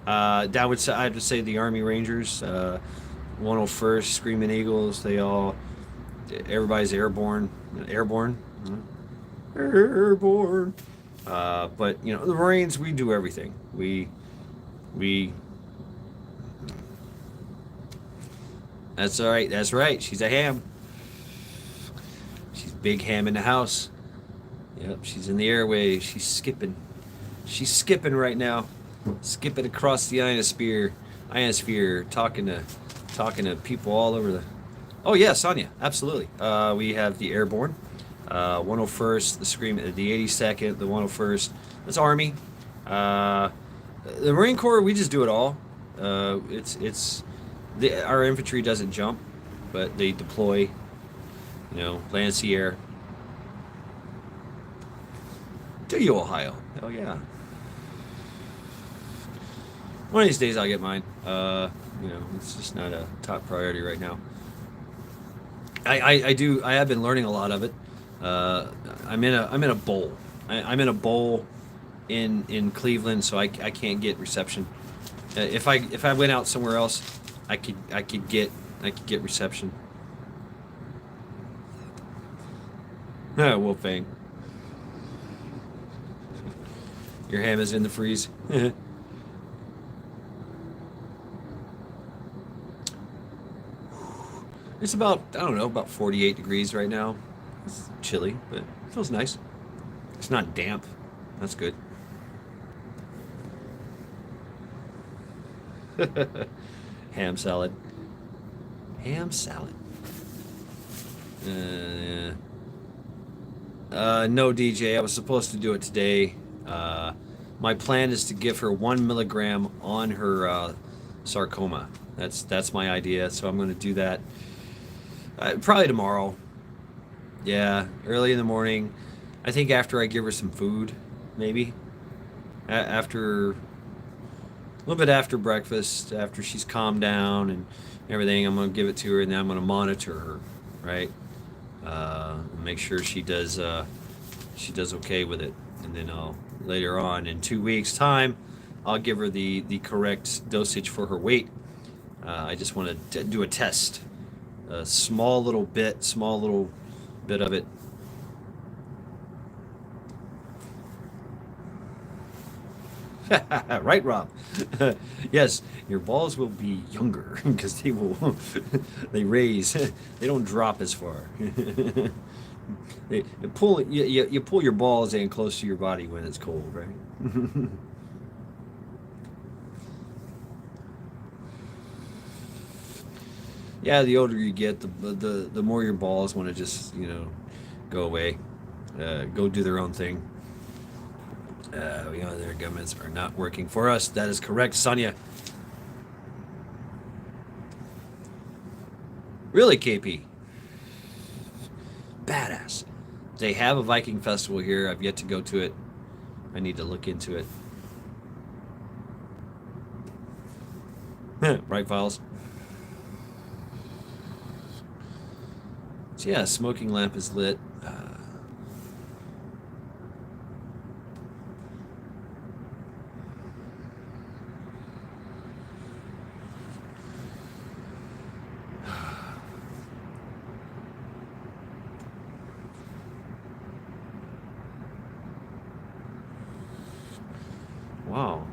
I would say the Army Rangers, 101st Screaming Eagles. Everybody's airborne. Airborne. Airborne. But the Marines, we do everything. We. That's all right. That's right. She's a ham. She's Big Ham in the house. Yep. She's in the airways. She's skipping. She's skipping right now. Skipping across the ionosphere, talking to people all over the. Oh yeah, Sonia, absolutely. We have the Airborne, 101st, the 82nd, the 101st. That's Army. The Marine Corps, we just do it all. Our infantry doesn't jump, but they deploy. Land, sea, air. Do you, Ohio? Hell yeah. One of these days I'll get mine. It's just not a top priority right now. I have been learning a lot of it. I'm in a bowl. I'm in a bowl in Cleveland, so I can't get reception. If I went out somewhere else, I could get reception. Wolfang. Your ham is in the freeze. It's about 48 degrees right now. It's chilly, but it feels nice. It's not damp. That's good. Ham salad. Ham salad. No, DJ. I was supposed to do it today. My plan is to give her 1 milligram on her sarcoma. That's my idea. So I'm going to do that. Probably tomorrow. Yeah, early in the morning. I think after I give her some food, maybe. After a little bit after breakfast, after she's calmed down and everything, I'm gonna give it to her, and then I'm gonna monitor her, right? Make sure she does okay with it, and then later on in 2 weeks' time, I'll give her the correct dosage for her weight. I just want to do a test. A small little bit of it. Right, Rob? Yes, your balls will be younger because they raise. They don't drop as far. You pull your balls in close to your body when it's cold, right? Yeah, the older you get, the more your balls want to just go away, go do their own thing. We know their governments are not working for us. That is correct, Sonia. Really, KP? Badass. They have a Viking festival here. I've yet to go to it. I need to look into it. Right, Files? So yeah, smoking lamp is lit. Wow.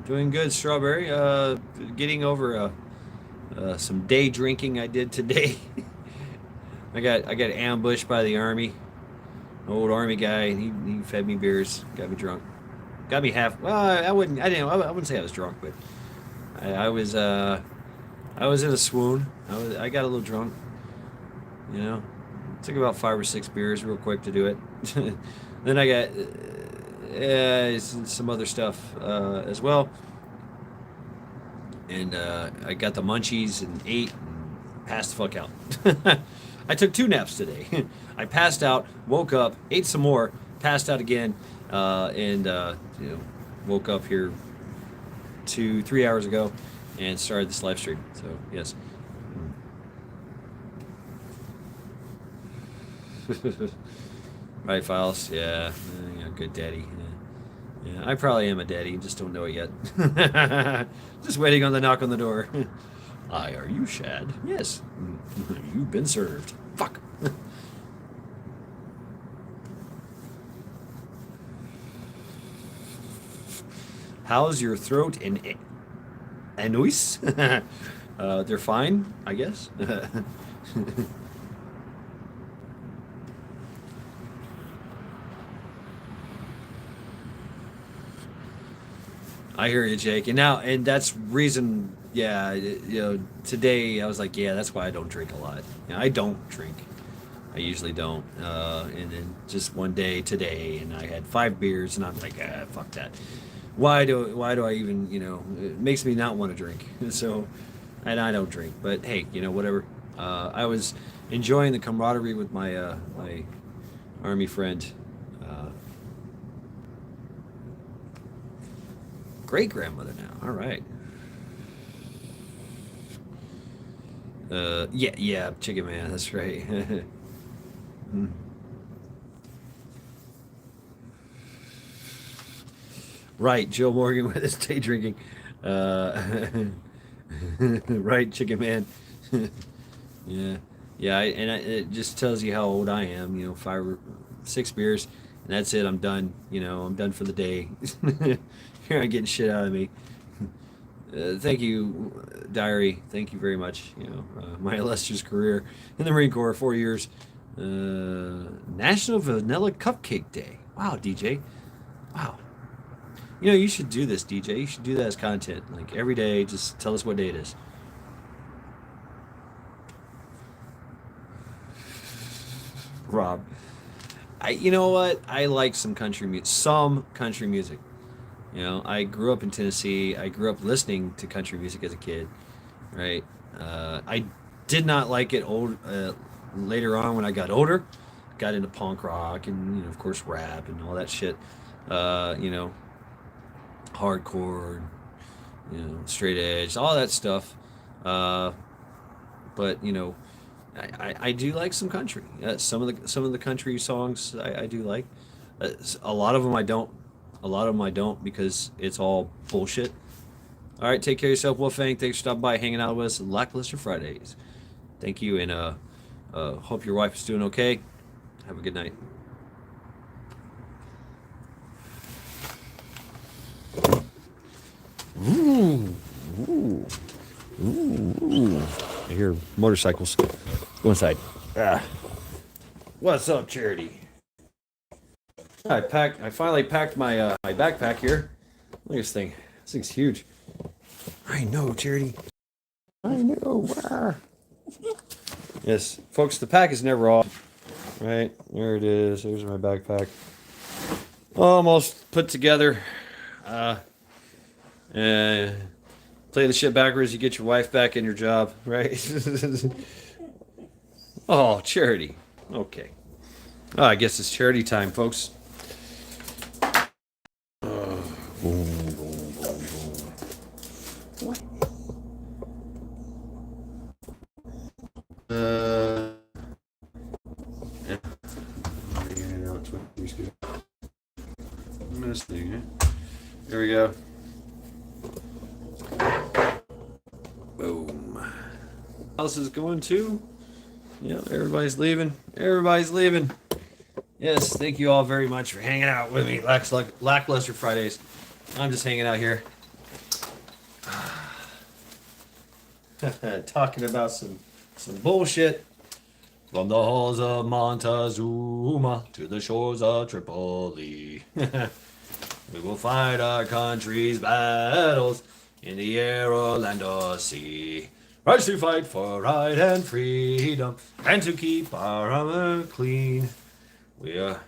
Doing good, Strawberry. Getting over some day drinking I did today. I got ambushed by the army. An old army guy. He fed me beers, got me drunk, got me half. Well, I wouldn't say I was drunk, but I was in a swoon. I got a little drunk. You know, took about 5 or 6 beers real quick to do it. Then I got some other stuff as well, and I got the munchies and ate and passed the fuck out. I took 2 naps today. I passed out, woke up, ate some more, passed out again, and woke up here 2-3 hours ago and started this live stream. So yes. Right, Files. Yeah, good daddy. Yeah, I probably am a daddy. Just don't know it yet. Just waiting on the knock on the door. Hi, are you Shad? Yes. You've been served. Fuck. How's your throat and anus? They're fine, I guess. I hear you, Jake. And that's reason. Yeah, today I was like, yeah, that's why I don't drink a lot. I don't drink. I usually don't. And then just one day today, and I had 5 beers, and I'm like, fuck that. Why do I even? It makes me not want to drink. So, and I don't drink. But hey, whatever. I was enjoying the camaraderie with my my army friend. Great grandmother now. All right. Yeah, Chicken Man. That's right. Right, Joe Morgan with his day drinking. Right, Chicken Man. Yeah. It just tells you how old I am. 5 or 6 beers, and that's it. I'm done. I'm done for the day. You're not getting shit out of me. Thank you, Diary. Thank you very much. My illustrious career in the Marine Corps, 4 years. National Vanilla Cupcake Day. Wow, DJ. Wow. You should do this, DJ. You should do that as content. Like every day, just tell us what day it is. Rob. You know what? I like some country music. Some country music. I grew up in Tennessee. I grew up listening to country music as a kid, right? I did not like it later on when I got older. Got into punk rock and, of course, rap and all that shit. Hardcore, straight edge, all that stuff. But, I do like some country. Some of the country songs I do like. A lot of them I don't. A lot of them I don't because it's all bullshit. All right, take care of yourself, Wolfang. Thanks for stopping by, hanging out with us. Lackluster Fridays. Thank you, and hope your wife is doing okay. Have a good night. Ooh. I hear motorcycles. Go inside. What's up, Charity? I finally packed my my backpack here. Look at this thing. This thing's huge. I know, Charity. I know. Yes, folks, the pack is never off. Right, there it is. There's my backpack. almost put together. Uh, uh, Play the shit backwards. You get your wife back in your job, right? Oh, charity. Okay. Oh, I guess it's charity time, folks. Boom, boom, boom, boom. Yeah. This thing, eh? There we go. Boom. House is going too. Yeah, everybody's leaving. Everybody's leaving. Yes, thank you all very much for hanging out with me. Lackluster Fridays. I'm just hanging out here. Talking about some bullshit. From the halls of Montezuma to the shores of Tripoli. We will fight our country's battles in the air, land, or sea. Rise to fight for right and freedom, and to keep our honor clean. We are.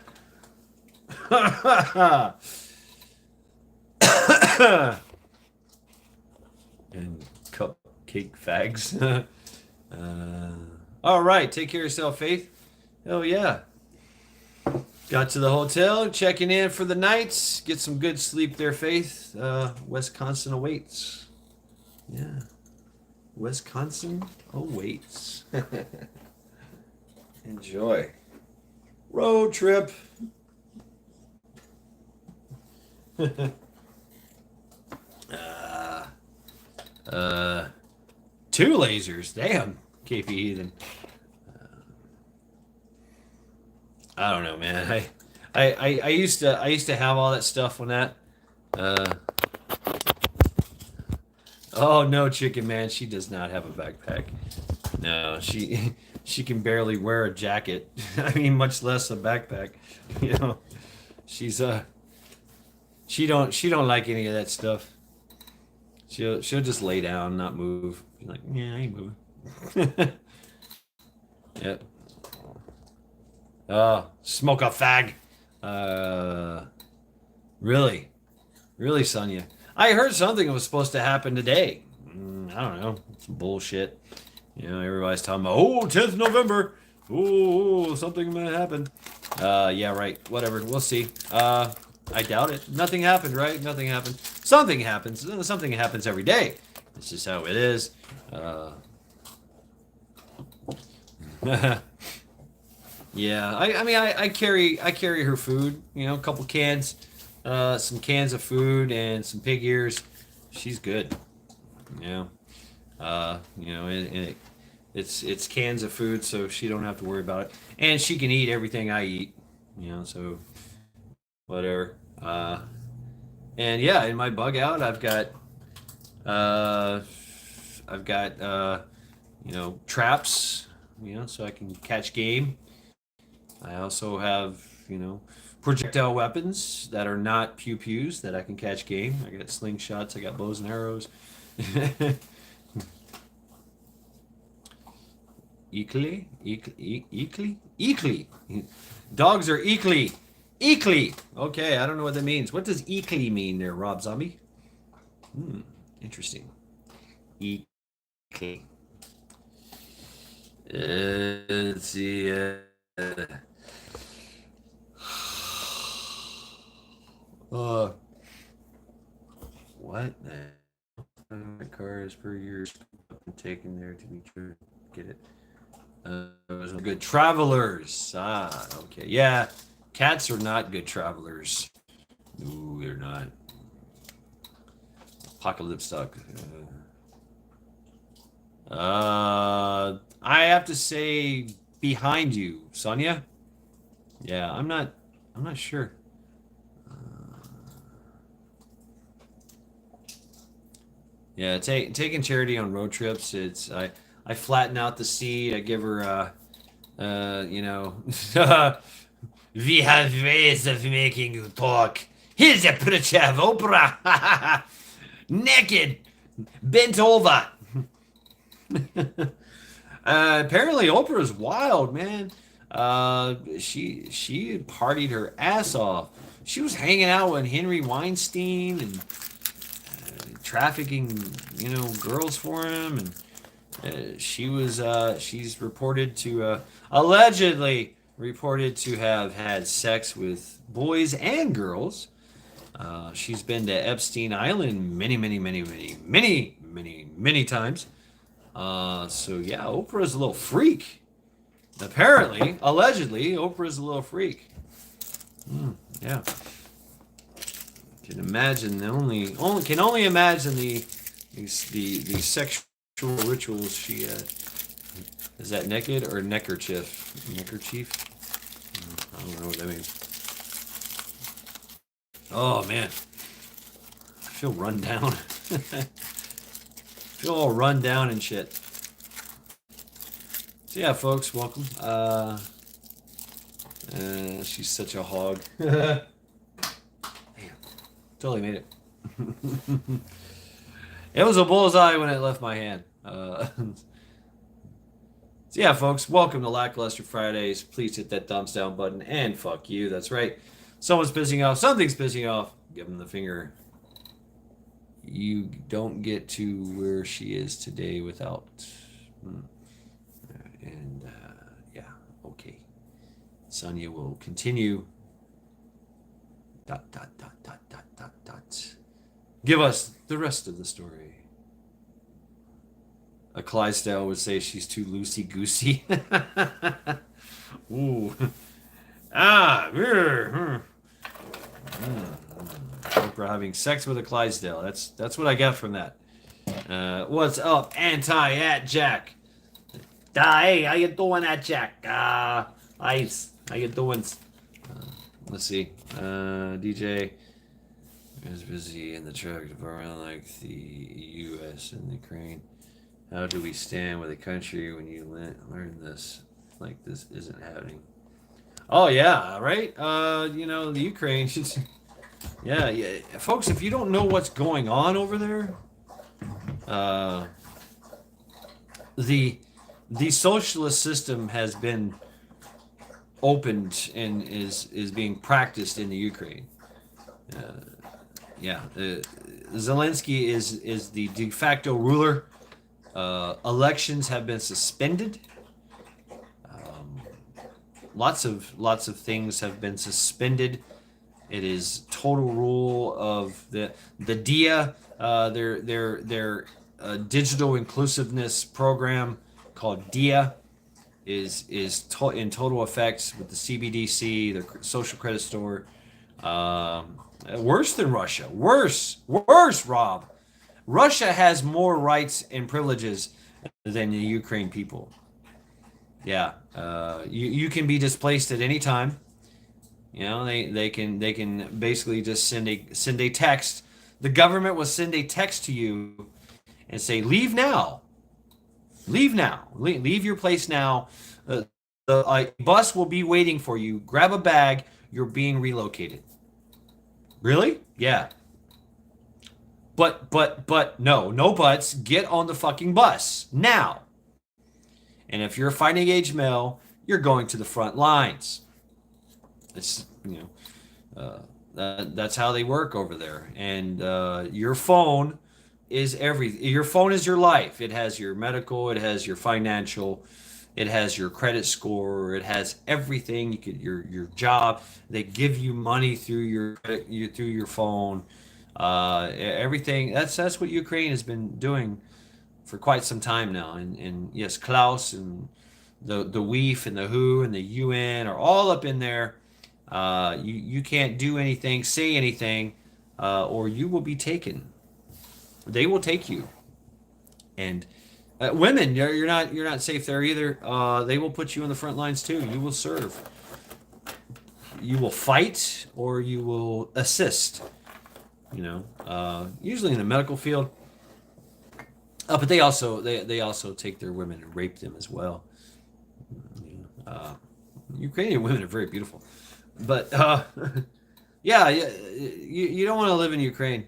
And cupcake fags. All right, take care of yourself, Faith. Oh yeah. Got to the hotel, checking in for the night. Get some good sleep there, Faith. Wisconsin awaits. Yeah. Wisconsin awaits. Enjoy. Road trip. Two lasers. Damn. KP Heathen. I don't know, man. I used to have all that stuff when that. Oh no, Chicken Man. She does not have a backpack. No, she can barely wear a jacket. I mean, much less a backpack. You know, she's she don't like any of that stuff. She'll just lay down, not move. Be like, yeah, I ain't moving. Yep. Smoke a fag. Really, really, Sonia. I heard something was supposed to happen today. I don't know. It's bullshit. You know, everybody's talking about, 10th November. Oh, something might happen. Yeah, right. Whatever. We'll see. I doubt it. Nothing happened, right? Nothing happened. Something happens. Something happens every day. It's just how it is. Yeah, I mean, I carry her food. You know, a couple cans, some cans of food and some pig ears. She's good. You know, and it's cans of food, so she don't have to worry about it, and she can eat everything I eat. You know, so whatever. And yeah, in my bug out, I've got you know, traps. You know, so I can catch game. I also have, you know, projectile weapons that are not pew pews that I can catch game. I got slingshots, I got bows and arrows. Eekly? Eekly? Dogs are eekly. Eekly! Okay, I don't know what that means. What does eekly mean there, Rob Zombie? Interesting. Eekly. Let's see. What? My car is per year taken there to be true. Get it? Those are good travelers. Ah, okay. Yeah, cats are not good travelers. No, they're not. Apocalypse suck. I have to say behind you, Sonia. Yeah, I'm not sure. Yeah, taking Charity on road trips. It's I flatten out the seat. I give her you know, we have ways of making you talk. Here's a picture of Oprah, naked, bent over. Apparently Oprah's wild, man. She partied her ass off she was hanging out with Henry Weinstein and trafficking, girls for him, and she's reported to allegedly reported to have had sex with boys and girls. She's been to Epstein Island many times. So yeah, Oprah's a little freak. Apparently, allegedly, Oprah's a little freak. Yeah. Can imagine can only imagine the sexual rituals she had. Is that naked or neckerchief? Neckerchief? I don't know what that means. Oh man, I feel run down. Feel all run down and shit. So yeah, folks, welcome. She's such a hog. Damn, totally made it. It was a bullseye when it left my hand. So yeah, folks, welcome to Lackluster Fridays. Please hit that thumbs down button and fuck you. That's right. Someone's pissing off. Something's pissing off. Give them the finger. You don't get to where she is today without. And yeah, okay. Sonia will continue. ... Give us the rest of the story. A Clydesdale would say she's too loosey-goosey. Ooh. Oprah having sex with a Clydesdale. That's what I get from that. What's up, Anti-At Jack? Hey, how you doing, At Jack? Ice, how you doing? Let's see. DJ is busy in the truck around like the U.S. and Ukraine. How do we stand with a country when you learn this? Like this isn't happening. Oh yeah, right. The Ukraine. Yeah. Folks, if you don't know what's going on over there, the socialist system has been opened and is being practiced in the Ukraine. Zelensky is the de facto ruler. Elections have been suspended. Lots of things have been suspended. It is total rule of the DIA, their digital inclusiveness program called DIA is in total effect with the CBDC, the social credit store. Worse than Russia. Worse, Rob. Russia has more rights and privileges than the Ukraine people. Yeah, you can be displaced at any time. They can basically just send a text. The government will send a text to you and say, leave now. Leave your place now. The bus will be waiting for you. Grab a bag. You're being relocated. Really? Yeah. But no buts. Get on the fucking bus now. And if you're a fighting age male, you're going to the front lines. It's that's how they work over there. And your phone is your phone is your life. It has your medical, it has your financial, it has your credit score, it has everything. Your job. They give you money through your phone. Everything. That's what Ukraine has been doing for quite some time now. And yes, Klaus and the WEF and the WHO and the UN are all up in there. You can't do anything, say anything, or you will be taken. They will take you. And women, you're not safe there either. They will put you in the front lines too. You will serve. You will fight or you will assist. Usually in the medical field. But they also take their women and rape them as well. Ukrainian women are very beautiful. But yeah, you don't want to live in Ukraine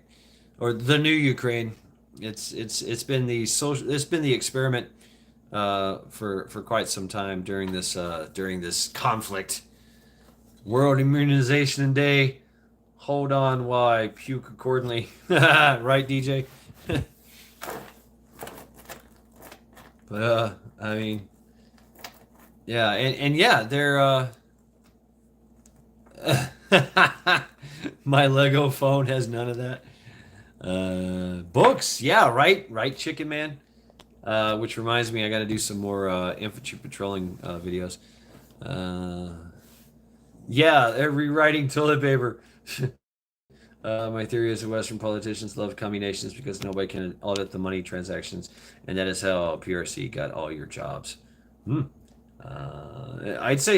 or the new Ukraine. It's been the experiment for quite some time during this conflict. World Immunization Day hold on while I puke accordingly. Right, DJ? But I mean, yeah, and yeah, they're my Lego phone has none of that. Books, yeah, right, Chicken Man. Which reminds me, I got to do some more infantry patrolling videos. Uh, yeah, they're rewriting toilet paper. My theory is that Western politicians love combinations because nobody can audit the money transactions, and that is how PRC got all your jobs. Hmm. I'd say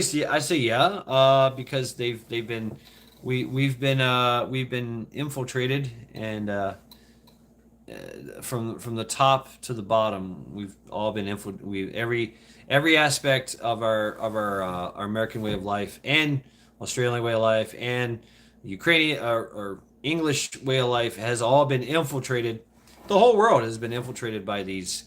yeah, because they've been we've been infiltrated and from the top to the bottom we've all been we every aspect of our American way of life and Australian way of life and Ukrainian or English way of life has all been infiltrated. The whole world has been infiltrated by these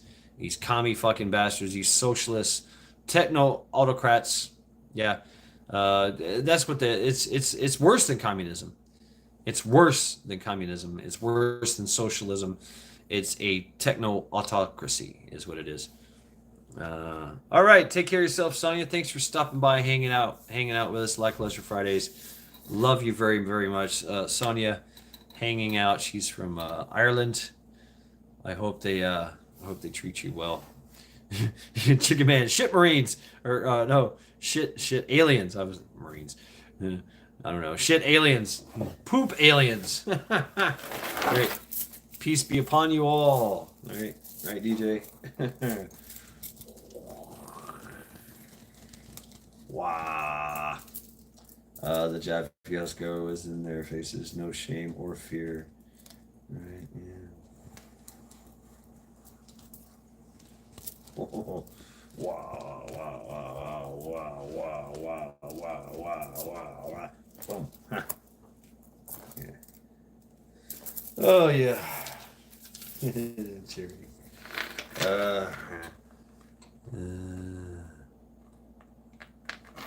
commie fucking bastards, these socialists, techno autocrats. Yeah, that's what it's worse than communism. It's worse than communism. It's worse than socialism. It's a techno autocracy, is what it is. All right, take care of yourself, Sonia. Thanks for stopping by, hanging out with us, Lackluster Fridays. Love you very, very much, Sonia. Hanging out. She's from Ireland. I hope they treat you well. Chicken Man, shit Marines, or no, shit aliens. I was Marines. I don't know, shit aliens, poop aliens. Great, peace be upon you all. All right, DJ. Wow. The Jap fiasco was in their faces, no shame or fear. Right, yeah. Wow, wow, wow, wow, wow, wow, wow, wow, wow, wow. Boom. Huh. Yeah. Oh, yeah. Charity. Uh,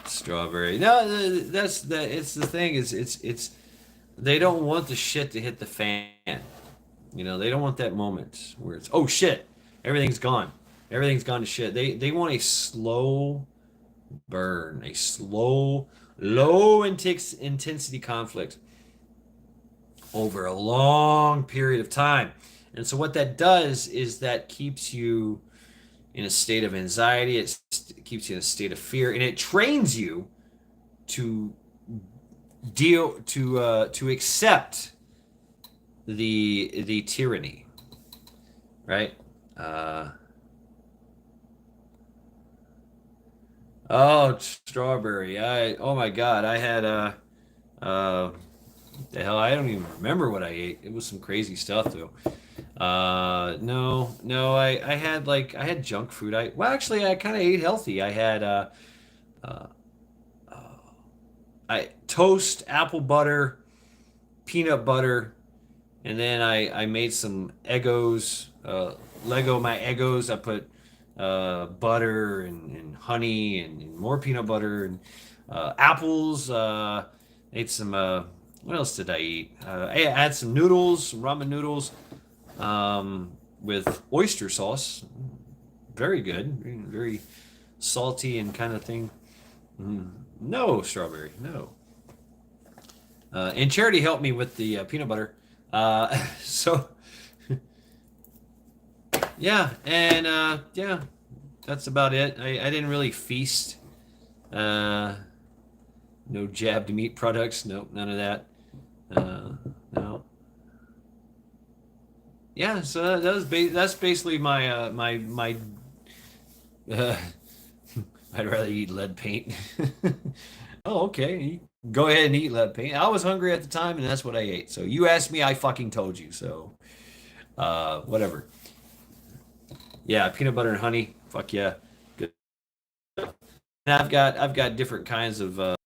Strawberry. No, that's the. It's the thing. It's. They don't want the shit to hit the fan. You know, they don't want that moment where it's oh shit, everything's gone. Everything's gone to shit. They want a slow burn, a slow, low intensity conflict over a long period of time. And so what that does is that keeps you in a state of anxiety. It keeps you in a state of fear, and it trains you to to accept the tyranny, right? Oh, strawberry. Oh my God, I had the hell, I don't even remember what I ate. It was some crazy stuff though. No, I had I had junk food. Well, actually, I kind of ate healthy. I had uh, I toast, apple butter, peanut butter, and then I made some Eggos, Lego my Eggos. I put butter and honey and more peanut butter and apples. Ate some. What else did I eat? I had some noodles, some ramen noodles, with oyster sauce. Very good, very salty and kind of thing. No strawberry, no. And Charity helped me with the peanut butter. So yeah, and yeah, that's about it. I didn't really feast. No jabbed meat products. Nope, none of that. No. Yeah, so that's basically my my. Uh, I'd rather eat lead paint. Oh, okay. Go ahead and eat lead paint. I was hungry at the time, and that's what I ate. So you asked me, I fucking told you. So, whatever. Yeah, peanut butter and honey. Fuck yeah, good. And I've got different kinds of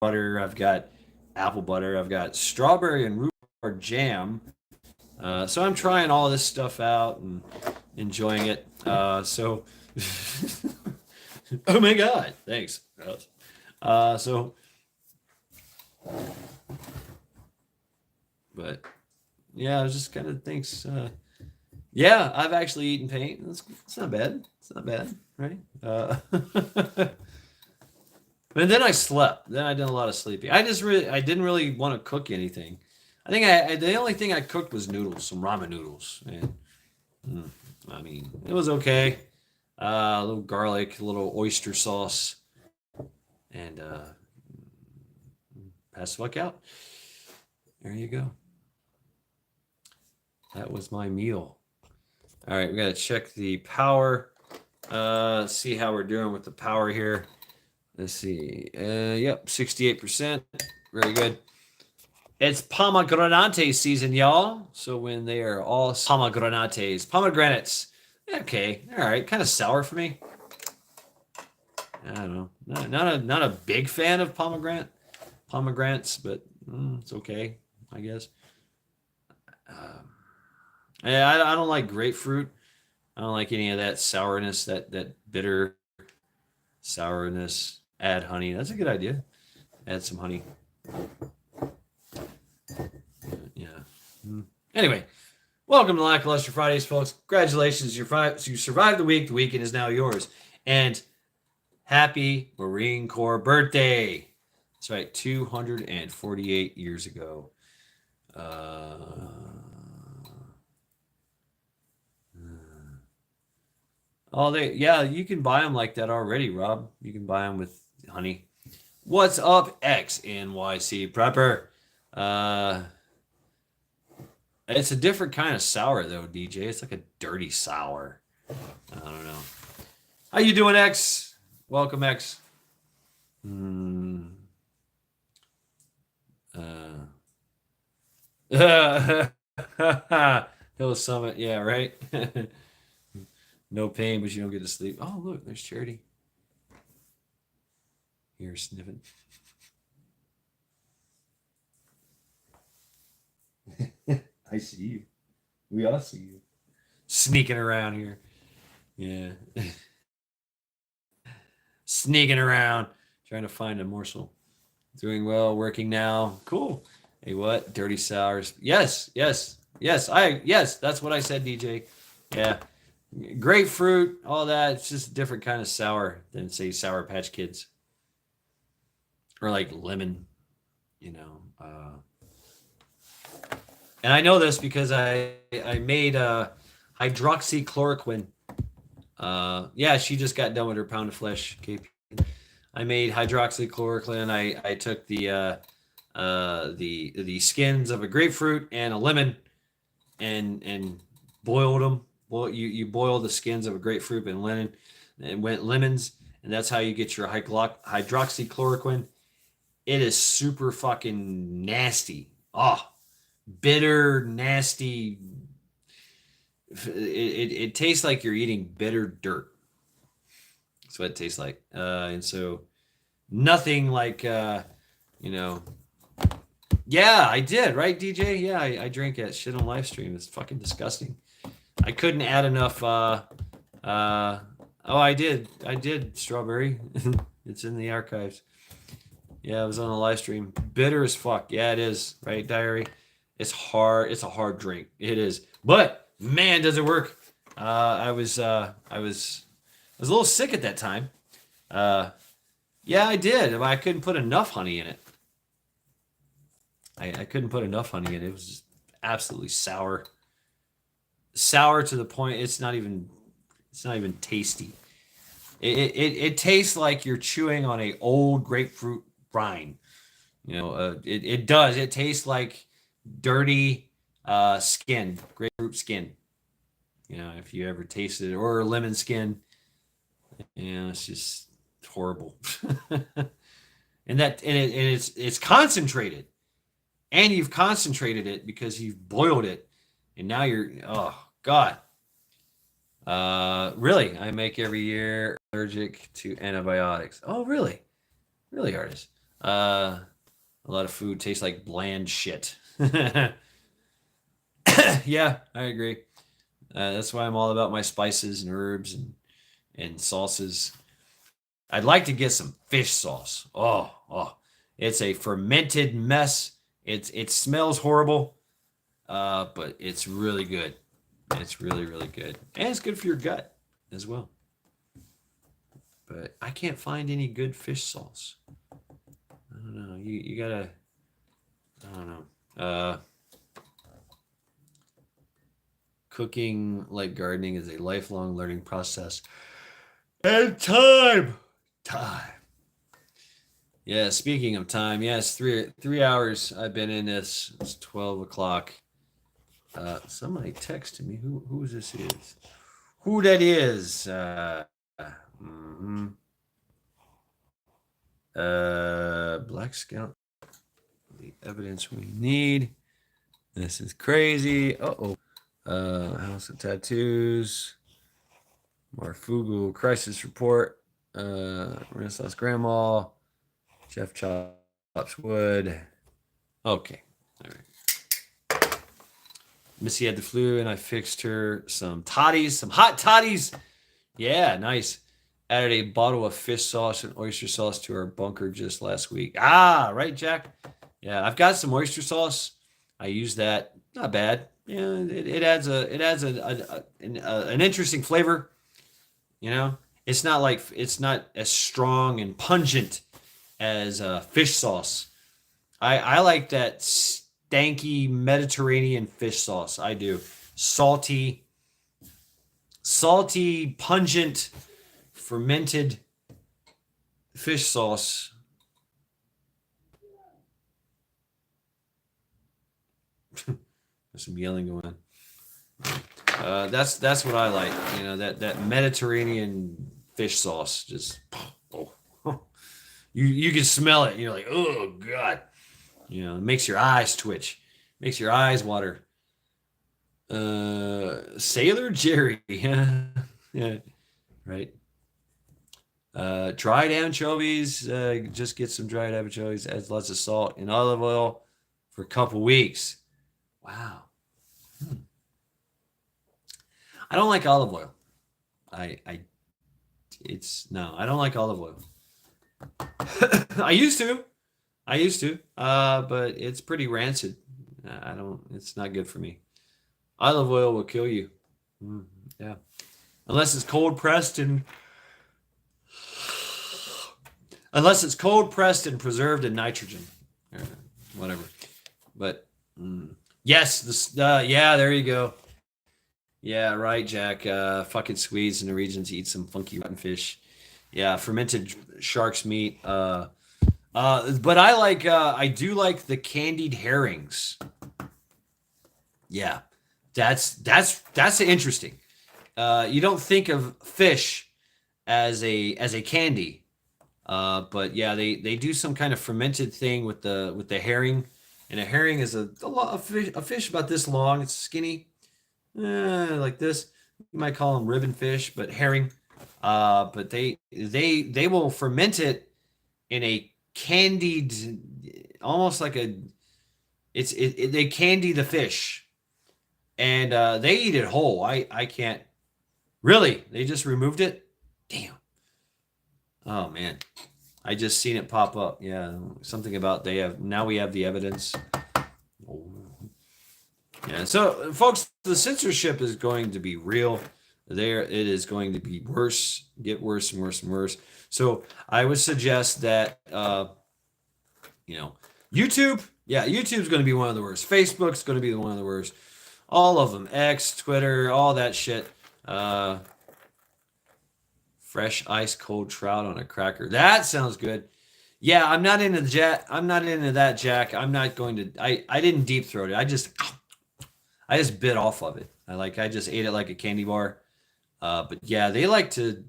butter. I've got apple butter. I've got strawberry and rhubarb jam. So I'm trying all this stuff out and enjoying it. So, oh my God, thanks. So But yeah, I was just kind of thinks. Yeah, I've actually eaten paint. It's not bad. It's not bad, right? But then I slept. Then I did a lot of sleeping. I didn't really want to cook anything. I think the only thing I cooked was noodles, some ramen noodles, and I mean it was okay. A little garlic, a little oyster sauce, and pass the fuck out. There you go. That was my meal. All right, we got to check the power. See how we're doing with the power here. Let's see. Yep, 68%. Very good. It's pomegranate season, y'all. So when they are all pomegranates. Okay, all right. Kind of sour for me. I don't know. Not a big fan of pomegranates, but it's okay, I guess. I don't like grapefruit. I don't like any of that sourness, that bitter sourness. Add honey. That's a good idea. Add some honey. Yeah. Anyway, welcome to Lackluster Fridays, folks. Congratulations, you survived the week. The weekend is now yours. And happy Marine Corps birthday. That's right, 248 years ago. You can buy them like that already, Rob. You can buy them with honey. What's up, XNYC Prepper? It's a different kind of sour though, DJ. It's like a dirty sour. I don't know. How you doing, X? Welcome, X. Hill Summit, yeah, right. No pain, but you don't get to sleep. Oh, look, there's Charity. Here sniffing. I see you. We all see you. Sneaking around here. Yeah. Sneaking around, trying to find a morsel. Doing well, working now. Cool. Hey, what? Dirty sours. Yes. That's what I said, DJ. Yeah. Grapefruit, all that. It's just a different kind of sour than, say, Sour Patch Kids. Or like lemon, you know. And I know this because I made hydroxychloroquine. Yeah, she just got done with her pound of flesh, KP. I made hydroxychloroquine. I took the skins of a grapefruit and a lemon and boiled them. You boil the skins of a grapefruit and lemons, and that's how you get your hydroxychloroquine. It is super fucking nasty. Oh, bitter, nasty. It tastes like you're eating bitter dirt. That's what it tastes like. And so nothing like, Yeah, I did, right, DJ? Yeah, I drank that shit on live stream. It's fucking disgusting. I couldn't add enough. I did strawberry. It's in the archives. Yeah, it was on the live stream. Bitter as fuck. Yeah, it is, right, Diary? It's hard. It's a hard drink. It is. But man, does it work. I was a little sick at that time. Yeah, I did. I couldn't put enough honey in it. I couldn't put enough honey in it. It was just absolutely sour. Sour to the point it's not even tasty. It tastes like you're chewing on a old grapefruit rind. It does. It tastes like dirty skin, grapefruit skin. If you ever tasted it, or lemon skin, it's just horrible. and it's concentrated, and you've concentrated it because you've boiled it, and now oh God. Really, I make every year allergic to antibiotics. Oh, really? Really, artist. A lot of food tastes like bland shit. Yeah, I agree. That's why I'm all about my spices and herbs and sauces. I'd like to get some fish sauce. Oh, it's a fermented mess. It smells horrible. but it's really good. It's really, really good. And it's good for your gut as well. But I can't find any good fish sauce. I don't know. You gotta, I don't know. Cooking like gardening is a lifelong learning process. And time. Yeah, speaking of time, yes, 3 hours I've been in this. It's 12 o'clock. Somebody texted me. Who this is? Who that is? Black Scout. The evidence we need. This is crazy. Uh-oh. House of Tattoos. Marfugu Crisis Report. Renaissance Grandma. Jeff chops wood. Okay. All right. Missy had the flu, and I fixed her some toddies, some hot toddies. Yeah, nice. Added a bottle of fish sauce and oyster sauce to our bunker just last week. Ah, right, Jack. Yeah, I've got some oyster sauce. I use that. Not bad. Yeah, it adds an interesting flavor. You know, it's not as strong and pungent as fish sauce. I like that stanky Mediterranean fish sauce. I do. Salty, pungent, fermented fish sauce. There's some yelling going on. That's what I like. You know, that Mediterranean fish sauce. Just you can smell it. And you're like, oh God. You know, it makes your eyes twitch, makes your eyes water. Sailor Jerry. Yeah, right. Dried anchovies. Just get some dried anchovies. Adds lots of salt and olive oil for a couple weeks. Wow. I don't like olive oil. I don't like olive oil. I used to, but it's pretty rancid. It's not good for me. Olive oil will kill you. Yeah. Unless it's cold pressed and preserved in nitrogen or whatever. But yes, yeah, there you go. Yeah, right, Jack. Fucking Swedes in the regions eat some funky rotten fish. Yeah, fermented shark's meat. But I do like the candied herrings. Yeah, that's interesting. You don't think of fish as a candy, but yeah, they do some kind of fermented thing with the herring, and a herring is a fish about this long. It's skinny, like this. You might call them ribbon fish, but herring. But they will ferment it in a candied, almost like they candy the fish, and they eat it whole. I can't really. They just removed it. Damn. Oh man, I just seen it pop up. Yeah, something about we have the evidence. Yeah, so folks, the censorship is going to be real. It is going to be get worse and worse and worse. So I would suggest that YouTube, YouTube's going to be one of the worst. Facebook's going to be one of the worst. All of them, X, Twitter, all that shit. Fresh ice cold trout on a cracker. That sounds good. Yeah, I'm not into that, Jack. I'm not going to. I didn't deep throat it. I just bit off of it. I just ate it like a candy bar. But yeah, they like to.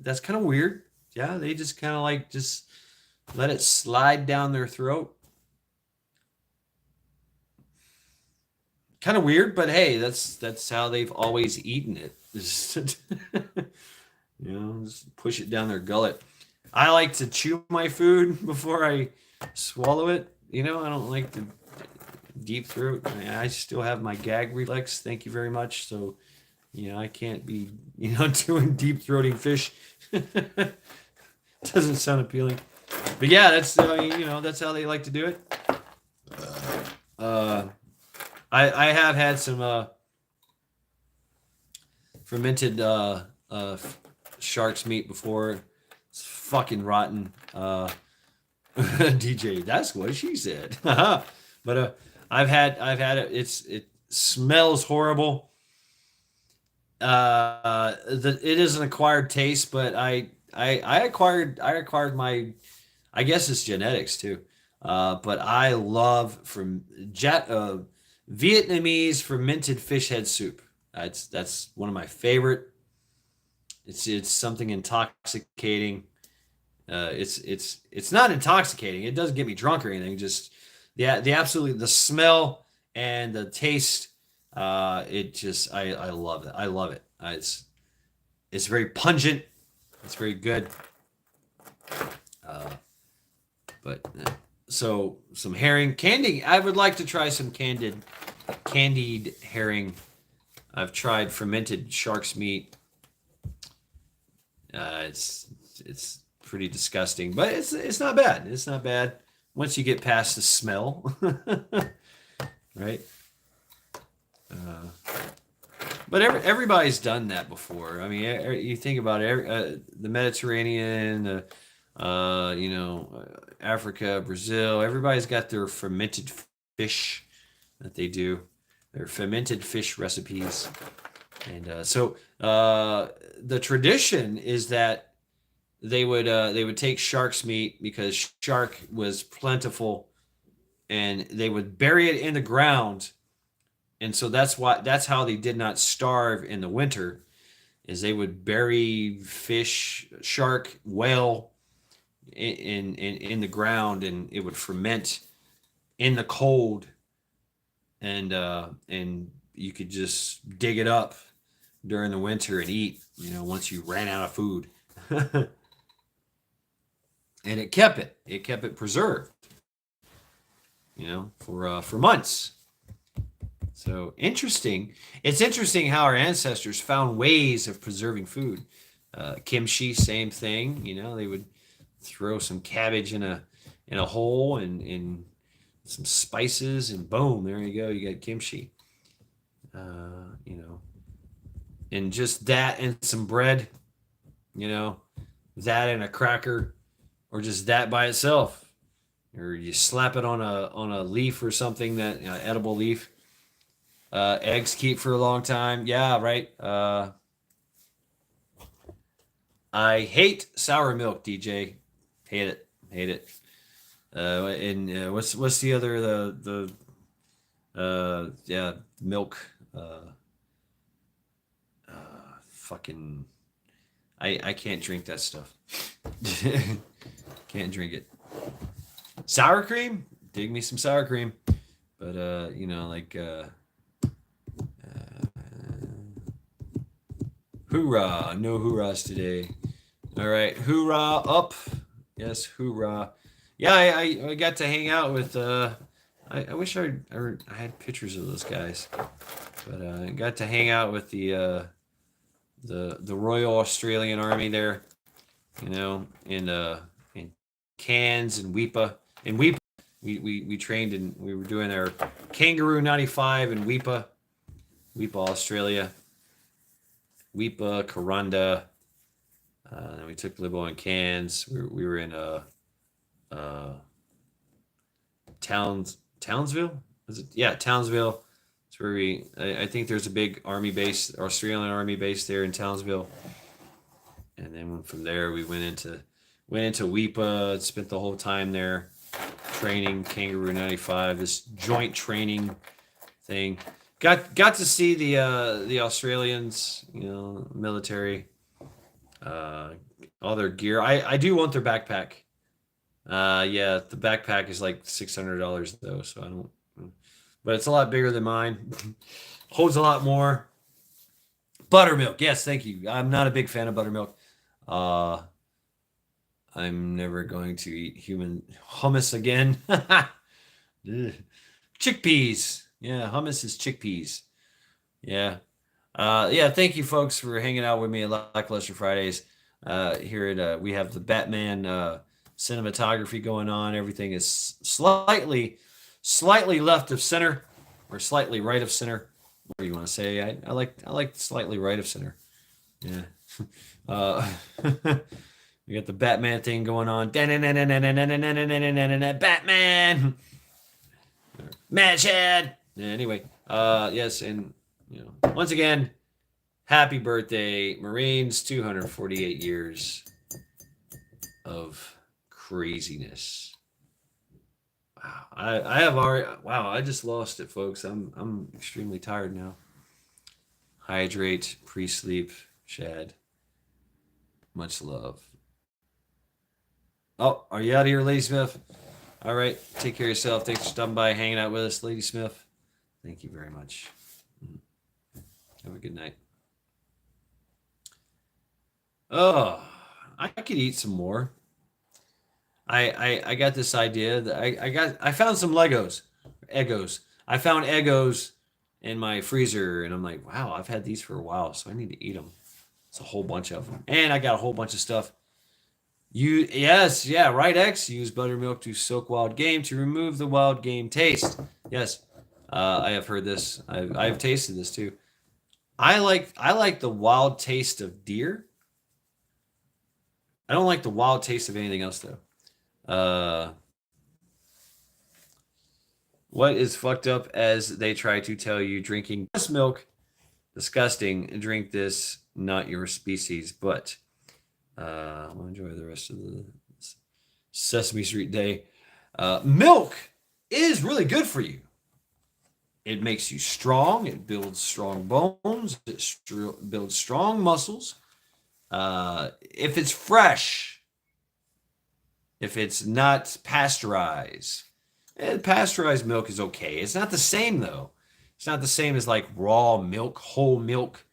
That's kind of weird. Yeah, they just kind of just let it slide down their throat. Kind of weird, but hey, that's how they've always eaten it. Just push it down their gullet. I like to chew my food before I swallow it. I don't like to deep throat. I still have my gag reflex. Thank you very much. So, I can't be, doing deep throating fish. Doesn't sound appealing. But yeah, that's how they like to do it. I have had some fermented shark's meat before. It's fucking rotten. DJ, that's what she said. But I've had it. It smells horrible. It is an acquired taste, but I acquired my, I guess it's genetics too. But I love Vietnamese fermented fish head soup. That's one of my favorite. It's something intoxicating. It's not intoxicating. It doesn't get me drunk or anything. Just the smell and the taste. It just I love it. I love it. It's very pungent. It's very good. Uh, but so some herring candy. I would like to try some candied herring. I've tried fermented shark's meat. It's pretty disgusting, but it's not bad. It's not bad once you get past the smell, right? But everybody's done that before. I mean, you think about it, the Mediterranean, Africa, Brazil. Everybody's got their fermented fish that they do, their fermented fish recipes, and so the tradition is that they would take shark's meat because shark was plentiful, and they would bury it in the ground, and so that's how they did not starve in the winter, is they would bury fish, shark, whale in the ground, and it would ferment in the cold, and you could just dig it up during the winter and eat, once you ran out of food. And it kept it preserved, for months. So interesting. It's interesting how our ancestors found ways of preserving food. Kimchi, same thing. They would throw some cabbage in a hole and some spices, and boom, there you go. You got kimchi. And just that and some bread, that and a cracker, or just that by itself, or you slap it on a leaf or something, that edible leaf. Eggs keep for a long time. Yeah, right. I hate sour milk, DJ. Hate it. And what's the other milk. Fucking, I can't drink that stuff. Can't drink it. Sour cream, dig me some sour cream, but hoorah, no hoorahs today. All right, hoorah up. Yes, hoorah. Yeah, I got to hang out with I wish I had pictures of those guys, but I got to hang out with the Royal Australian Army there, in Cairns and Weipa. In Weipa, we trained, and we were doing our Kangaroo 95 in Weipa, Australia. Weipa, Corunda. Then we took Libo and Cairns. We were in Townsville. Was it? Yeah, Townsville. It's where I think there's a big army base, Australian army base there in Townsville. And then from there we went into Weipa, spent the whole time there training Kangaroo 95, this joint training thing. Got to see the Australians, military, all their gear. I do want their backpack. Yeah, the backpack is like $600 though, so I don't. But it's a lot bigger than mine. Holds a lot more. Buttermilk, yes, thank you. I'm not a big fan of buttermilk. I'm never going to eat human hummus again. Chickpeas. Yeah, hummus is chickpeas. Yeah. Yeah, thank you folks for hanging out with me at Lackluster Fridays. Here at we have the Batman cinematography going on. Everything is slightly left of center. or slightly right of center. Whatever you want to say. I like slightly right of center. Yeah. We got the Batman thing going on. Batman. Mad Chad. Anyway, yes, and once again, happy birthday, Marines! 248 years of craziness. Wow, I have already. Wow, I just lost it, folks. I'm extremely tired now. Hydrate, pre-sleep, Chad. Much love. Oh, are you out of here, Lady Smith? All right, take care of yourself. Thanks for stopping by, hanging out with us, Lady Smith. Thank you very much. Have a good night. Oh, I could eat some more. I got this idea that I found some Eggos. I found Eggos in my freezer, and I'm like, wow, I've had these for a while, so I need to eat them. It's a whole bunch of them, and I got a whole bunch of stuff. Right, X. Use buttermilk to soak wild game to remove the wild game taste. Yes, I have heard this. I've tasted this too. I like the wild taste of deer. I don't like the wild taste of anything else though. What is fucked up as they try to tell you drinking breast milk? Disgusting. Drink this, not your species. But I'll enjoy the rest of the Sesame Street day. Milk is really good for you. It makes you strong. It builds strong bones. It builds strong muscles. If it's fresh, if it's not pasteurized, pasteurized milk is okay. It's not the same though. It's not the same as like raw milk, whole milk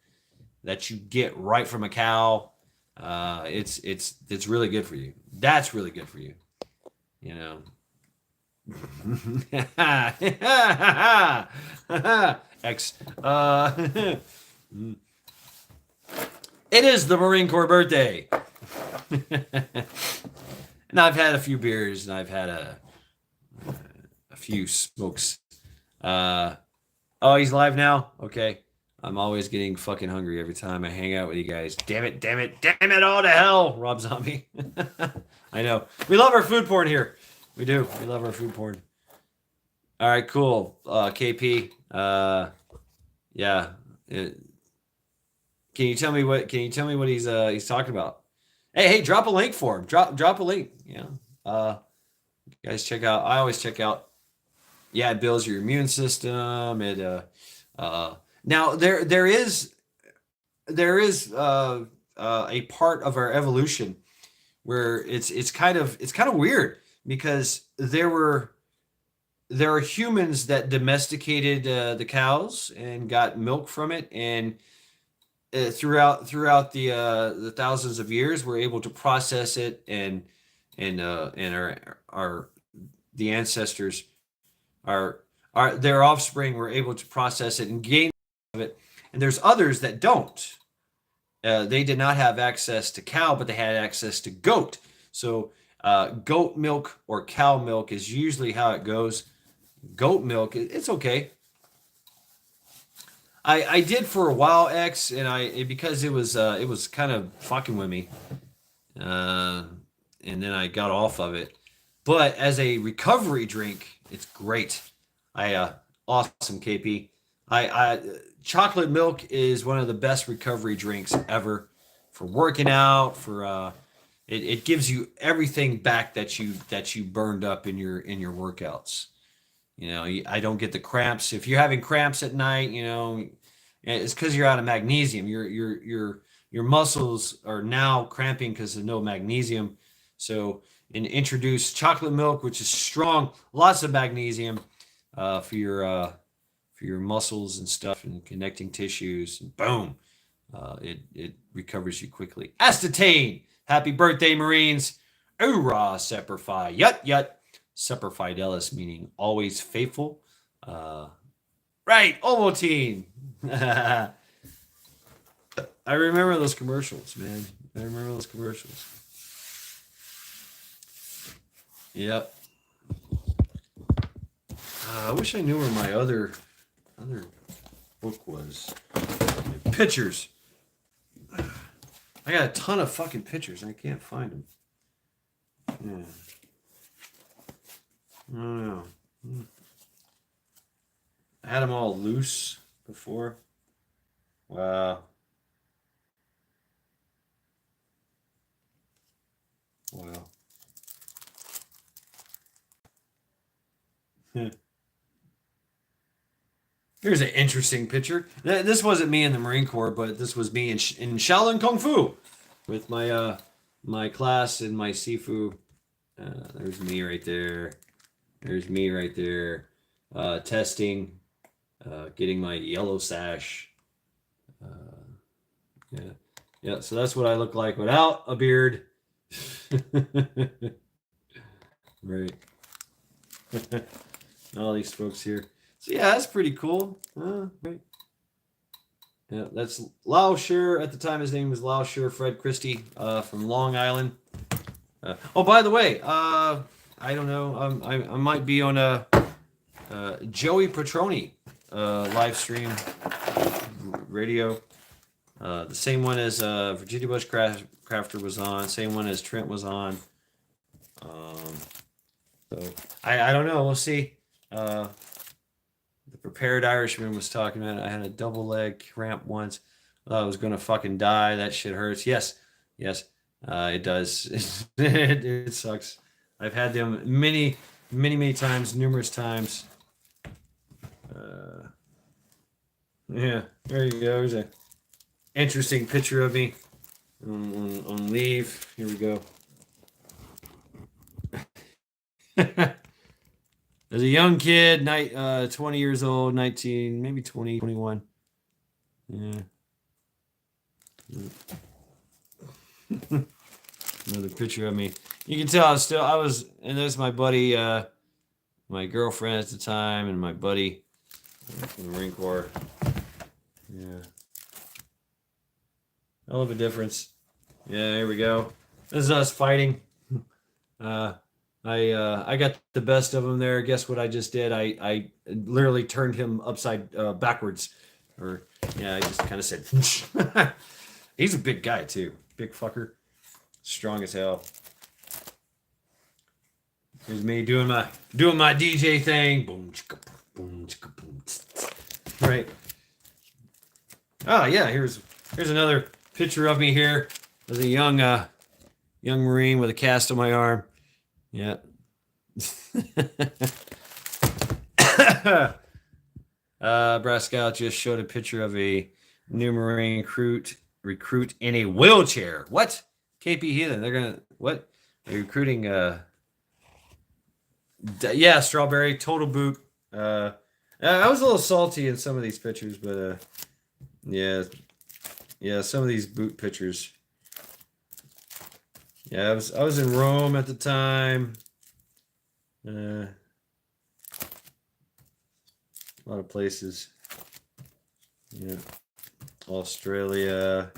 that you get right from a cow. It's really good for you. That's really good for you. You know. X. It is the Marine Corps birthday. And I've had a few beers and I've had a few smokes. Oh, he's live now? Okay. I'm always getting fucking hungry every time I hang out with you guys. Damn it all to hell, Rob Zombie. I know. We love our food porn here. We do. We love our food porn. All right, cool. KP. Yeah. Can you tell me what he's talking about? Hey, drop a link for him. Drop a link. Guys, check out. I always check out. Yeah, it builds your immune system. It now there is a part of our evolution where it's kind of weird because there are humans that domesticated the cows and got milk from it, and throughout the thousands of years we're able to process it, and our the ancestors their offspring were able to process it and gain of it. And there's others that don't. They did not have access to cow, but they had access to goat. So goat milk or cow milk is usually how it goes. Goat milk, it's okay. I did for a while, X, and because it was kind of fucking with me, and then I got off of it. But as a recovery drink, it's great. Awesome, KP. Chocolate milk is one of the best recovery drinks ever for working out. For it gives you everything back that you burned up in your workouts. I don't get the cramps. If you're having cramps at night, it's because you're out of magnesium. Your muscles are now cramping because of no magnesium. So, introduce chocolate milk, which is strong, lots of magnesium for your muscles and stuff and connecting tissues. And boom, it recovers you quickly. Aspartame, happy birthday, Marines! Hoorah, Semper Fi, yut. Semper Fidelis, meaning always faithful. Right, Ovaltine. I remember those commercials, man. I remember those commercials. Yep. I wish I knew where my other other book was? Pictures. I got a ton of fucking pictures. I can't find them. Yeah. I don't know. I had them all loose before. Wow. Wow. Here's an interesting picture. This wasn't me in the Marine Corps, but this was me in Shaolin Kung Fu with my my class in my Sifu. There's me right there. There's me right there. Testing, getting my yellow sash. Yeah, yeah. So that's what I look like without a beard. Right. All these folks here. So yeah, that's pretty cool. Right. Yeah, that's Lao Sher. At the time, his name was Lao Sher Fred Christie from Long Island. Oh, by the way, I don't know. I might be on a Joey Petroni live stream radio. The same one as Virginia Bush Crafter was on. Same one as Trent was on. So I don't know. We'll see. The Prepared Irishman was talking about it. I had a double leg cramp once. I was gonna fucking die. That shit hurts. Yes, yes, it does. It sucks. I've had them many times, numerous times. Yeah, there you go. There's a interesting picture of me on leave. Here we go. As a young kid, 20 years old, 19, maybe 20, 21. Yeah. Another picture of me. You can tell I was, and there's my buddy, my girlfriend at the time, and my buddy from the Marine Corps. Yeah. Hell of a difference. Yeah, here we go. This is us fighting. I got the best of him there. Guess what I just did? I literally turned him upside backwards. Or yeah, I just kind of said he's a big guy too. Big fucker. Strong as hell. Here's me doing my DJ thing. Boom, chicka, boom, chicka, boom. Right. Oh yeah, here's another picture of me here as a young Marine with a cast on my arm. Yeah. Brass Scout just showed a picture of a new Marine recruit in a wheelchair. What? KP Heathen. They're gonna what? They're recruiting yeah, Strawberry, Total Boot. I was a little salty in some of these pictures, but yeah, some of these boot pictures. Yeah, I was in Rome at the time. A lot of places. Yeah, Australia,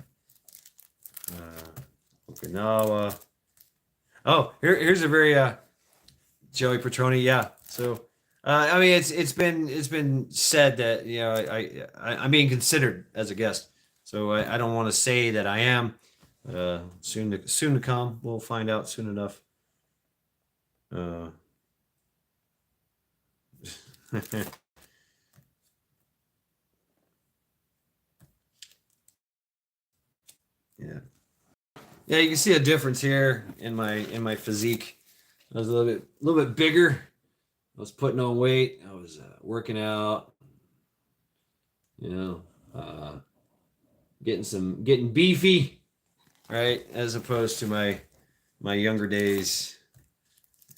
Okinawa. Oh, here's a very Joey Petroni. Yeah, so I mean it's been said that I'm being considered as a guest, so I don't want to say that I am. Soon to come. We'll find out soon enough. Yeah, you can see a difference here in my physique. I was a little bit bigger. I was putting on weight. I was working out. Getting beefy. Right, as opposed to my younger days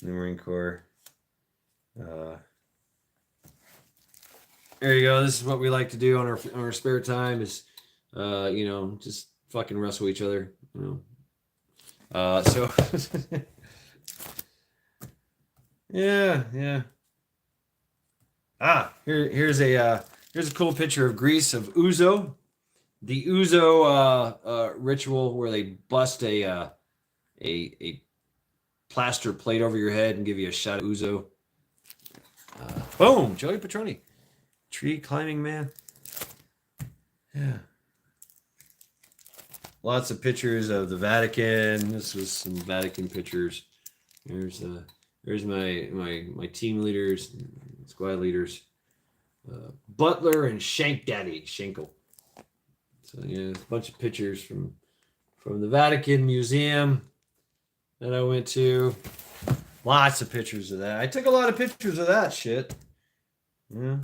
in the Marine Corps. There you go. This is what we like to do on our spare time. Is just fucking wrestle each other. So yeah. Here's a cool picture of Greece of Ouzo. The Ouzo ritual where they bust a plaster plate over your head and give you a shot of Ouzo. Boom, Joey Petroni. tree climbing man. Yeah. Lots of pictures of the Vatican. This was some Vatican pictures. There's my team leaders, squad leaders, Butler and Shank Daddy Schenkel. So yeah, a bunch of pictures from the Vatican Museum that I went to. Lots of pictures of that. I took a lot of pictures of that shit. Yeah.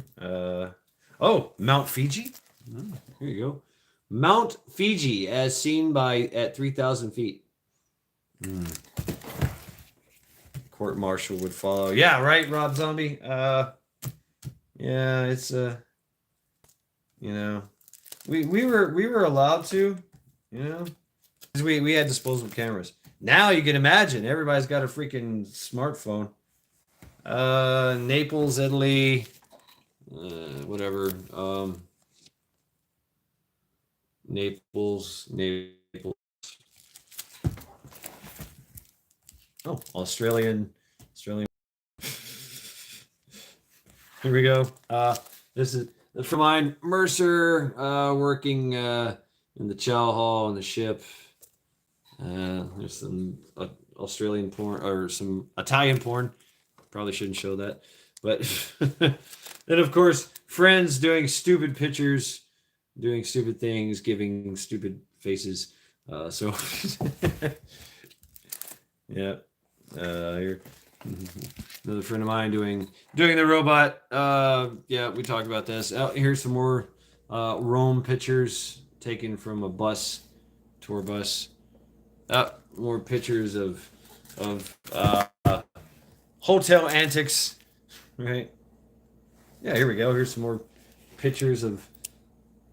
Oh, Mount Fiji. Oh, here you go. Mount Fiji as seen at 3,000 feet. Court martial would follow. Yeah, right, Rob Zombie. Yeah, it's you know, we were allowed to, you know, because we had disposable cameras. Now you can imagine everybody's got a freaking smartphone. Naples, Italy, whatever. Naples. Oh, Australian. Here we go. This is for mine. Mercer, working in the chow hall on the ship. There's some Australian porn or some Italian porn. Probably shouldn't show that, but then of course friends doing stupid pictures, doing stupid things, giving stupid faces. So yeah. Here, another friend of mine doing the robot. Yeah, we talked about this. Here's some more Rome pictures taken from a tour bus. More pictures of hotel antics. Right. Yeah, here we go. Here's some more pictures of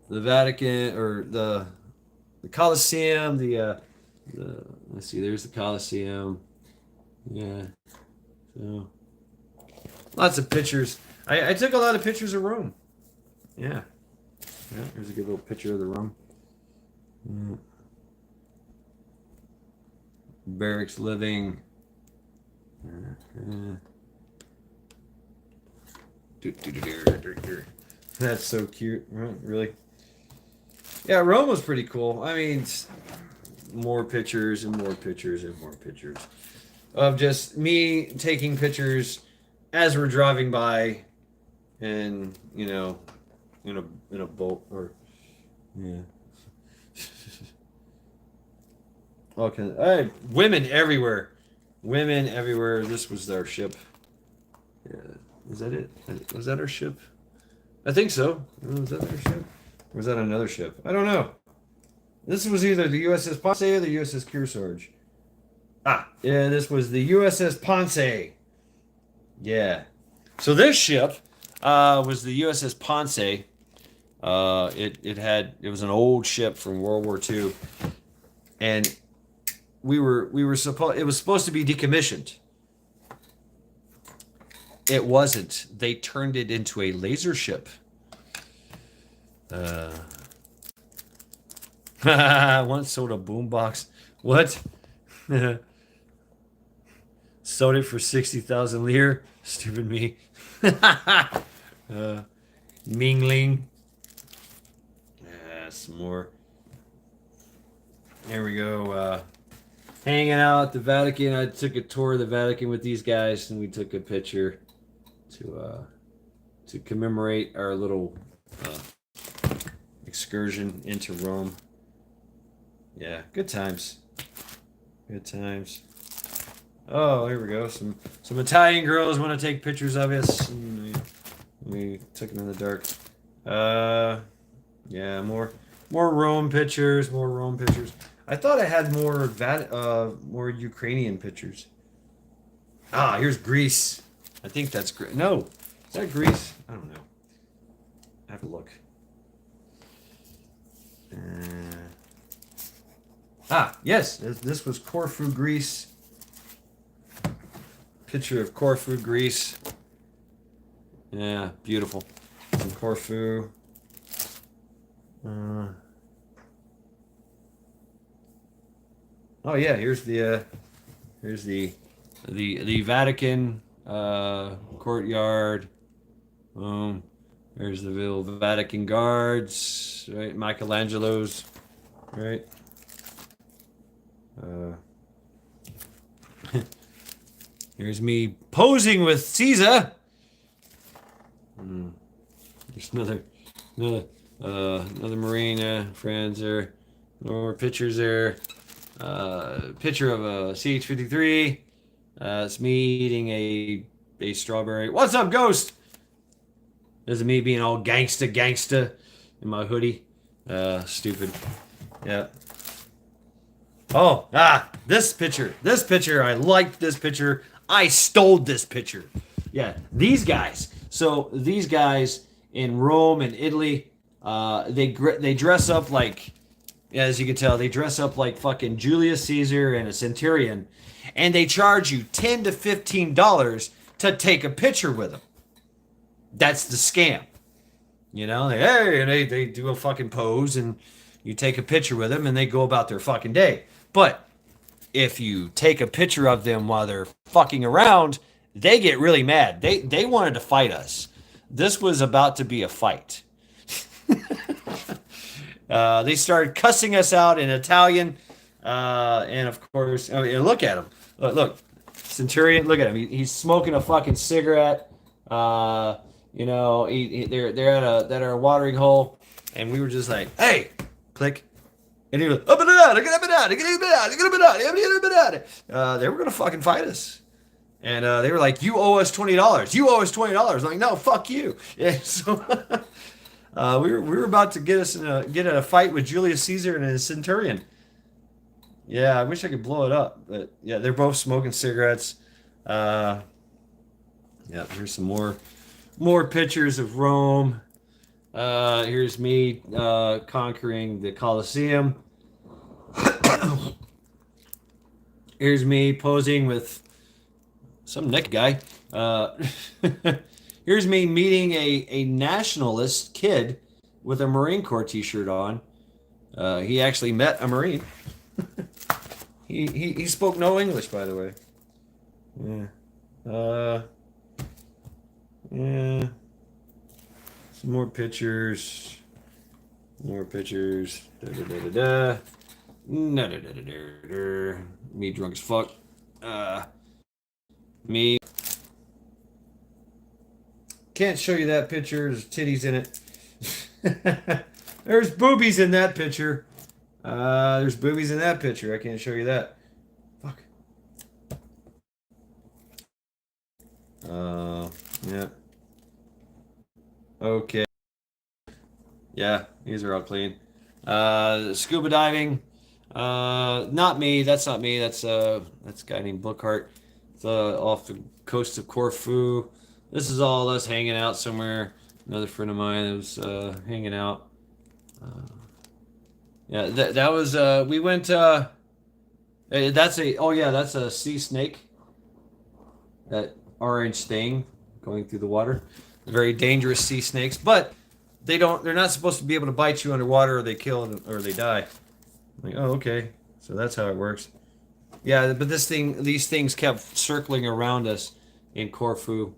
the Vatican or the Colosseum. Let's see. There's the Colosseum. Yeah. So lots of pictures. I took a lot of pictures of Rome. Yeah. Yeah. Here's a good little picture of the Rome. Yeah. Barracks living. That's so cute. Really? Yeah, Rome was pretty cool. I mean, more pictures and more pictures and more pictures of just me taking pictures as we're driving by, and in a boat or yeah. Okay, hey, women everywhere. This was our ship. Yeah, is that it? Was that our ship? I think so. Was that our ship? Or was that another ship? I don't know. This was either the USS Ponce or the USS Kearsarge. Yeah, this was the USS Ponce. Yeah. So this ship was the USS Ponce. It was an old ship from World War II, and it was supposed to be decommissioned. It wasn't. They turned it into a laser ship. Once sold a boombox. What? Sold it for 60,000 lire. Stupid me. Mingling. Some more. There we go. Hanging out at the Vatican. I took a tour of the Vatican with these guys, and we took a picture to commemorate our little excursion into Rome. Yeah, good times. Good times. Oh, here we go. Some Italian girls want to take pictures of us. And we took them in the dark. Yeah, more Rome pictures. More Rome pictures. I thought I had more Ukrainian pictures. Here's Greece. I think that's Greece. No, is that Greece? I don't know. I have to look. Yes, this was Corfu, Greece. Picture of Corfu, Greece. Yeah, beautiful. From Corfu. Oh yeah, here's the Vatican courtyard. There's the little Vatican guards, right? Michelangelo's, right? Here's me posing with Caesar. There's another Marine friends there. More pictures there. Picture of a CH-53. It's me eating a strawberry. What's up, Ghost? This is me being all gangsta in my hoodie. Stupid. Yeah. Oh, this picture. This picture. I liked this picture. I stole this picture. Yeah, these guys. So these guys in Rome and Italy, they dress up like, as you can tell, they dress up like fucking Julius Caesar and a centurion, and they charge you $10 to $15 to take a picture with them. That's the scam. You know, they do a fucking pose and you take a picture with them and they go about their fucking day. But if you take a picture of them while they're fucking around, they get really mad. They wanted to fight us. This was about to be a fight. They started cussing us out in Italian, and of course, I mean, look at him. Look, Centurion. Look at him. He's smoking a fucking cigarette. You know, they're at a watering hole, and we were just like, hey, click. And he was up and down, get up and down, get up and down, get up and down, get up and down. They were gonna fucking fight us, and they were like, "You owe us $20. You owe us $20." I'm like, no, fuck you. Yeah, so we were about to get in a fight with Julius Caesar and his centurion. Yeah, I wish I could blow it up, but yeah, they're both smoking cigarettes. Yeah, here's some more pictures of Rome. Here's me conquering the Colosseum. Here's me posing with some neck guy. Here's me meeting a nationalist kid with a Marine Corps t-shirt on. He actually met a Marine. he spoke no English, by the way. Yeah. Yeah. Some more pictures. More pictures. Da. Me drunk as fuck. Me. Can't show you that picture. There's titties in it. There's boobies in that picture. There's boobies in that picture. I can't show you that. Fuck. Yeah. Okay. Yeah, these are all clean. Scuba diving. Not me. That's not me. That's a guy named Bookhart. It's off the coast of Corfu. This is all us hanging out somewhere. Another friend of mine was hanging out. Yeah, that was we went. That's a sea snake. That orange thing going through the water. Very dangerous sea snakes, but they're not supposed to be able to bite you underwater, or they kill or they die. Like, oh, okay, so that's how it works. Yeah, but these things kept circling around us in Corfu.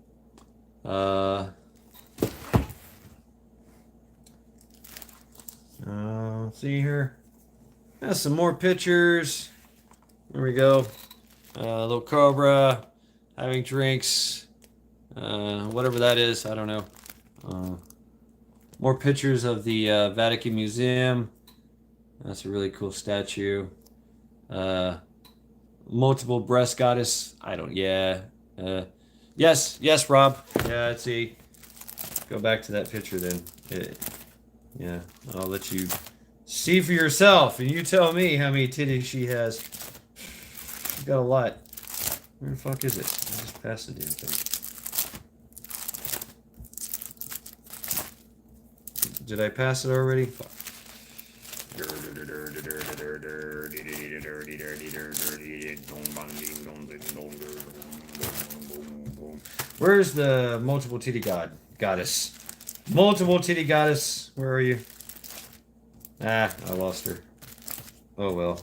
See here. Some more pictures. There we go. Little cobra having drinks. Whatever that is, I don't know. More pictures of the Vatican Museum. That's a really cool statue. Multiple breast goddess. Yeah. Yes, Rob. Yeah, let's see. Go back to that picture then. Yeah, I'll let you see for yourself, and you tell me how many titties she has. She's got a lot. Where the fuck is it? I just passed the damn thing. Did I pass it already? Fuck. Where's the multiple titty goddess? Multiple titty goddess. Where are you? I lost her. Oh well.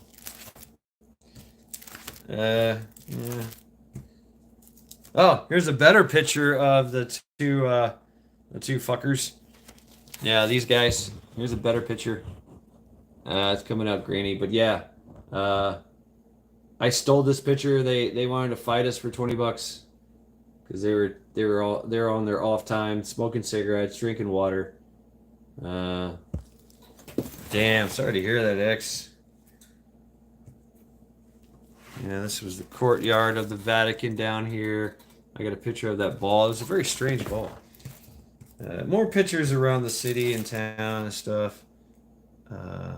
Yeah. Oh, here's a better picture of the two fuckers. Yeah, these guys. Here's a better picture. It's coming out grainy, but yeah. Uh, I stole this picture. They wanted to fight us for $20 because they were on their off time, smoking cigarettes, drinking water. Uh, Damn, sorry to hear that, X. Yeah, this was the courtyard of the Vatican down here. I got a picture of that ball. It was a very strange ball. More pictures around the city and town and stuff. Uh,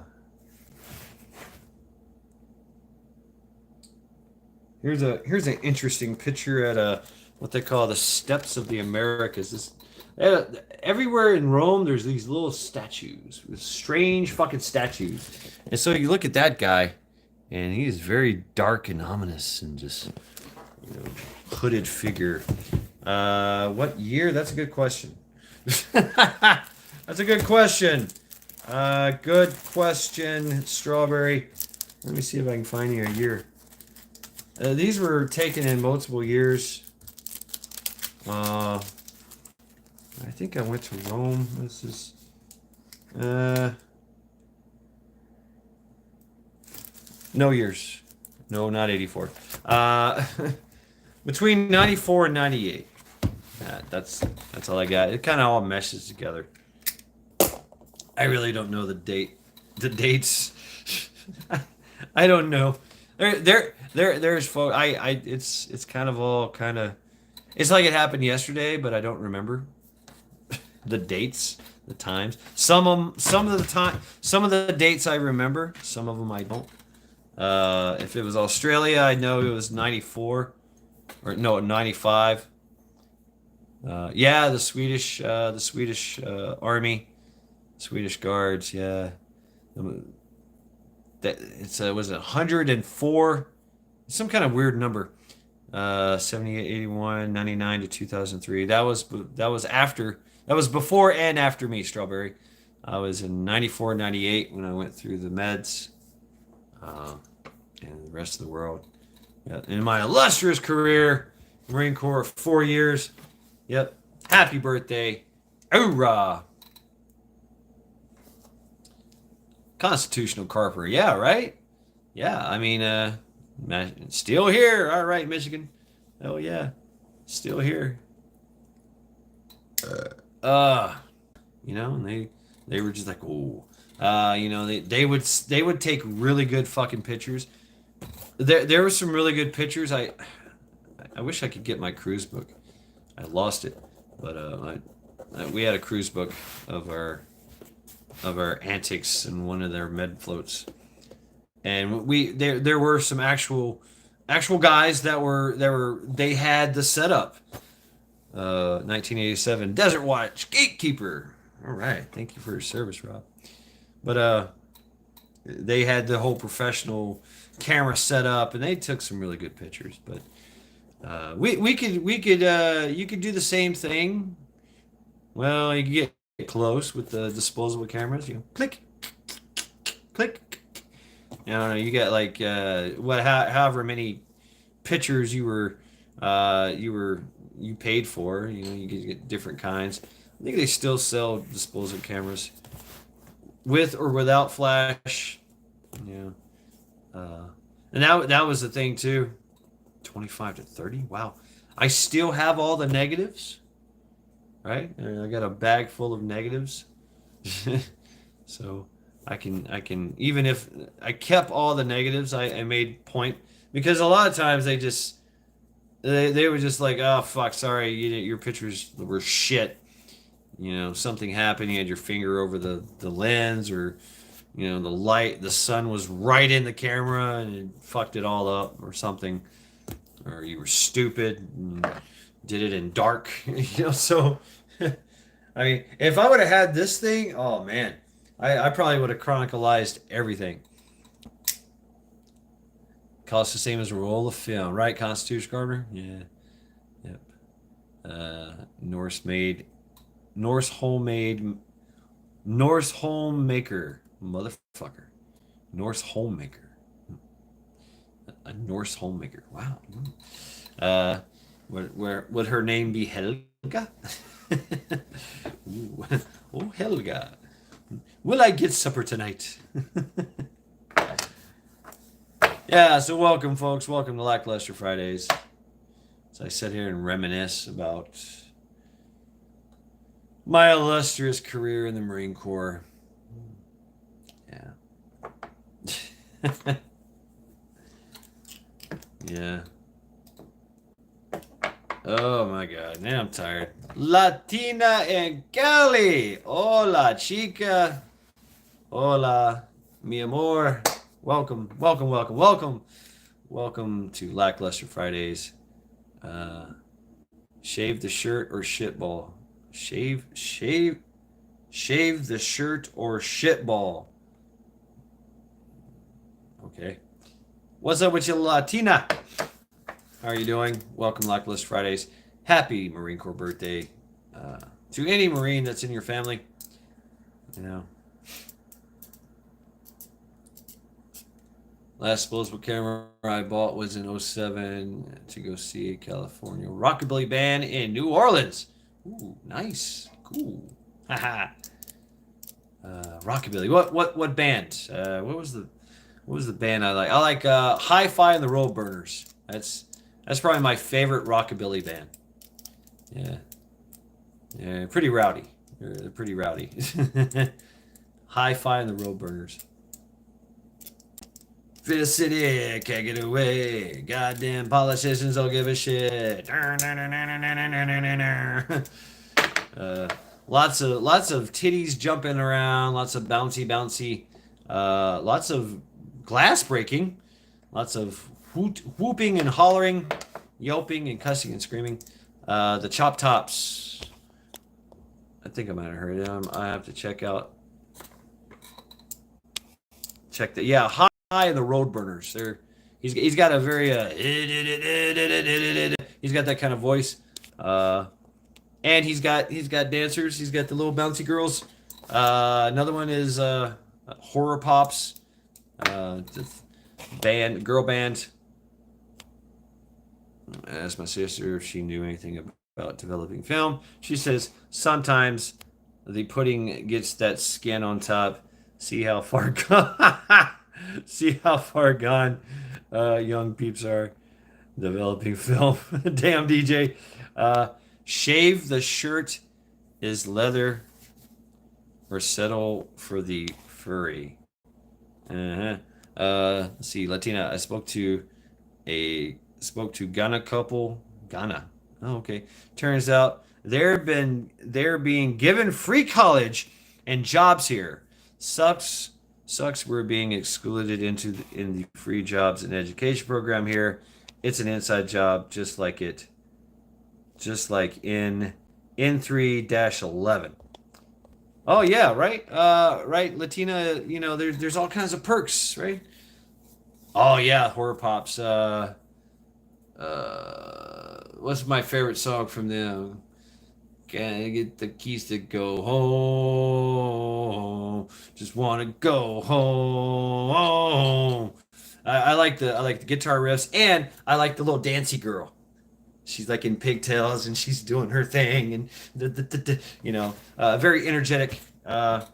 here's an interesting picture at what they call the Steps of the Americas. Everywhere in Rome, there's these little statues, strange fucking statues. And so you look at that guy, and he is very dark and ominous and just, hooded figure. What year? That's a good question. That's a good question. Good question, Strawberry. Let me see if I can find you a year. These were taken in multiple years. I think I went to Rome. This is. No years. No, not 84. Between 94 and 98. That's all I got. It kind of all meshes together. I really don't know the dates. I don't know. There's photo. It's kind of all kind of. It's like it happened yesterday, but I don't remember the dates, the times. Some of the dates I remember. Some of them I don't. If it was Australia, I know it was 94, or no, 95. Yeah, the Swedish army, Swedish guards. Yeah, was it 104? Some kind of weird number. 78, 81, 99 to 2003. That was after. That was before and after me, Strawberry. I was in 94, 98 when I went through the meds, and the rest of the world. Yeah, in my illustrious career, Marine Corps, 4 years. Yep. Happy birthday. Hoorah. Constitutional Carper. Yeah, right? Yeah, I mean, still here. All right, Michigan. Oh, yeah. Still here. And they were just like, oh. They would take really good fucking pictures. There were some really good pictures. I wish I could get my cruise book. I lost it, but we had a cruise book of our antics in one of their med floats, and there were some actual guys they had the setup. 1987 Desert Watch Gatekeeper. All right, thank you for your service, Rob. But they had the whole professional camera set up, and they took some really good pictures. But you could do the same thing. Well, you could get close with the disposable cameras. You click, click. You got like however many pictures you paid for. You could get different kinds. I think they still sell disposable cameras with or without flash. Yeah. And that was the thing too. 25 to 30. Wow. I still have all the negatives. Right? I got a bag full of negatives. So I can even if I kept all the negatives, I made point, because a lot of times they were just like, oh fuck, sorry, your pictures were shit. Something happened, you had your finger over the lens, or the sun was right in the camera and it fucked it all up, or something, or you were stupid and did it in dark. So I mean, if I would have had this thing, oh man, I probably would have chronicalized everything. Costs the same as a roll of film, right? Constitution Carver? Yeah. Yep. Norse homemaker, motherfucker. Norse homemaker. A Norse homemaker. Wow. Would her name be Helga? Ooh. Oh, Helga. Will I get supper tonight? Yeah, so welcome, folks. Welcome to Lackluster Fridays. As I sit here and reminisce about my illustrious career in the Marine Corps. Yeah. Yeah. Oh my God. Now I'm tired. Latina and Cali. Hola, chica. Hola, mi amor. Welcome, welcome, welcome, welcome. Welcome to Lackluster Fridays. Shave the shirt or shitball. Shave the shirt or shitball. Okay. What's up with you, Latina? How are you doing? Welcome, Lackluster Fridays. Happy Marine Corps birthday to any Marine that's in your family. You know. Last disposable camera I bought was in 07 to go see a California rockabilly band in New Orleans. Ooh, nice. Cool. Haha. Rockabilly. What band? What was the band I like? I like Hi-Fi and the Road Burners. That's probably my favorite rockabilly band. Yeah. Yeah, pretty rowdy. They're pretty rowdy. Hi-Fi and the Road Burners. Fist City, can't get away. Goddamn politicians don't give a shit. Lots of titties jumping around, lots of bouncy, lots of glass breaking, lots of whooping and hollering, yelping and cussing and screaming. The Chop Tops. I think I might have heard them. I have to check out. Check that. Yeah, Hi the Road Burners. He's got a very he's got that kind of voice. And he's got dancers. He's got the little bouncy girls. Another one is Horror Pops. Girl band. I asked my sister if she knew anything about developing film. She says sometimes the pudding gets that skin on top. See how far gone. See how far gone young peeps are developing film. Damn DJ. Shave the shirt is leather or settle for the furry. Uh-huh. Let's see, Latina. I spoke to Ghana couple. Ghana. Oh, okay. Turns out they're being given free college and jobs here. Sucks we're being excluded in the free jobs and education program here. It's an inside job, just like in N3-11. Oh yeah, right. Right, Latina. You know, there's all kinds of perks, right? Oh yeah, Horror Pops. What's my favorite song from them? Can I get the keys to go home? Just wanna go home. I like the guitar riffs, and I like the little dancey girl. She's like in pigtails and she's doing her thing, and very energetic. Yeah,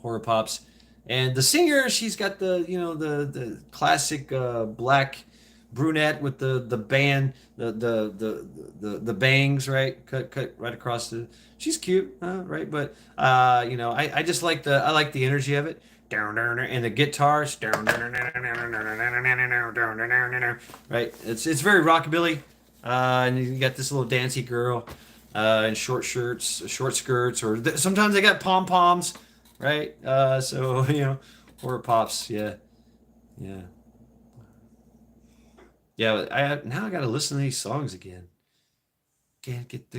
Horror Pops, and the singer, she's got the classic black brunette with the band, the bangs, right, cut right across the. She's cute, right? But I just like the energy of it. And the guitars, right? It's very rockabilly, and you got this little dancey girl, in short shirts, short skirts, or sometimes they got pom poms, right? So Horror Pops, yeah, yeah, yeah. Now I got to listen to these songs again. Can't get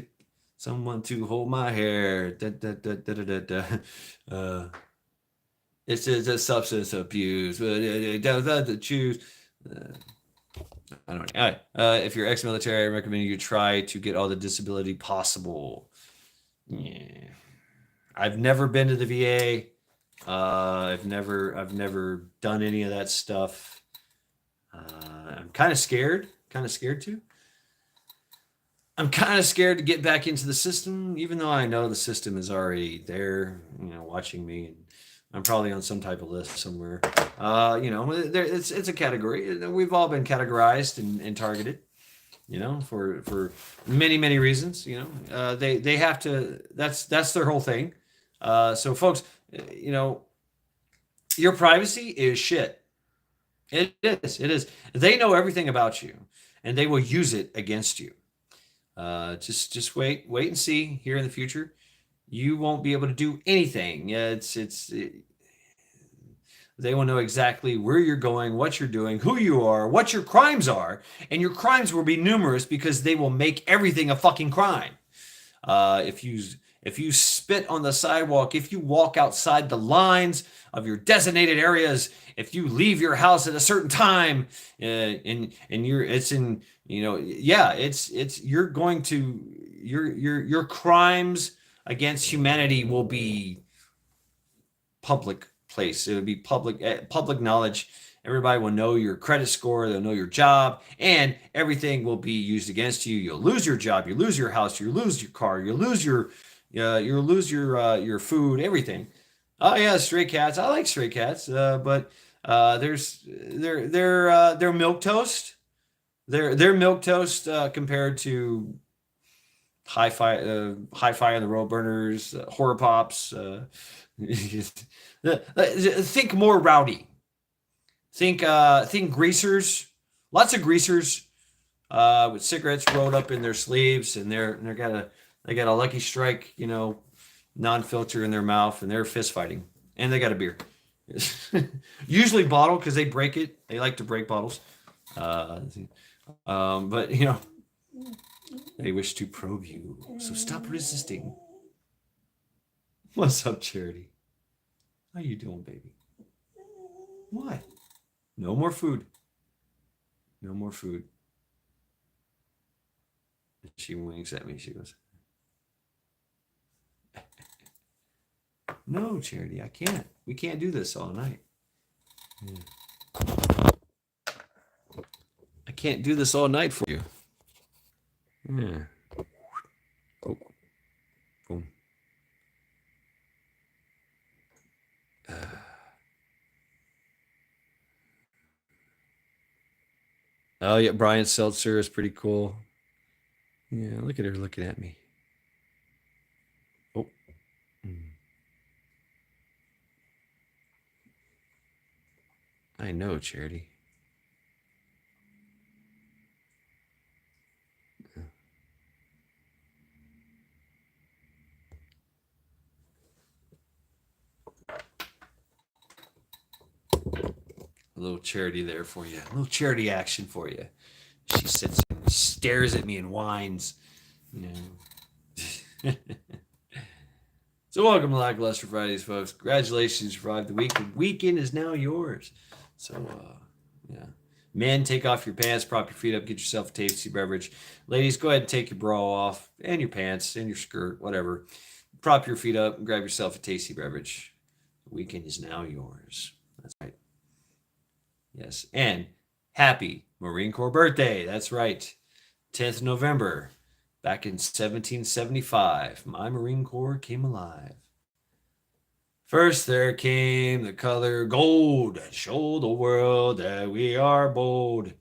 someone to hold my hair. Da, da, da, da, da, da, da. It's just a substance abuse. The choose. I don't know. All right. If you're ex-military, I recommend you try to get all the disability possible. Yeah. I've never been to the VA. I've never done any of that stuff. I'm kind of scared. Kind of scared too. I'm kind of scared to get back into the system, even though I know the system is already there, watching me, and I'm probably on some type of list somewhere. It's a category. We've all been categorized and targeted, for many reasons. They have to. That's their whole thing. So, folks, your privacy is shit. It is. It is. They know everything about you, and they will use it against you. Just wait and see. Here in the future, you won't be able to do anything. Yeah, they will know exactly where you're going, what you're doing, who you are, what your crimes are, and your crimes will be numerous because they will make everything a fucking crime. If you spit on the sidewalk, if you walk outside the lines of your designated areas, if you leave your house at a certain time, and you're going to your crimes against humanity will be public place. It would be public knowledge. Everybody will know your credit score. They'll know your job, and everything will be used against you. You'll lose your job. You lose your house. You lose your car. You lose your food. Everything. Oh yeah, stray cats. I like stray cats, but they're milk toast. They're milk toast compared to hi-fi and the road burners, horror pops. Think more rowdy. Think greasers. Lots of greasers with cigarettes rolled up in their sleeves, and they got a Lucky Strike, non-filter in their mouth, and they're fist fighting, and they got a beer. Usually bottle because they break it. They like to break bottles. But they wish to probe you, so stop resisting. What's up, Charity? How you doing, baby? What? No more food. No more food. She winks at me. She goes, no, Charity, I can't. We can't do this all night. Yeah. I can't do this all night for you. Yeah. Oh. Boom. Oh yeah, Brian Seltzer is pretty cool. Yeah, look at her looking at me. Oh. I know, Charity. A little charity there for you. A little charity action for you. She sits and stares at me and whines. So welcome to Lackluster Fridays, folks. Congratulations, you survived the week. The weekend is now yours. So, yeah. Men, take off your pants, prop your feet up, get yourself a tasty beverage. Ladies, go ahead and take your bra off and your pants and your skirt, whatever. Prop your feet up and grab yourself a tasty beverage. The weekend is now yours. That's right. Yes. And happy Marine Corps birthday. That's right. 10th November. Back in 1775, my Marine Corps came alive. First there came the color gold, show the world that we are bold.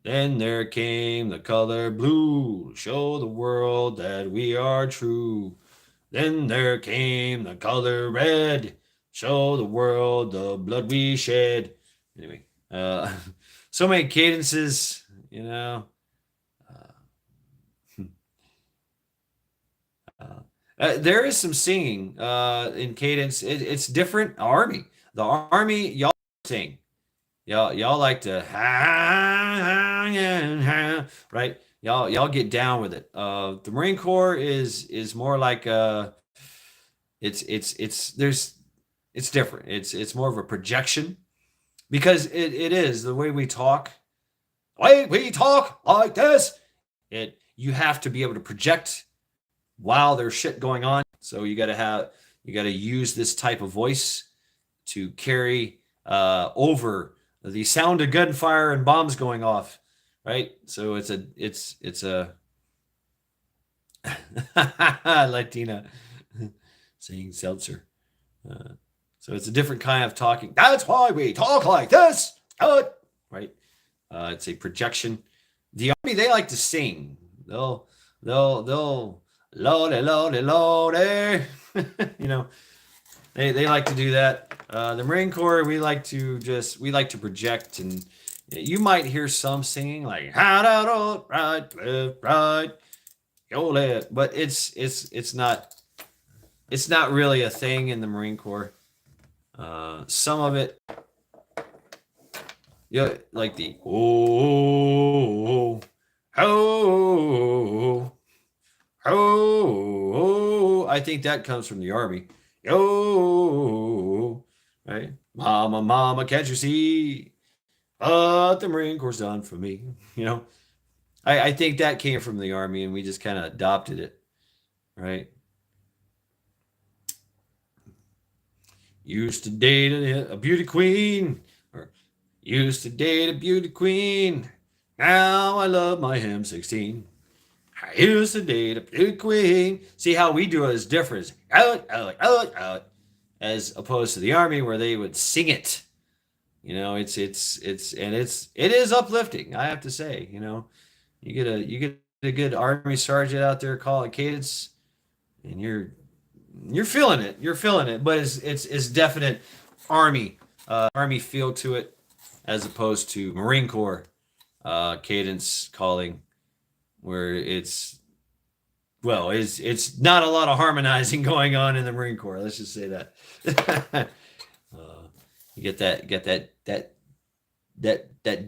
Then there came the color blue, show the world that we are true. Then there came the color red, show the world the blood we shed. Anyway, so many cadences, there is some singing in cadence. It's different. The Army, y'all sing. Y'all like to right? Y'all get down with it. The Marine Corps is more like it's different. It's more of a projection because it is the way we talk. We talk like this. You have to be able to project while there's shit going on. So you got to use this type of voice to carry over the sound of gunfire and bombs going off, right? So it's a Latina saying seltzer. So it's a different kind of talking. That's why we talk like this, right? It's a projection. The army, they like to sing. They'll lordy, lordy, lordy. You know, they like to do that. The Marine Corps, we like to project, and you might hear some singing like right, left, right, go left, but it's not really a thing in the Marine Corps. Some of it, yeah, like the oh, oh, oh, I think that comes from the Army. Yo, right? Mama, mama, can't you see what the Marine Corps done for me? You know, I think that came from the Army, and we just kind of adopted it, right? Used to date a beauty queen, or used to date a beauty queen. Now I love my M16. I used to date a beauty queen. See how we do it is different. Out, out, out, out. As opposed to the Army where they would sing it. You know, it is uplifting, I have to say. You know, you get a good Army sergeant out there calling cadence, and you're feeling it. You're feeling it, but it's definite Army feel to it, as opposed to Marine Corps cadence calling, where it's not a lot of harmonizing going on in the Marine Corps. Let's just say that. You get that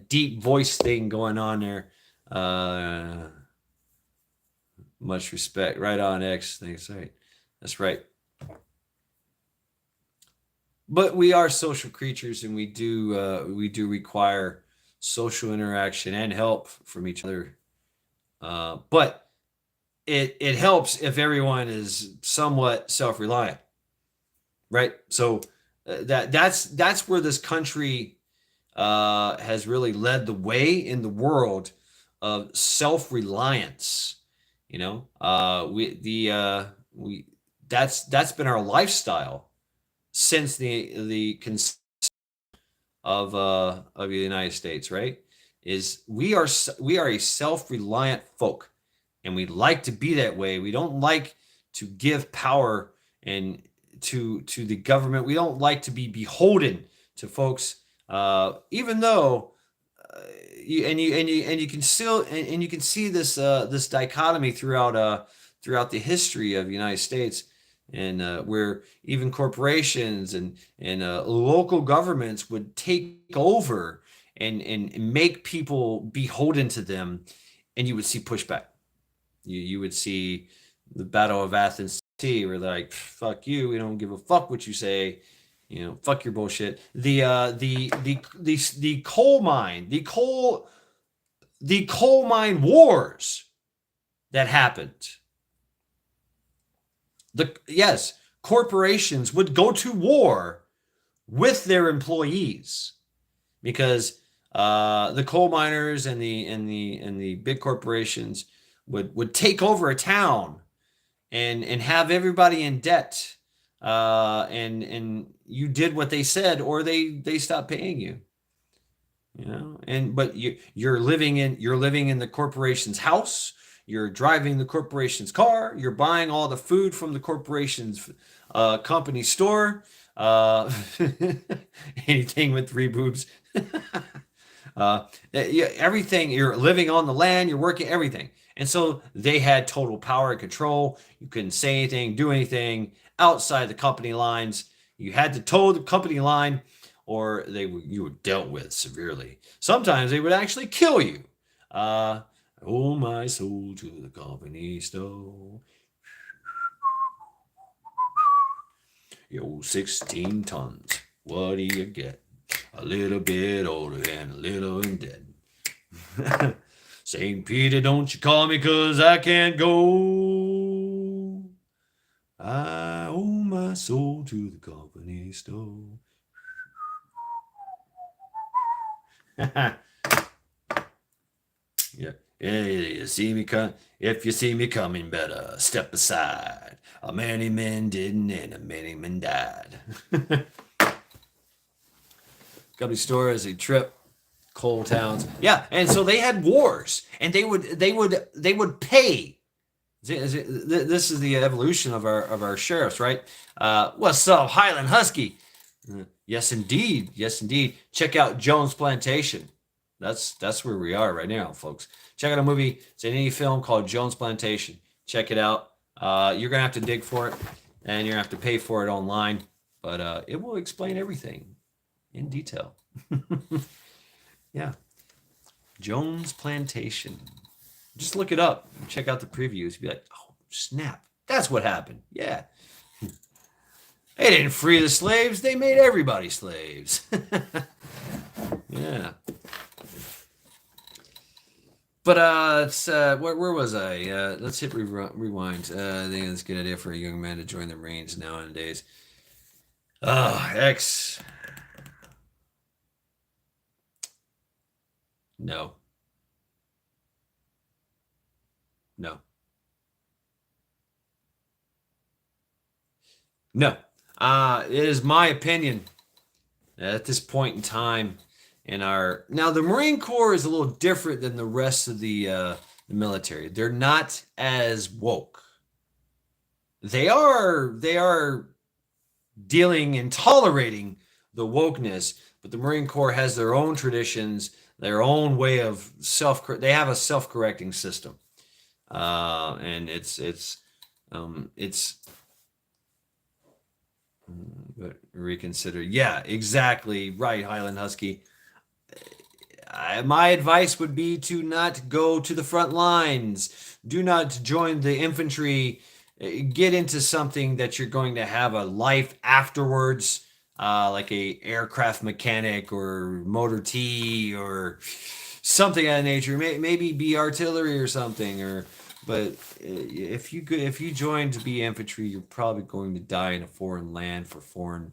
deep voice thing going on there. Much respect. Right on, X. Thanks. Right. That's right. But we are social creatures, and we do require social interaction and help from each other. But it helps if everyone is somewhat self-reliant, right? So that's where this country has really led the way in the world of self-reliance. You know, we that's been our lifestyle since the conception of the United States, right? Is we are a self-reliant folk, and we like to be that way. We don't like to give power and to the government. We don't like to be beholden to folks, even though you can still and you can see this this dichotomy throughout the history of the United States, and where even corporations and local governments would take over and make people beholden to them, and you would see pushback. You would see the Battle of Athens, where they're like, "Fuck you, we don't give a fuck what you say, you know, fuck your bullshit." The coal mine, the coal mine wars that happened. Yes, corporations would go to war with their employees, because the coal miners and the big corporations would take over a town and have everybody in debt, and you did what they said, or they stopped paying you. You know, but you're living in the corporation's house. You're driving the corporation's car. You're buying all the food from the corporation's company store. Anything with 3 boobs. Everything. You're living on the land. You're working everything. And so they had total power and control. You couldn't say anything, do anything outside the company lines. You had to toe the company line, or you were dealt with severely. Sometimes they would actually kill you. Oh, my soul to the company store. Yo, 16 tons. What do you get? A little bit older and a little in debt. St. Peter, don't you call me, 'cause I can't go. I owe my soul to the company store. Yeah. You see me if you see me coming, better step aside. A many men didn't and a many men died. Company store as a trip, coal towns. Yeah, and so they had wars, and they would pay. This is the evolution of our sheriffs, right? What's up, Highland Husky? Yes, indeed. Yes, indeed. Check out Jones Plantation. That's where we are right now, folks. Check out a movie. It's an indie film called Jones Plantation. Check it out. You're gonna have to dig for it, and you're gonna have to pay for it online, but it will explain everything in detail. Yeah, Jones Plantation. Just look it up. Check out the previews. Be like, oh snap, that's what happened. Yeah, they didn't free the slaves. They made everybody slaves. Yeah. But it's where was I? Let's hit rewind. I think it's a good idea for a young man to join the Marines nowadays. X. No. No. No. It is my opinion at this point in time in our now the Marine Corps is a little different than the rest of the military. They're not as woke. They are dealing and tolerating the wokeness, but the Marine Corps has their own traditions, their own way of they have a self-correcting system. And it's but reconsider. Yeah, exactly right, Highland Husky. My advice would be to not go to the front lines. Do not join the infantry. Get into something that you're going to have a life afterwards, like a aircraft mechanic or motor T or something of that nature. Maybe be artillery or something. But if you join to be infantry, you're probably going to die in a foreign land for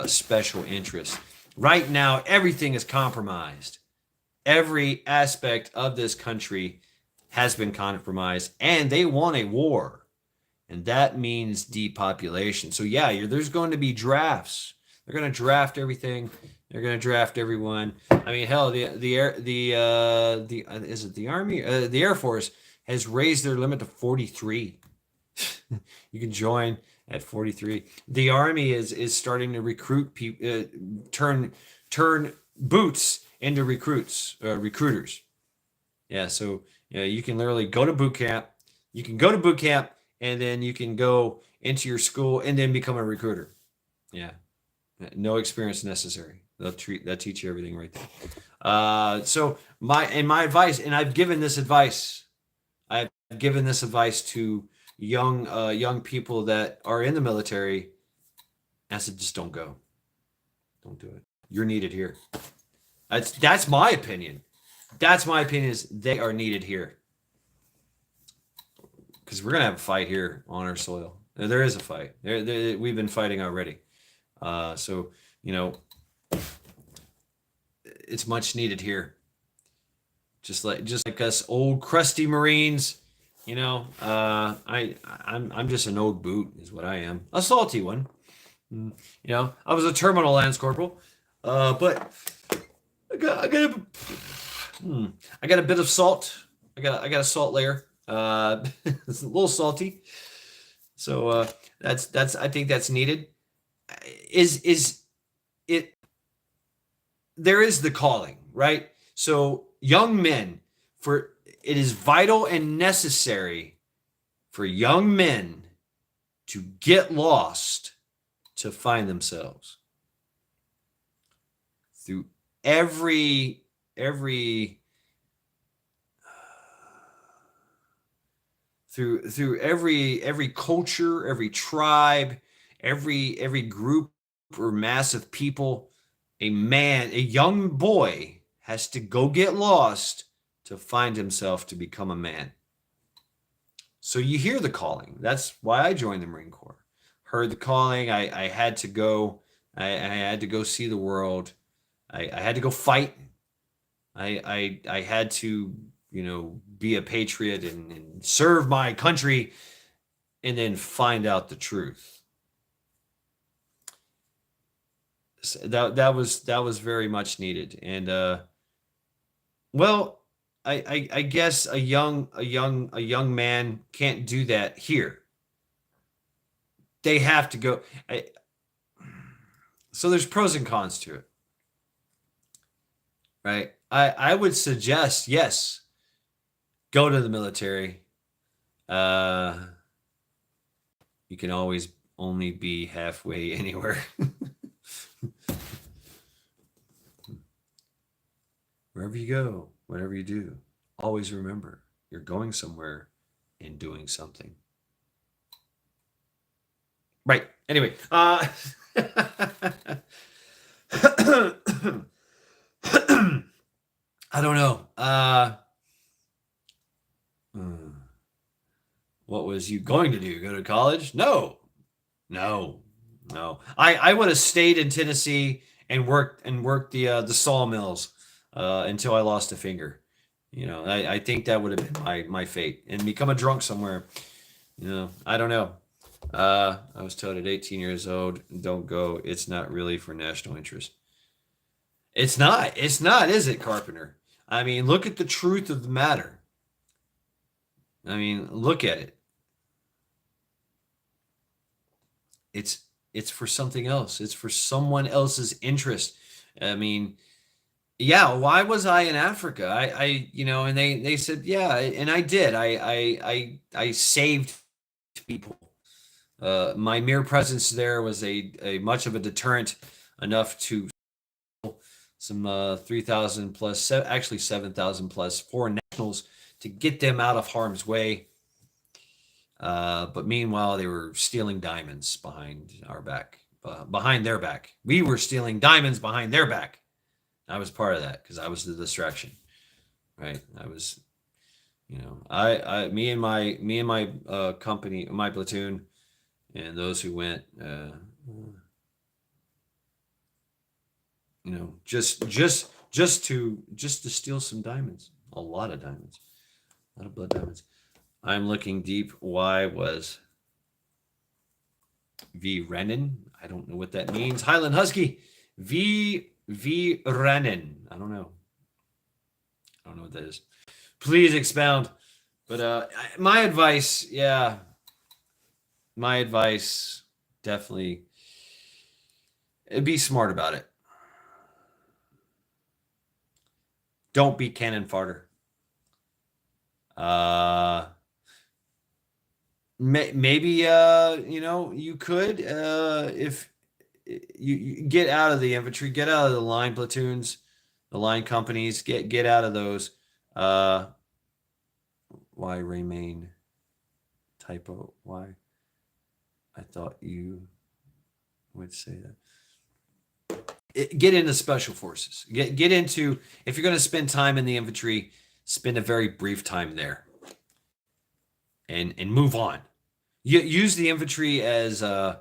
special interest. Right now, everything is compromised. Every aspect of this country has been compromised, and they want a war, and that means depopulation. So yeah, there's going to be drafts. They're going to draft everything. They're going to draft everyone. I mean, hell, is it the Army? The Air Force has raised their limit to 43. You can join at 43. The Army is starting to recruit people, turn boots into recruiters. Yeah, so you can literally go to boot camp. You can go to boot camp, and then you can go into your school and then become a recruiter. Yeah, no experience necessary. They'll teach you everything right there. So my advice, and I've given this advice. I've given this advice to young people that are in the military. I said, just don't go. Don't do it. You're needed here. That's my opinion. That's my opinion is they are needed here. Because we're going to have a fight here on our soil. There is a fight. We've been fighting already. So, it's much needed here. Just like us old crusty Marines, I'm just an old boot is what I am. A salty one. I was a terminal lance corporal, but I got a bit of salt. I got a salt layer. It's a little salty. So that's I think that's needed. Is it? There is the calling, right? So young men, it is vital and necessary for young men to get lost to find themselves through every culture, every tribe, every group or mass of people. A young boy has to go get lost to find himself to become a man. So you hear the calling. That's why I joined the Marine Corps. Heard the calling. I had to go. I had to go see the world. I had to go fight. I had to be a patriot and serve my country, and then find out the truth. So that was very much needed. And well, I guess a young man can't do that here. They have to go. So there's pros and cons to it, right? I would suggest, yes, go to the military. You can always only be halfway anywhere. Wherever you go, whatever you do, always remember you're going somewhere and doing something. Right. Anyway, I don't know. What was you going to do? Go to college? No. I would have stayed in Tennessee and worked the sawmills until I lost a finger. I think that would have been my fate, and become a drunk somewhere. I don't know. I was told at 18 years old, don't go. It's not really for national interest. It's not, is it, Carpenter? I mean, look at the truth of the matter. I mean, look at it. It's for something else. It's for someone else's interest. I mean, yeah, why was I in Africa? And they said, yeah, and I did. I saved people. My mere presence there was a much of a deterrent enough to some 3,000 plus, actually 7,000 plus foreign nationals, to get them out of harm's way. But meanwhile, they were stealing diamonds behind our back, behind their back. We were stealing diamonds behind their back. I was part of that because I was the distraction, right? I was, me and my company, my platoon, and those who went, just to steal some diamonds, a lot of diamonds, a lot of blood diamonds. I'm looking deep. Why was V Renin? I don't know what that means. Highland Husky, V Renin. I don't know what that is. Please expound. But my advice, definitely, be smart about it. Don't be cannon fodder. Maybe you could, if you get out of the infantry, get out of the line platoons, the line companies, get out of those. Why remain? Typo. Why? I thought you would say that. Get into special forces. Get into, if you're going to spend time in the infantry, spend a very brief time there, and move on. Use the infantry as as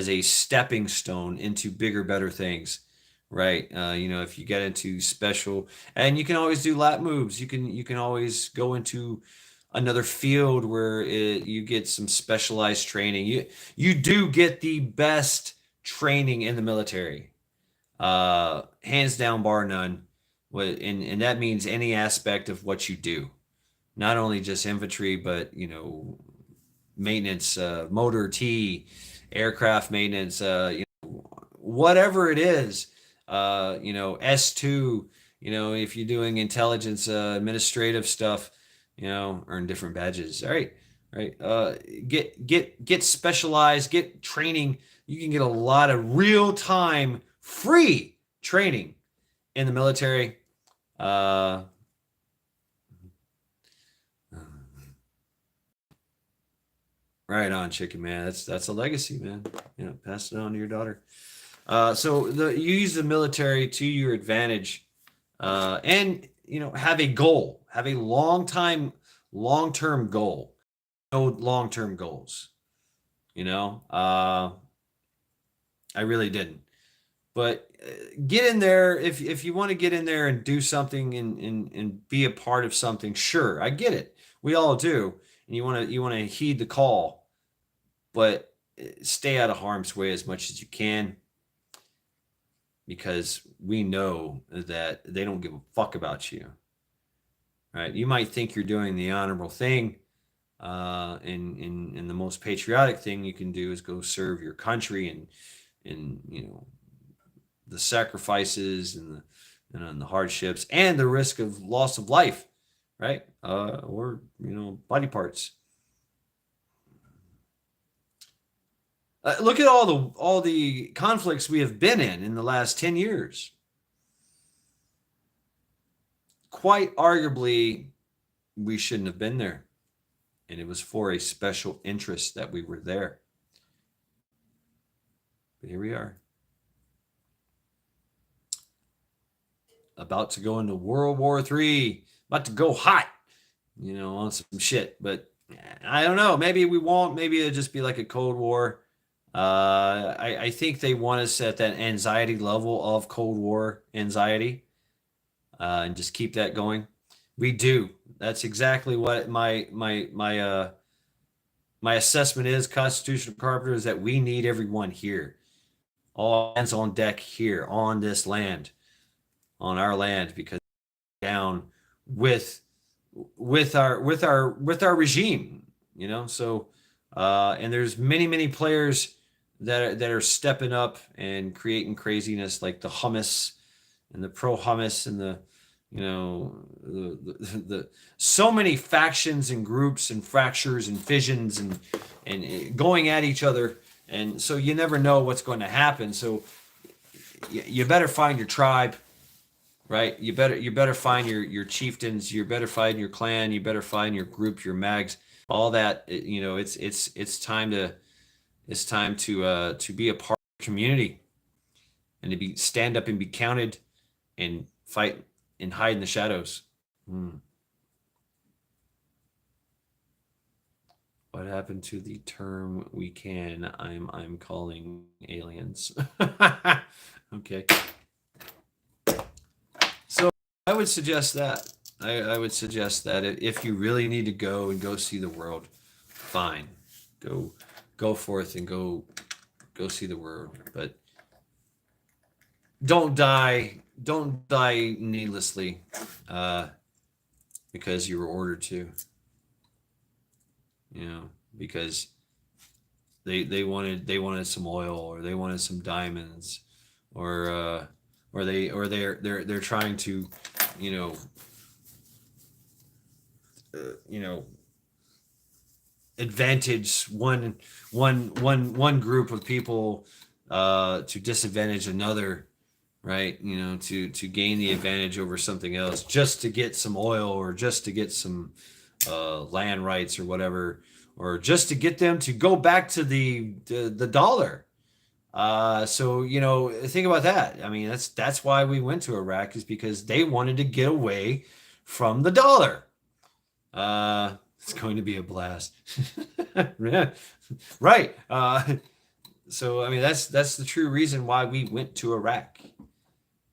a stepping stone into bigger, better things, right? If you get into special, and you can always do lat moves. You can always go into another field where you get some specialized training. You do get the best training in the military, hands down, bar none. And that means any aspect of what you do, not only just infantry, but maintenance, motor T, aircraft maintenance, whatever it is, S2, if you're doing intelligence, administrative stuff, earn different badges. All right. Get specialized, get training. You can get a lot of real time free training in the military. Right on, chicken man. That's a legacy, man. Pass it on to your daughter. So you use the military to your advantage, and have a goal, have a long-term goal. No long-term goals. I really didn't. But get in there if you want to get in there and do something and be a part of something. Sure, I get it. We all do, and you want to heed the call, but stay out of harm's way as much as you can, because we know that they don't give a fuck about you. Right? You might think you're doing the honorable thing, and the most patriotic thing you can do is go serve your country and the sacrifices and the hardships and the risk of loss of life, right? Or body parts. Look at all the conflicts we have been in the last 10 years. Quite arguably, we shouldn't have been there. And it was for a special interest that we were there. But here we are. About to go into World War III. About to go hot, on some shit. But I don't know. Maybe we won't. Maybe it'll just be like a Cold War. I think they want us at that anxiety level of Cold War anxiety, and just keep that going. We do. That's exactly what my assessment is. Constitutional Carpenter is that we need everyone here, all hands on deck here on this land, on our land, because down with our regime, So, and there's many players that are stepping up and creating craziness, like the hummus and the pro hummus and the so many factions and groups and fractures and fissions and going at each other, and so you never know what's going to happen. So you better find your tribe, right? You better find your chieftains. You better find your clan. You better find your group, your mags, all that. It's time to be a part of the community, and to stand up and be counted and fight and hide in the shadows. What happened to the term we can? I'm calling aliens. Okay. So I would suggest that. I would suggest that if you really need to go and go see the world, fine. Go forth and go see the world. But don't die needlessly, because you were ordered to. Because they wanted some oil, or they wanted some diamonds, or they're trying to advantage one group of people to disadvantage another, right? To gain the advantage over something else, just to get some oil, or just to get some land rights or whatever, or just to get them to go back to the dollar. So think about that. I mean, that's why we went to Iraq, is because they wanted to get away from the dollar. It's going to be a blast. Right. So I mean, that's the true reason why we went to Iraq,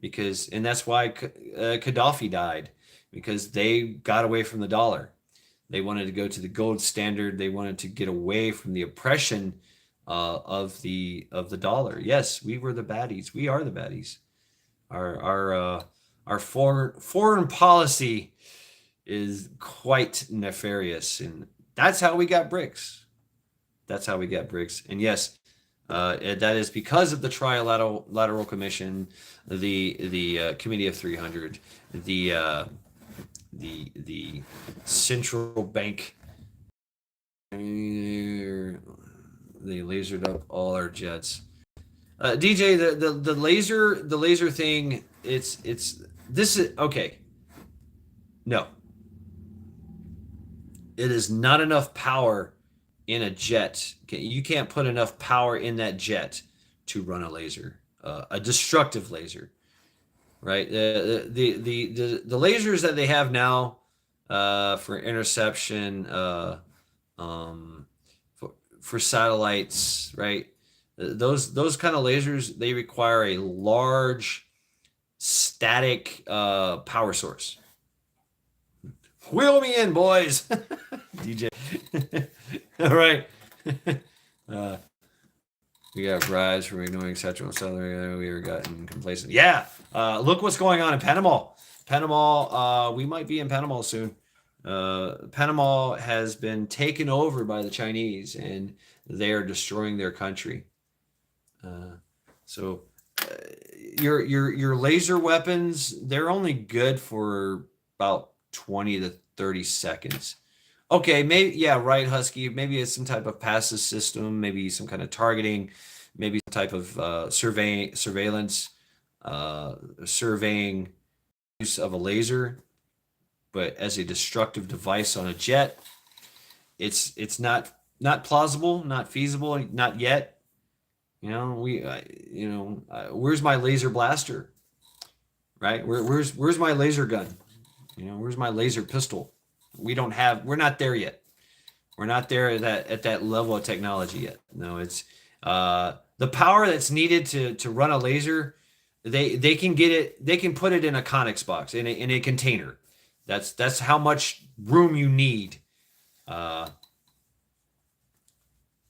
and that's why Gaddafi died, because they got away from the dollar. They wanted to go to the gold standard. They wanted to get away from the oppression of the dollar. Yes, we were the baddies. We are the baddies. Our foreign policy is quite nefarious, and that's how we got BRICS. And yes, that is because of the Trilateral Commission, the Committee of 300, the central bank. They lasered up all our jets. DJ, the laser thing. This is okay. No, it is not enough power in a jet. You can't put enough power in that jet to run a laser, a destructive laser, right? The lasers that they have now for interception, for satellites, right? Those kind of lasers, they require a large static power source. Wheel me in, boys. DJ. All right. We got rise from ignoring Central and Southern. We were gotten complacent. Yeah. Look what's going on in Panama. Panama, we might be in Panama soon. Panama has been taken over by the Chinese, and they are destroying their country. So your laser weapons, they're only good for about 20 to 30 seconds. Okay, maybe, yeah, right, Husky. Maybe it's some type of passive system, maybe some kind of targeting, maybe some type of surveillance, surveying use of a laser. But as a destructive device on a jet, it's not plausible, not feasible, not yet. Where's my laser blaster, right? Where's my laser gun? Where's my laser pistol? We're not there yet. We're not there at that level of technology yet. No, it's the power that's needed to run a laser. They can get it. They can put it in a Conex box in a container. That's how much room you need.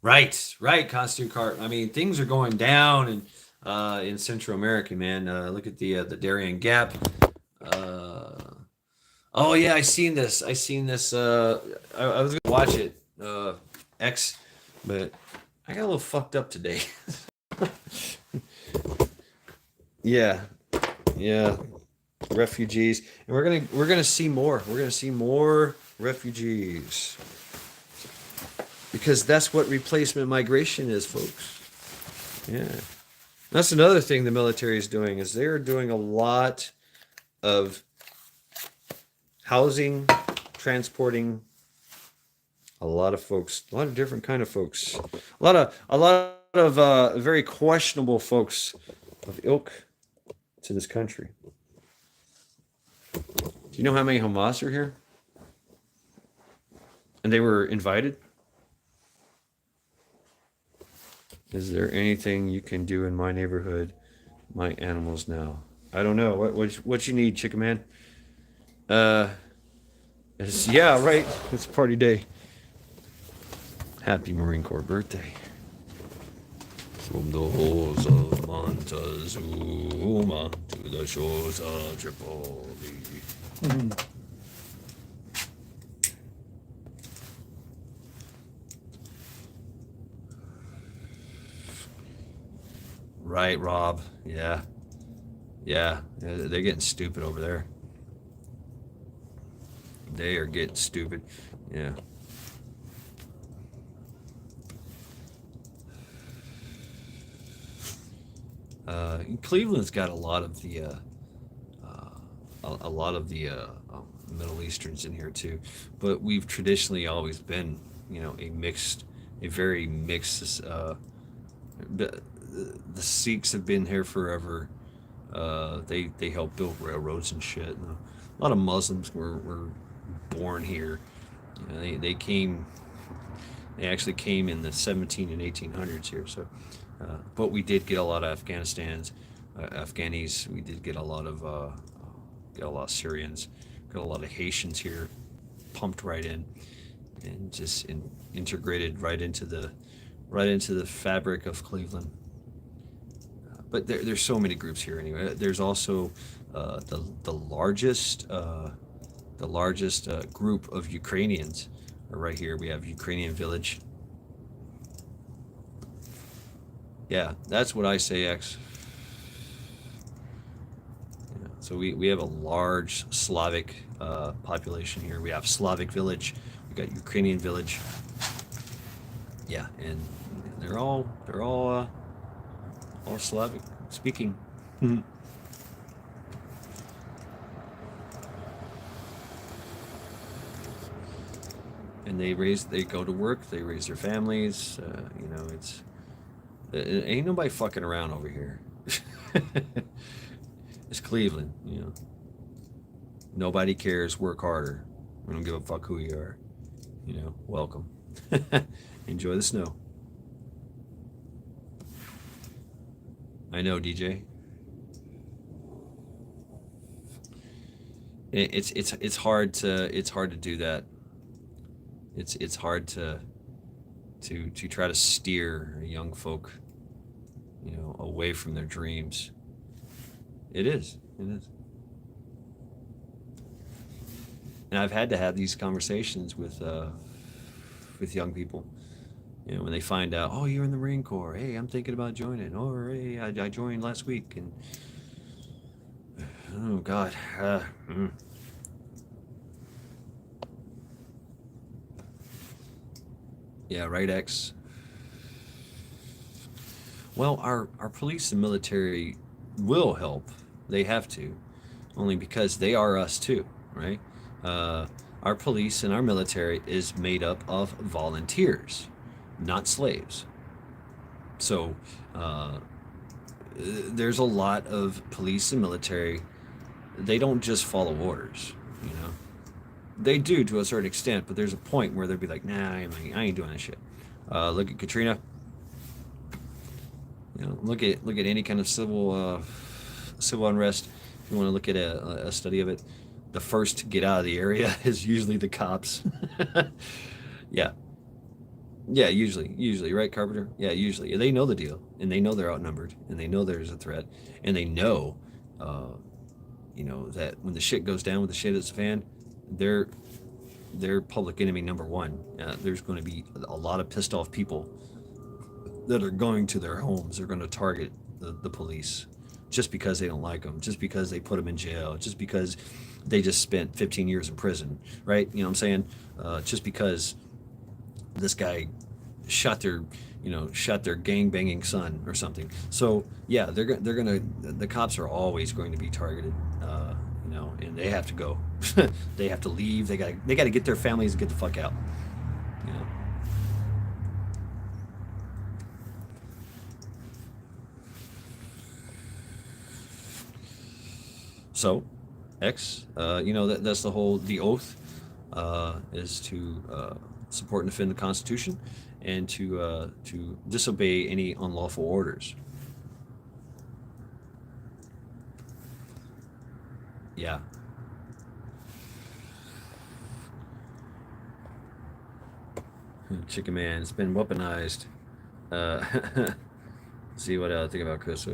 Right, Costume Cart. I mean, things are going down in Central America, man. Look at the Darien Gap. Oh yeah, I seen this. I was gonna watch it, X, but I got a little fucked up today. Yeah, refugees, and we're gonna see more. We're gonna see more refugees. Because that's what replacement migration is, folks. Yeah. That's another thing the military is doing, is they're doing a lot of housing, transporting a lot of folks, a lot of different kind of folks, a lot of very questionable folks of ilk to this country. Do you know how many Hamas are here? And they were invited? Is there anything you can do in my neighborhood? My animals now. I don't know. What you need, Chicken Man? Yeah, right. It's party day. Happy Marine Corps birthday. From the halls of Montezuma to the shores of Tripoli. Right, Rob. Yeah. They're getting stupid over there. They are getting stupid. Yeah. Cleveland's got a lot of the Middle Easterns in here too, but we've traditionally always been, a very mixed. The Sikhs have been here forever. They helped build railroads and shit. And a lot of Muslims were born here. They actually came in the 17 and 1800s here. So, but we did get a lot of Afghanis. We did get a lot of Syrians, got a lot of Haitians here, pumped right in, and just integrated right into the fabric of Cleveland. But there's so many groups here anyway. There's also the largest group of Ukrainians are right here. We have Ukrainian Village. Yeah, that's what I say, X. Yeah, so we have a large Slavic population here. We have Slavic Village. We got Ukrainian Village. Yeah, and they're all Slavic speaking. And they go to work, they raise their families. Ain't nobody fucking around over here. It's Cleveland, Nobody cares. Work harder. We don't give a fuck who you are. Welcome. Enjoy the snow. I know, DJ. It's hard to do that. It's hard to try to steer young folk, away from their dreams. It is. It is. And I've had to have these conversations with young people. When they find out, oh, you're in the Marine Corps. Hey, I'm thinking about joining. Or hey, I joined last week, and oh God, yeah, right, X. Well, our police and military will help. They have to, only because they are us too, right? Uh, our police and our military is made up of volunteers, not slaves. So there's a lot of police and military. They don't just follow orders, you know. They do to a certain extent, but there's a point where they'll be like, nah, I ain't doing that shit. Look at Katrina. Look at any kind of civil unrest. If you want to look at a study of it, the first to get out of the area is usually the cops. Yeah, yeah, usually, right, Carpenter? Yeah, usually. They know the deal, and they know they're outnumbered, and they know there's a threat, and they know, uh, that when the shit goes down, when the shit hits the fan, they're public enemy number one. There's going to be a lot of pissed off people that are going to their homes. They're going to target the police just because they don't like them, just because they put them in jail, just because they just spent 15 years in prison, right? You know what I'm saying? Just because this guy shot their gang banging son or something. So yeah, they're gonna the cops are always going to be targeted, and they have to go. They have to leave. They gotta get their families and get the fuck out. You know. So, X, that's the oath, is to support and defend the Constitution, and to disobey any unlawful orders. Yeah. Chicken Man, it's been weaponized. Uh, see what I think about Chris. Uh,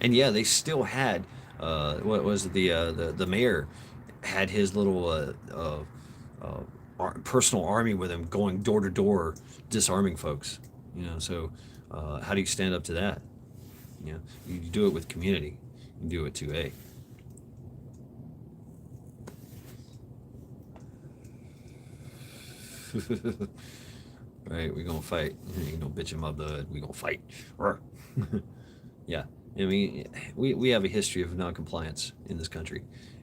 and yeah, they still had what was it, the mayor had his little personal army with him, going door to door disarming folks. So how do you stand up to that? You do it with community. You do it 2A. Right, we gonna fight. No bitch in my blood. We gonna fight. Yeah, I mean, we have a history of non-compliance in this country,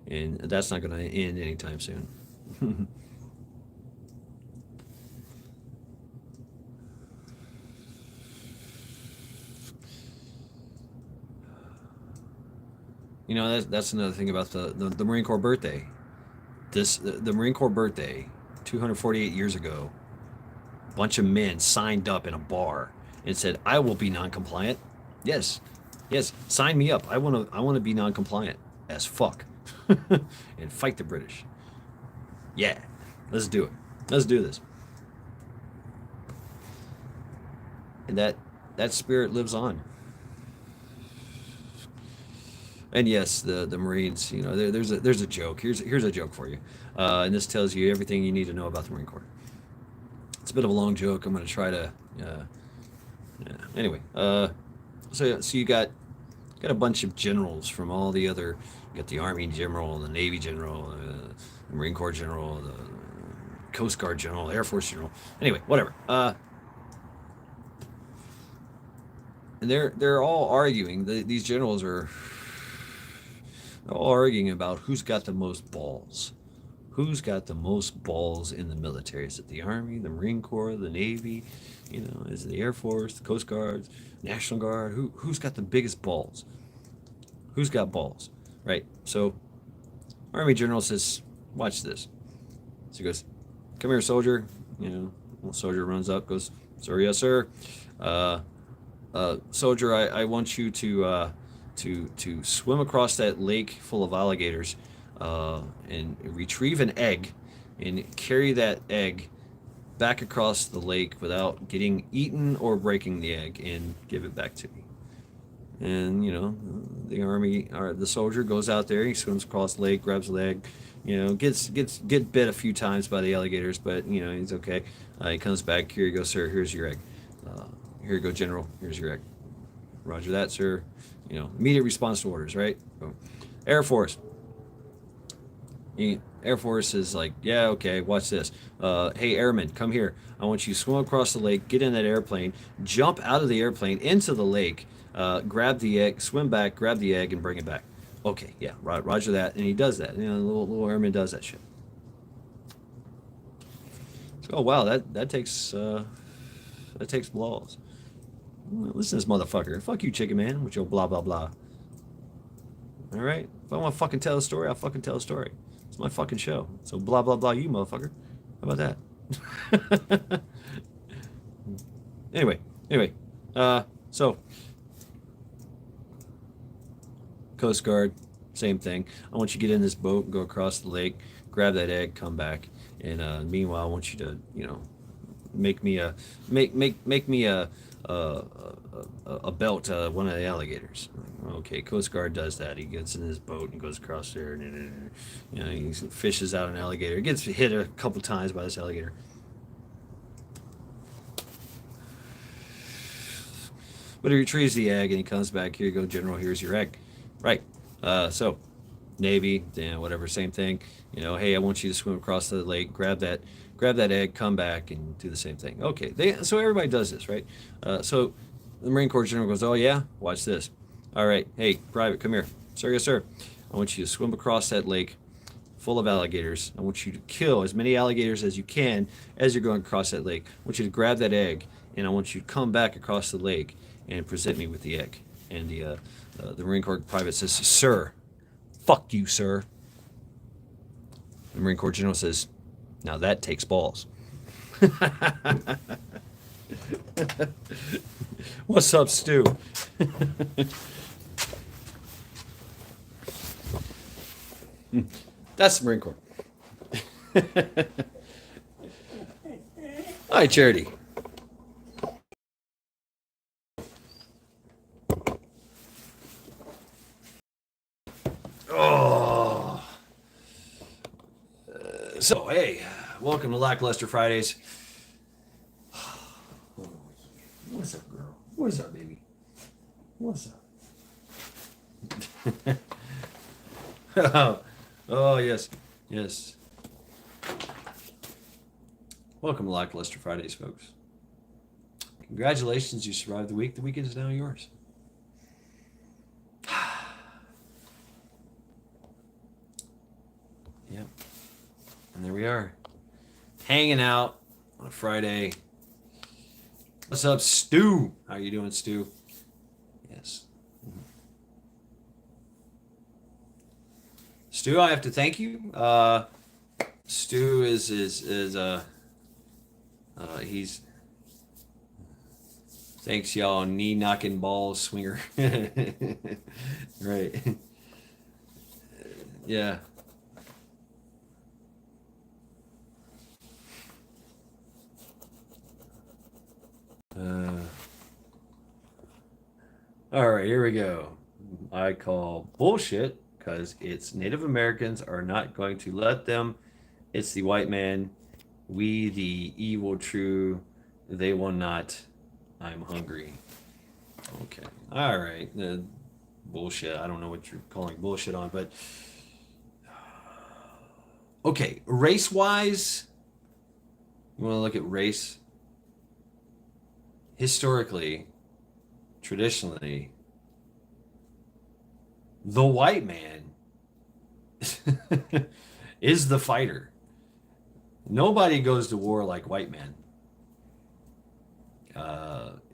and that's not gonna end anytime soon. That's another thing about the Marine Corps birthday. The Marine Corps birthday, 248 years ago. Bunch of men signed up in a bar and said, "I will be non-compliant." Yes, yes, sign me up. I want to be non-compliant as fuck, and fight the British. Yeah, let's do it. Let's do this. And that spirit lives on. And yes, the Marines. There's a joke. Here's a joke for you, and this tells you everything you need to know about the Marine Corps. It's a bit of a long joke. I'm going to try to. Yeah. Anyway, so you got a bunch of generals from all the other. You got the Army general, the Navy general, the Marine Corps general, the Coast Guard general, the Air Force general. Anyway, whatever. And they're all arguing. These generals are all arguing about who's got the most balls. Who's got the most balls in the military? Is it the Army, the Marine Corps, the Navy? Is it the Air Force, the Coast Guard, National Guard? Who's got the biggest balls? Who's got balls? Right? So, Army General says, watch this. So he goes, come here, soldier. You know, well, soldier runs up, goes, "Sir, yes, sir. Uh, Soldier, I want you to swim across that lake full of alligators, and retrieve an egg, and carry that egg back across the lake without getting eaten or breaking the egg, and give it back to me." And you know, the army or the soldier goes out there. He swims across the lake, grabs the egg. You know, get bit a few times by the alligators, but you know he's okay. He comes back. "Here you go, sir. Here's your egg. Here you go, General. Here's your egg." "Roger that, sir." You know, immediate response to orders, right? Boom. Air Force. Air Force is like, "Yeah, okay, watch this. Hey, airman, come here. I want you to swim across the lake, get in that airplane, jump out of the airplane into the lake, grab the egg, swim back, grab the egg, and bring it back." "Okay, yeah, roger that." And he does that. You know, the little airman does that shit. So, oh wow, that takes balls. Listen to this motherfucker. Fuck you, chicken man, with your blah blah blah. All right. If I want to fucking tell a story, I'll fucking tell a story. It's my fucking show. So blah blah blah, you motherfucker. How about that? Anyway. So Coast Guard, same thing. I want you to get in this boat and go across the lake, grab that egg, come back, and meanwhile, I want you to, you know, make me a a belt, one of the alligators. Okay, Coast Guard does that. He gets in his boat and goes across there, and you know, he fishes out an alligator. He gets hit a couple times by this alligator. But he retrieves the egg and he comes back. "Here you go, General. Here's your egg." Right. So Navy, whatever, same thing. You know, "Hey, I want you to swim across the lake, grab that egg, come back, and do the same thing." Okay, so everybody does this, right? So the Marine Corps general goes, "Oh yeah, watch this. All right, hey, private, come here, sir, yes sir. I want you to swim across that lake full of alligators. I want you to kill as many alligators as you can as you're going across that lake. I want you to grab that egg, and I want you to come back across the lake and present me with the egg." And the Marine Corps private says, "Sir, fuck you, sir." The Marine Corps general says, "Now that takes balls." What's up, Stu? That's the Marine Corps. Hi, Charity. Oh. So, hey, welcome to Lackluster Fridays. What's up, girl? What's up, baby? What's up? Oh, yes. Welcome to Lackluster Fridays, folks. Congratulations, you survived the week. The weekend is now yours. Yep. And there we are, hanging out on a Friday. What's up, Stu? How you doing, Stu? Yes. Stu, I have to thank you. Stu is he's, thanks y'all, knee knocking ball swinger. Right. Yeah. All right, here we go. I call bullshit because it's Native Americans are not going to let them. It's the white man. We, the evil true, they will not. I'm hungry. Okay. All right. Bullshit. I don't know what you're calling bullshit on, but okay. Race-wise, you want to look at race? Historically, traditionally, the white man is the fighter. Nobody goes to war like white men.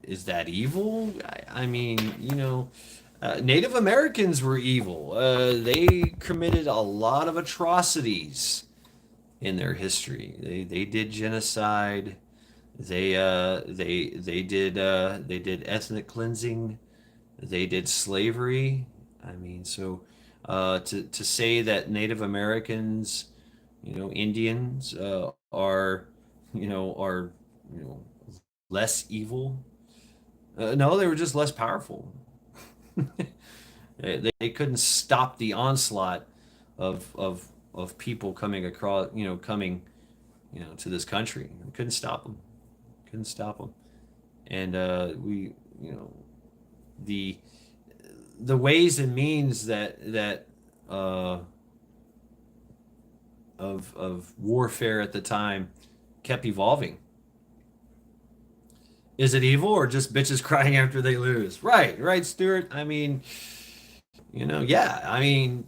Is that evil? I mean, you know, Native Americans were evil. They committed a lot of atrocities in their history. They did genocide. They did ethnic cleansing. They did slavery. I mean, so to say that Native Americans, Indians are less evil. No, they were just less powerful. They couldn't stop the onslaught of people coming across, coming, to this country. Couldn't stop them. Couldn't stop them. And we, you know, the the ways and means that uh, of warfare at the time kept evolving. Is it evil or just bitches crying after they lose? Right, right, Stuart. I mean, yeah. I mean,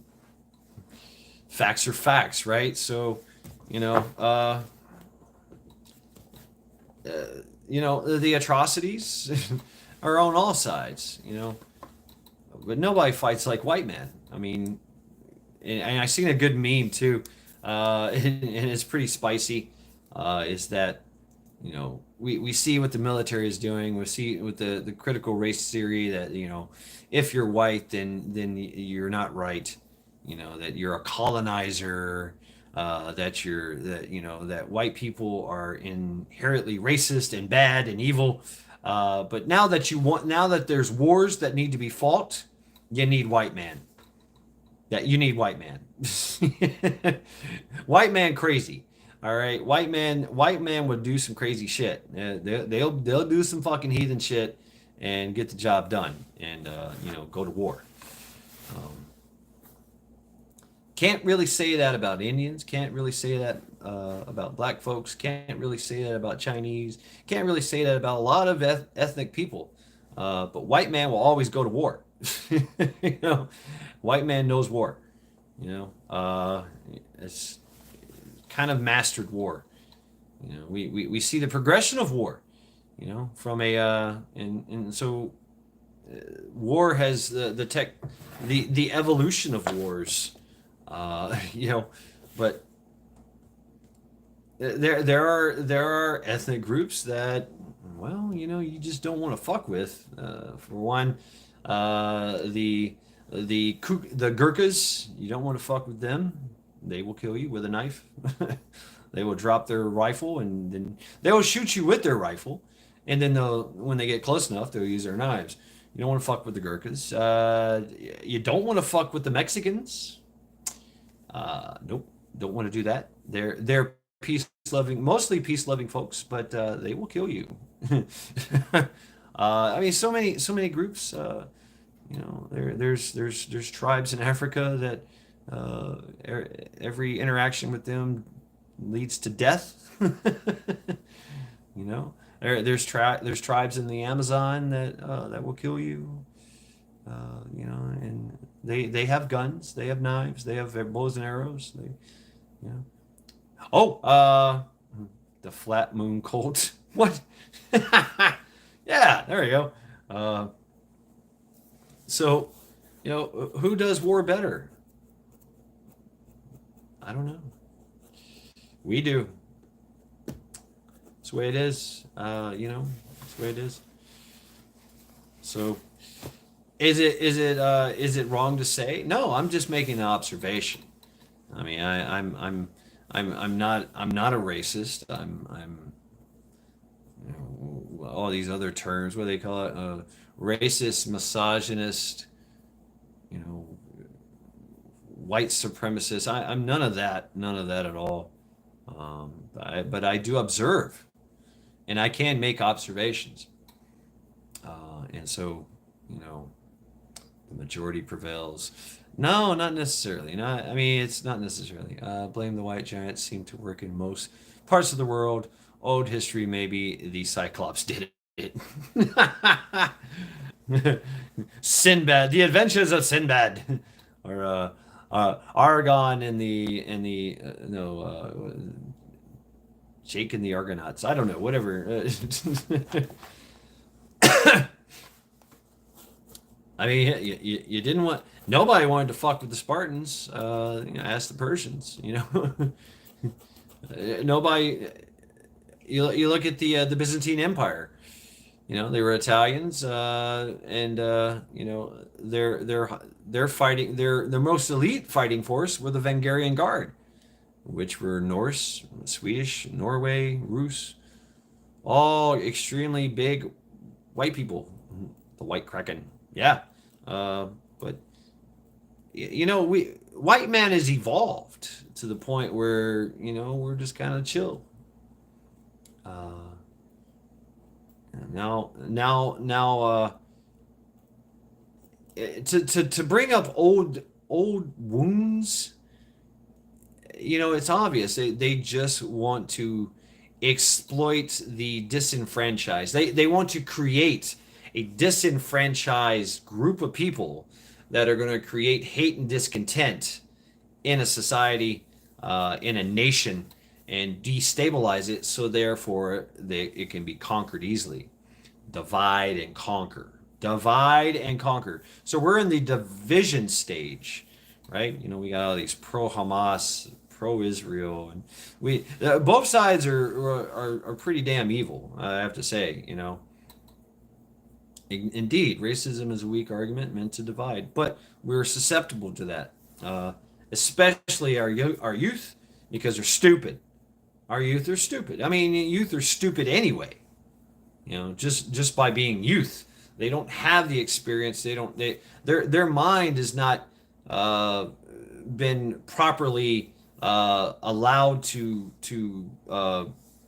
facts are facts, right? So, you know, uh, uh, the atrocities are on all sides. But nobody fights like white man. I mean, and I seen a good meme too, and it's pretty spicy. Is that we see what the military is doing. We see with the critical race theory that if you're white, then you're not right. That you're a colonizer. That white people are inherently racist and bad and evil. But now that there's wars that need to be fought, you need white man. That you need white man. White man crazy. All right, white man would do some crazy shit. They'll do some fucking heathen shit and get the job done and go to war. Um, can't really say that about Indians. Can't really say that about black folks. Can't really say that about Chinese. Can't really say that about a lot of ethnic people. But white man will always go to war. you know, White man knows war. It's kind of mastered war. We see the progression of war. From a and so war has the evolution of wars. But there are ethnic groups that you just don't want to fuck with. For one, the Gurkhas, you don't want to fuck with them. They will kill you with a knife. They will drop their rifle and then they will shoot you with their rifle, and then when they get close enough, they'll use their knives. You don't want to fuck with the Gurkhas. You don't want to fuck with the Mexicans. Nope, don't want to do that. They're peace loving, mostly peace loving folks, but they will kill you. I mean, so many groups. There's tribes in Africa that every interaction with them leads to death. There's tribes in the Amazon that will kill you. And they have guns, they have knives, they have bows and arrows. You know. Oh, the Flat Moon Cult. What? Yeah, there you go. So, who does war better? I don't know. We do. It's the way it is. It's the way it is. So, is it wrong to say? No, I'm just making an observation. I mean, I'm not a racist. I'm all these other terms. What do they call it? Racist, misogynist. You know, white supremacist. I'm none of that. None of that at all. But I do observe, and I can make observations. And so, you know, the majority prevails. No, not necessarily. Not. I mean, it's not necessarily. Blame the white giants seem to work in most parts of the world. Old history, maybe the Cyclops did it. Sinbad, The Adventures of Sinbad, or Argon and the no Jake and the Argonauts. I don't know, whatever. I mean, you didn't want. Nobody wanted to fuck with the Spartans. Ask the Persians. Nobody. You look at the Byzantine Empire. You know, they were Italians, and you know they're fighting. Their most elite fighting force were the Vengarian Guard, which were Norse, Swedish, Norway, Rus, all extremely big white people. The White Kraken, yeah. But you know, we white man has evolved to the point where you know we're just kind of chill. Uh, now, to bring up old wounds, you know, it's obvious they just want to exploit the disenfranchised. They want to create a disenfranchised group of people that are going to create hate and discontent in a society, in a nation, and destabilize it. So therefore, it can be conquered easily. Divide and conquer. Divide and conquer. So we're in the division stage, right? You know, we got all these pro Hamas, pro Israel, and we both sides are pretty damn evil. I have to say, you know. Indeed, racism is a weak argument meant to divide, but we're susceptible to that, especially our youth, because they're stupid. Our youth are stupid. I mean, youth are stupid anyway. You know, just by being youth, they don't have the experience. They don't. Their mind has not uh, been properly allowed to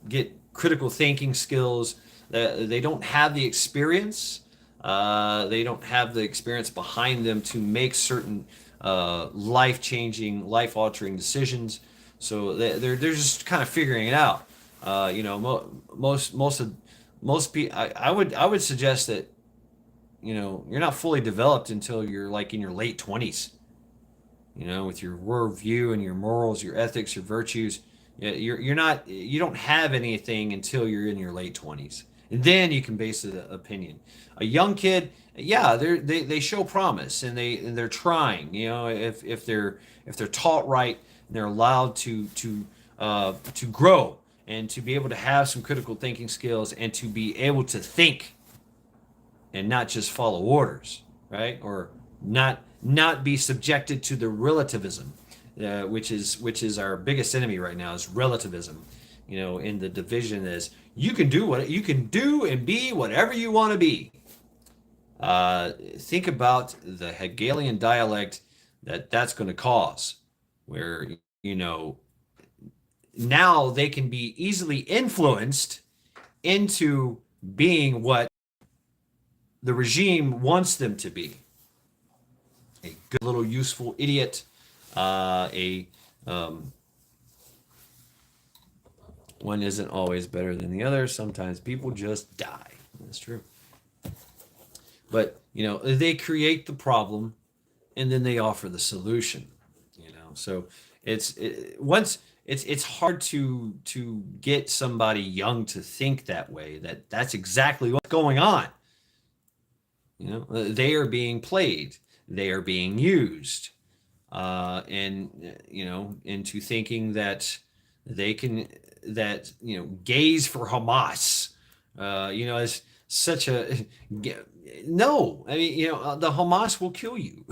get critical thinking skills. They don't have the experience. They don't have the experience behind them to make certain life changing, life altering decisions. So they're just kind of figuring it out. You know, most people. I would suggest that you know you're not fully developed until you're like in your late 20s. You know, with your worldview and your morals, your ethics, your virtues. You're not you don't have anything until you're in your late 20s, and then you can base an opinion. A young kid, yeah, they show promise and they're trying. You know, if they're taught right and they're allowed to grow and to be able to have some critical thinking skills and to be able to think and not just follow orders, right? Or not be subjected to the relativism, which is our biggest enemy right now is relativism. You know, in the division is you can do what you can do and be whatever you want to be. Think about the Hegelian dialect that's going to cause, where you know now they can be easily influenced into being what the regime wants them to be. A good little useful idiot, a one isn't always better than the other. Sometimes people just die. That's true. But you know, they create the problem and then they offer the solution. You know, so once it's hard to get somebody young to think that way. That's exactly what's going on. You know, they are being played. They are being used, and you know, into thinking that they can you know gaze for Hamas. You know, as such a no. I mean, you know, the Hamas will kill you.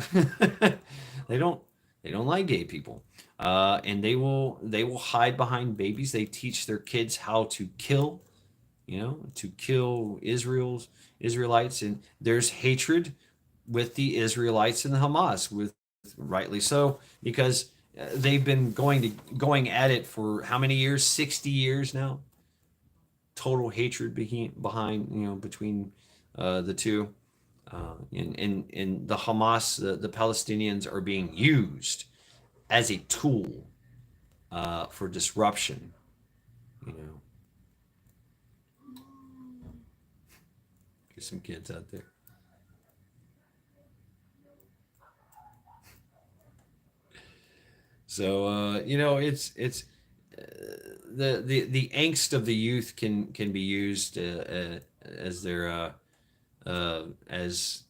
they don't they don't like gay people, and they will hide behind babies. They teach their kids how to kill, you know, to kill Israelites, and there's hatred with the Israelites and the Hamas, with rightly so, because they've been going at it for how many years? 60 years now. Total hatred behind you know between the two, and the Hamas, the Palestinians are being used as a tool for disruption. You know, there's some kids out there. So you know, it's the angst of the youth can be used as their as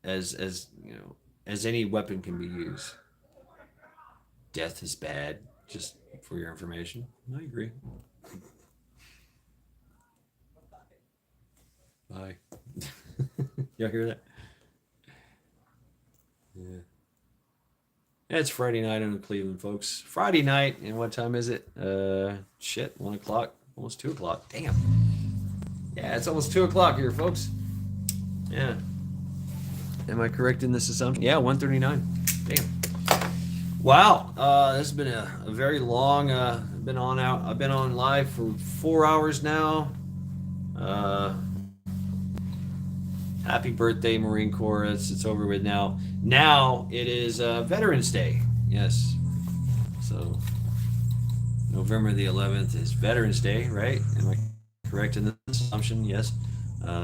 as you know as any weapon can be used. Death is bad. Just for your information. I agree. Bye. Y'all hear that? Yeah. It's Friday night in Cleveland, folks. Friday night, and what time is it? Shit, 1 o'clock, almost 2 o'clock. Damn. Yeah, it's almost 2 o'clock here, folks. Yeah. Am I correct in this assumption? Yeah, 1:39. Damn. Wow. This has been a very long. I've been on live for 4 hours now. Happy birthday, Marine Corps. It's over with now. Now it is Veterans Day. Yes. So November the 11th is Veterans Day, right? Am I correct in this assumption? Yes.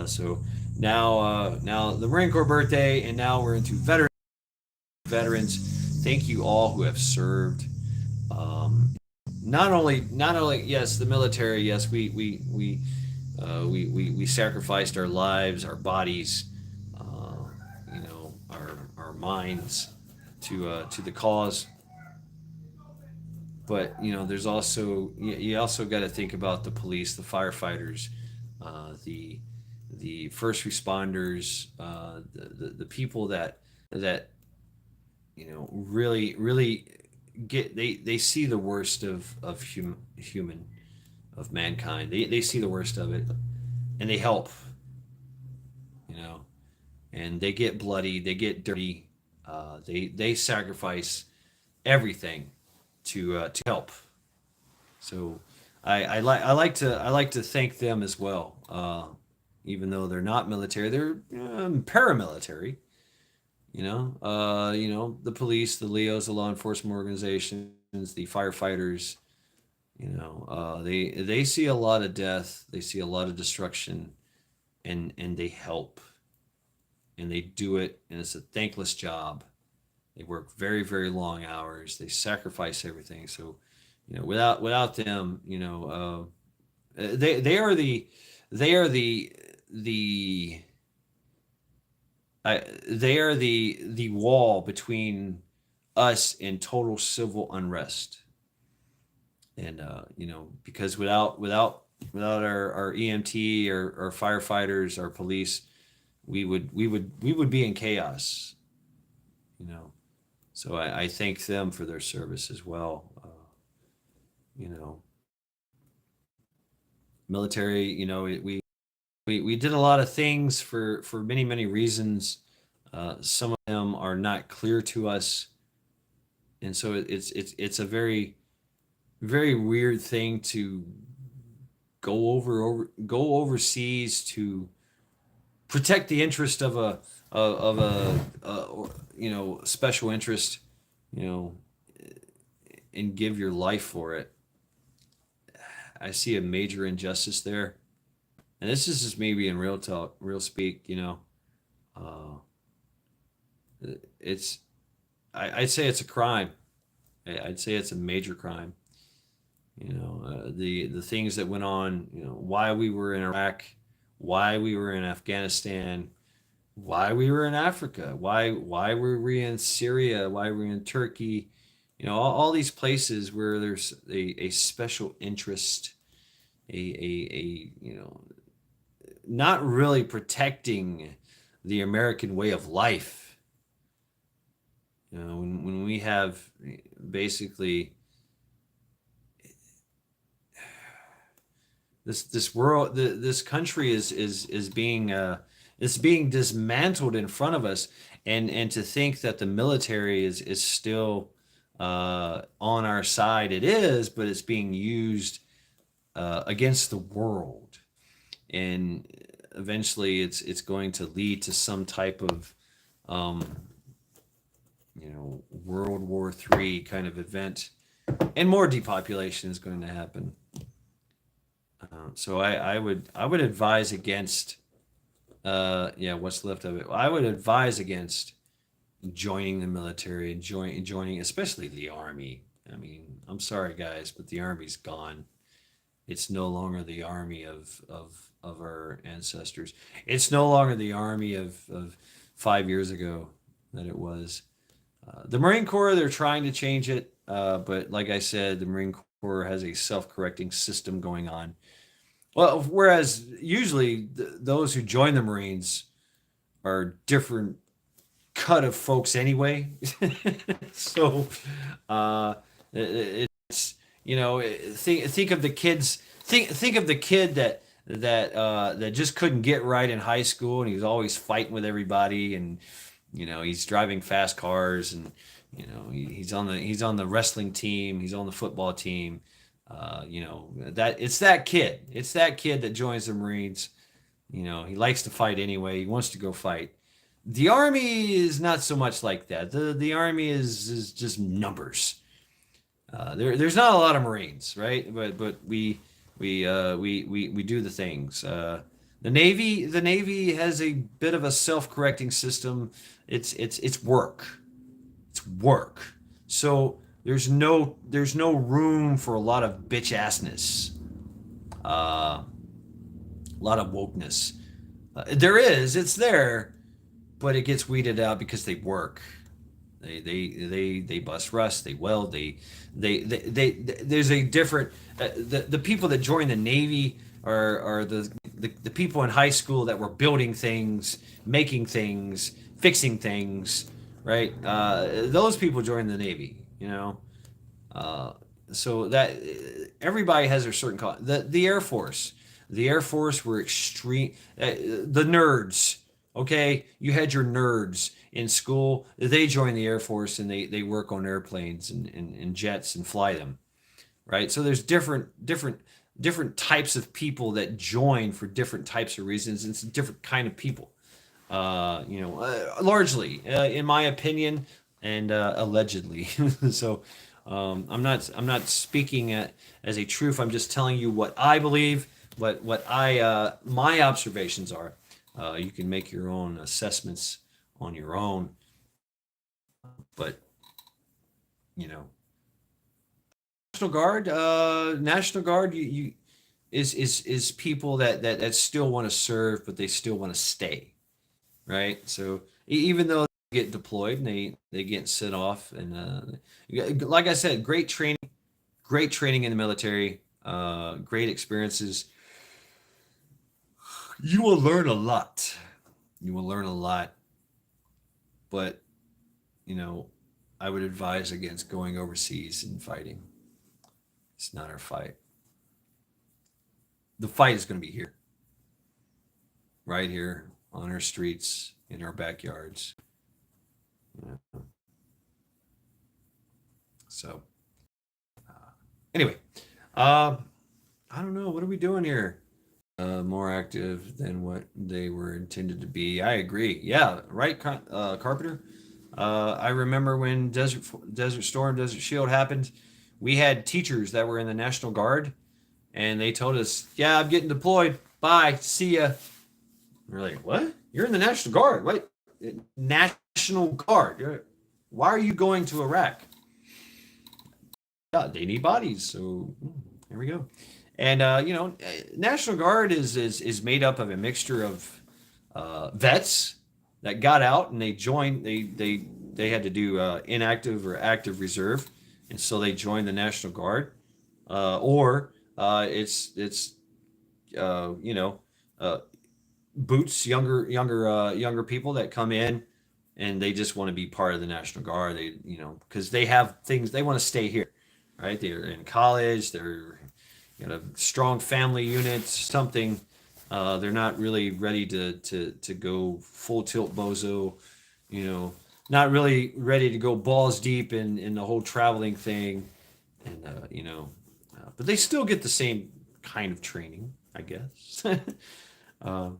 So now the Marine Corps birthday, and now we're into veterans. Thank you all who have served. Not only yes, the military. Yes, we sacrificed our lives, our bodies, our minds to the cause. But there's also you also got to think about the police, the firefighters, the first responders, the people that really get they see the worst of human of mankind. They see the worst of it, and they help. And they get bloody, they get dirty, they sacrifice everything to help. So I like to thank them as well. Even though they're not military, they're paramilitary. The police, the LEOs, the law enforcement organizations, the firefighters. They see a lot of death, they see a lot of destruction, and they help, and they do it, and it's a thankless job. They work very, very long hours. They sacrifice everything. So, without them, they are the they are the wall between us and total civil unrest. And because without our EMT, our firefighters, our police, we would be in chaos. So I thank them for their service as well. You know, Military. We did a lot of things for many reasons. Some of them are not clear to us, and so it's a very very weird thing to go overseas to protect the interest of a special interest, you know, and give your life for it. I see a major injustice there, and this is just maybe in real talk, real speak. Uh, it's I'd say it's a crime. I'd say it's a major crime. The things that went on. Why we were in Iraq, why we were in Afghanistan, why we were in Africa, why were we in Syria, why we're in Turkey. All these places where there's a special interest, not really protecting the American way of life. When we have basically this world, this country is being dismantled in front of us, and to think that the military is still on our side. It is, but it's being used against the world, and eventually it's going to lead to some type of World War III kind of event, and more depopulation is going to happen. So I would advise against what's left of it. I would advise against joining the military and joining especially the army. I mean, I'm sorry guys, but the army's gone. It's no longer the army of our ancestors. It's no longer the army of 5 years ago that it was. The Marine Corps, they're trying to change it. but like I said, the Marine Corps has a self-correcting system going on. Well, whereas usually those who join the Marines are different cut of folks anyway. So uh, it's think of the kids. Think of the kid that just couldn't get right in high school, and he was always fighting with everybody, and he's driving fast cars, and he's on the wrestling team, he's on the football team. That it's that kid. It's that kid that joins the Marines. He likes to fight anyway. He wants to go fight. The Army is not so much like that. The Army is just numbers. There's not a lot of Marines, right? But we do the things. The Navy has a bit of a self-correcting system. It's work. It's work. So there's no room for a lot of bitch assness. A lot of wokeness. There is. It's there, but it gets weeded out because they work. They bust rust. They weld. They there's a different. The people that join the Navy are the people in high school that were building things, making things, fixing things, right? Those people join the Navy. So that everybody has their certain the Air Force. The Air Force were extreme. The nerds, okay? You had your nerds in school. They join the Air Force and they work on airplanes and jets and fly them, right? So there's different types of people that join for different types of reasons. It's a different kind of people, largely, in my opinion, and allegedly. So I'm not speaking as a truth. I'm just telling you what I believe, what I my observations are. You can make your own assessments on your own, but you know, National Guard, you is people that still want to serve, but they still want to stay, right? So even though they get deployed and they get sent off, and like I said, great training in the military, great experiences. You will learn a lot. You will learn a lot, but you know, I would advise against going overseas and fighting. It's not our fight. The fight is going to be here, right here on our streets, in our backyards. Yeah. So, anyway, I don't know. What are we doing here? More active than what they were intended to be. I agree. Yeah, right, Carpenter. I remember when Desert Storm, Desert Shield happened. We had teachers that were in the National Guard, and they told us, "Yeah, I'm getting deployed. Bye. See ya." We're like, "What? You're in the National Guard? Wait, National Guard? Why are you going to Iraq?" Yeah, they need bodies, so here we go. And National Guard is made up of a mixture of vets that got out and they joined. They had to do inactive or active reserve, and so they joined the National Guard. Or it's you know boots, younger people that come in and they just want to be part of the National Guard. They because they have things they want to stay here, right? They're in college. They're strong family units, something. They're not really ready to go full tilt bozo, not really ready to go balls deep in the whole traveling thing, and but they still get the same kind of training, I guess. uh,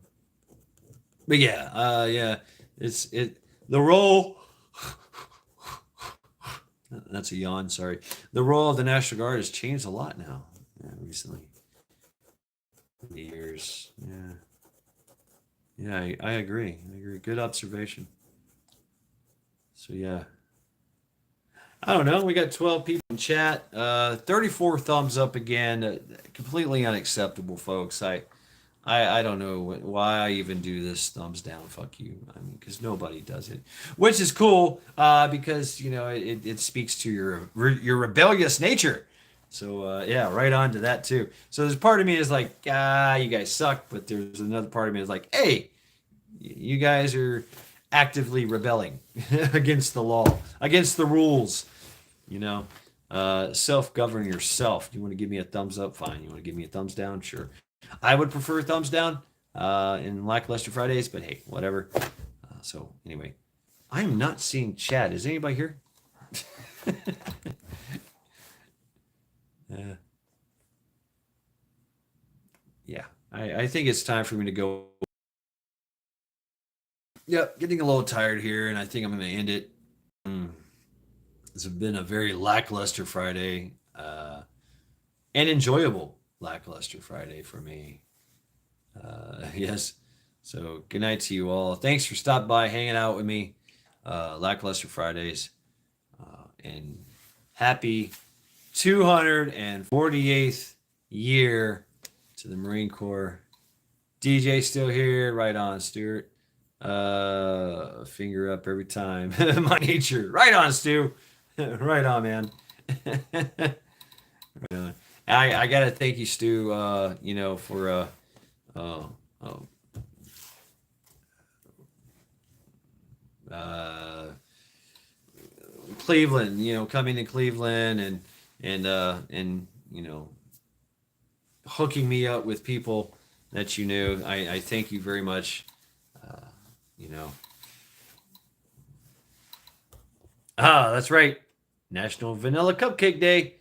but yeah, the role. That's a yawn. Sorry. The role of the National Guard has changed a lot now. Recently, in the years. Yeah, I agree. Good observation. So yeah, I don't know. We got 12 people in chat. 34 thumbs up again. Completely unacceptable, folks. I don't know why I even do this thumbs down, fuck you. I mean, because nobody does it, which is cool, because it speaks to your rebellious nature. So yeah, right on to that too. So there's part of me is like, you guys suck, but there's another part of me is like, hey, you guys are actively rebelling against the law, against the rules. You know, self-govern yourself. You want to give me a thumbs up? Fine. You want to give me a thumbs down? Sure. I would prefer thumbs down in Lackluster Fridays, but hey, whatever. So anyway, I am not seeing Chad. Is anybody here? uh, yeah, I think it's time for me to go. Yep, getting a little tired here, and I think I'm going to end it. It's been a very lackluster Friday, and enjoyable lackluster Friday for me. Yes. So good night to you all. Thanks for stopping by, hanging out with me. Lackluster Fridays, and happy 248th year to the Marine Corps. DJ still here. Right on, Stuart. Finger up every time. My nature. Right on, Stu. Right on, man. Right on. I gotta thank you, Stu. For uh, uh, uh, Cleveland. Coming to Cleveland and hooking me up with people that you knew. I thank you very much. You know. That's right. National Vanilla Cupcake Day.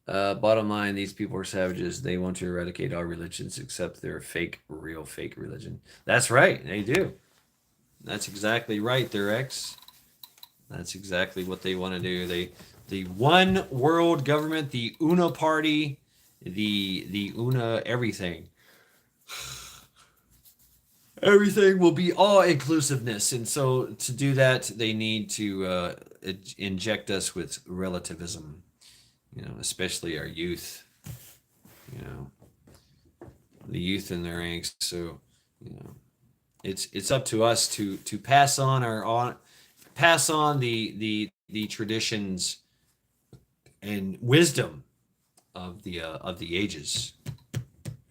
Bottom line, these people are savages. They want to eradicate all religions except their real fake religion. That's right. They do. That's exactly right, their ex. That's exactly what they want to do. The one world government, the Una party, the Una everything. Everything will be all inclusiveness, and so to do that, they need to inject us with relativism. Especially our youth. You know, the youth and their angst. So, it's up to us to pass on the traditions and wisdom of the ages.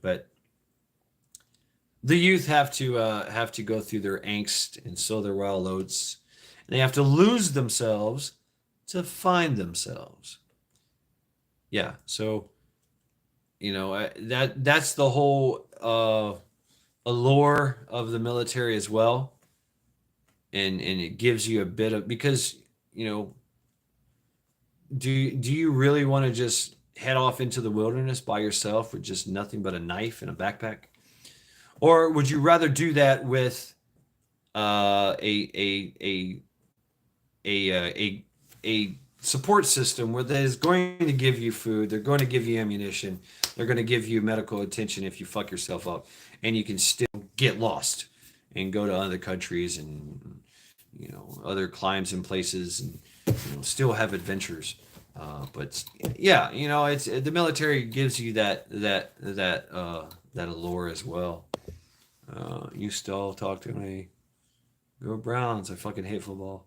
But the youth have to go through their angst and sow their wild oats. And they have to lose themselves to find themselves. Yeah, so that's the whole allure of the military as well, and it gives you a bit of, because do you really want to just head off into the wilderness by yourself with just nothing but a knife and a backpack? Or would you rather do that with a support system where that is going to give you food, they're going to give you ammunition, they're going to give you medical attention if you fuck yourself up, and you can still get lost and go to other countries and other climes and places, and still have adventures. But yeah, it's the military gives you that allure as well. You still talk to me. Go Browns. I fucking hate football.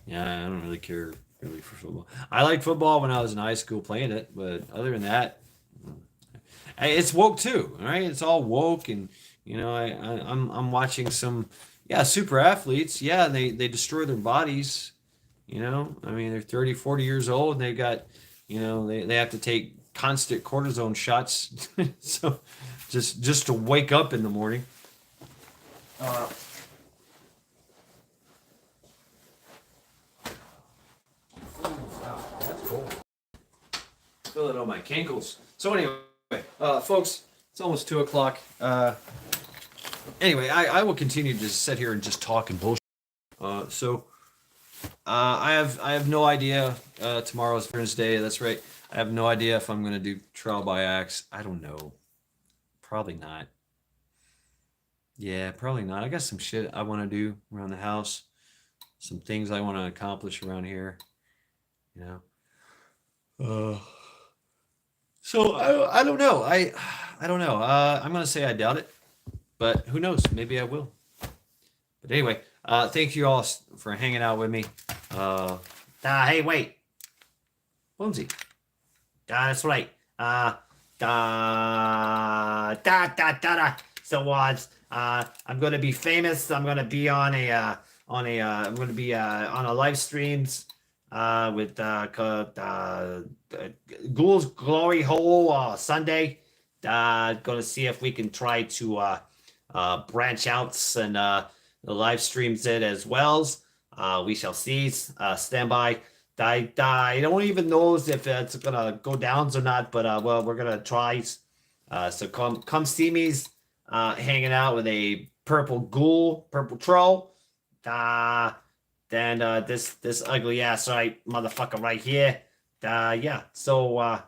Yeah, I don't really care really for football. I liked football when I was in high school playing it, but other than that, it's woke too. All right, it's all woke, and I'm watching some super athletes. Yeah, they destroy their bodies. I mean, they're 30, 40 years old, and they've got they have to take constant cortisone shots, so just to wake up in the morning. Feel it on my cankles. So anyway, folks, it's almost 2:00. Anyway, I will continue to sit here and just talk and bullshit. I have no idea. Tomorrow's Thursday. That's right. I have no idea if I'm gonna do trial by axe. I don't know. Probably not. Yeah, probably not. I got some shit I want to do around the house. Some things I want to accomplish around here. Uh, so I don't know. I don't know. I'm gonna say I doubt it, but who knows? Maybe I will. But anyway, thank you all for hanging out with me. Hey, wait. Bonesy. That's right. So I'm gonna be famous. I'm gonna be on a I'm gonna be on a live streams with Ghoul's Glory Hole Sunday. Gonna see if we can try to branch out and live streams it as well. We shall see. Stand by. I don't even know if it's gonna go downs or not, but well, we're gonna try. So come see me hanging out with a purple troll. Then this ugly ass motherfucker right here. Yeah. So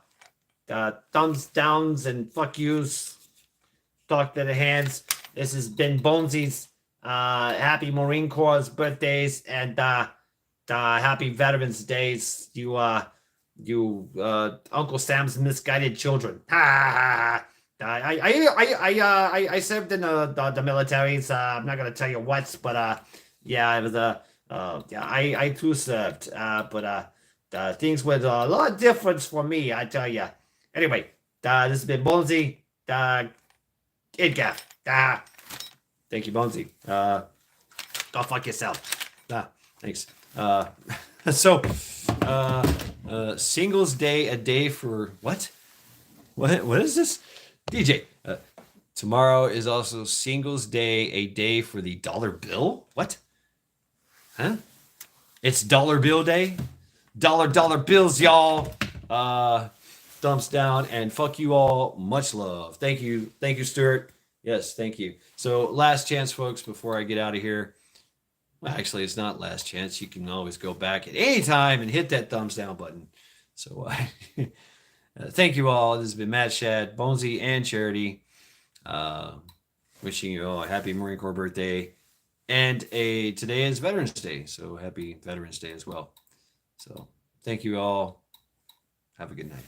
thumbs downs and fuck yous. Talk to the hands. This has been Bonesy's. Happy Marine Corps birthdays and happy Veterans Days. You Uncle Sam's misguided children. I served in the military. So I'm not gonna tell you what, but yeah, it was yeah, I too served. But things were a lot different for me, I tell you. Anyway, this has been Bonesy. Idgaf. Thank you, Bonesy. Go fuck yourself. Thanks. So, Singles Day, a day for what? What is this? DJ, tomorrow is also Singles Day, a day for the dollar bill? What? Huh? It's dollar bill day? Dollar bills, y'all. Thumbs down and fuck you all. Much love. Thank you, Stuart. Yes, thank you. So last chance, folks, before I get out of here. Well, actually, it's not last chance. You can always go back at any time and hit that thumbs down button. So thank you all. This has been Matt Shad, Bonesy, and Charity. Wishing you all a happy Marine Corps birthday. And today is Veterans Day. So happy Veterans Day as well. So thank you all. Have a good night.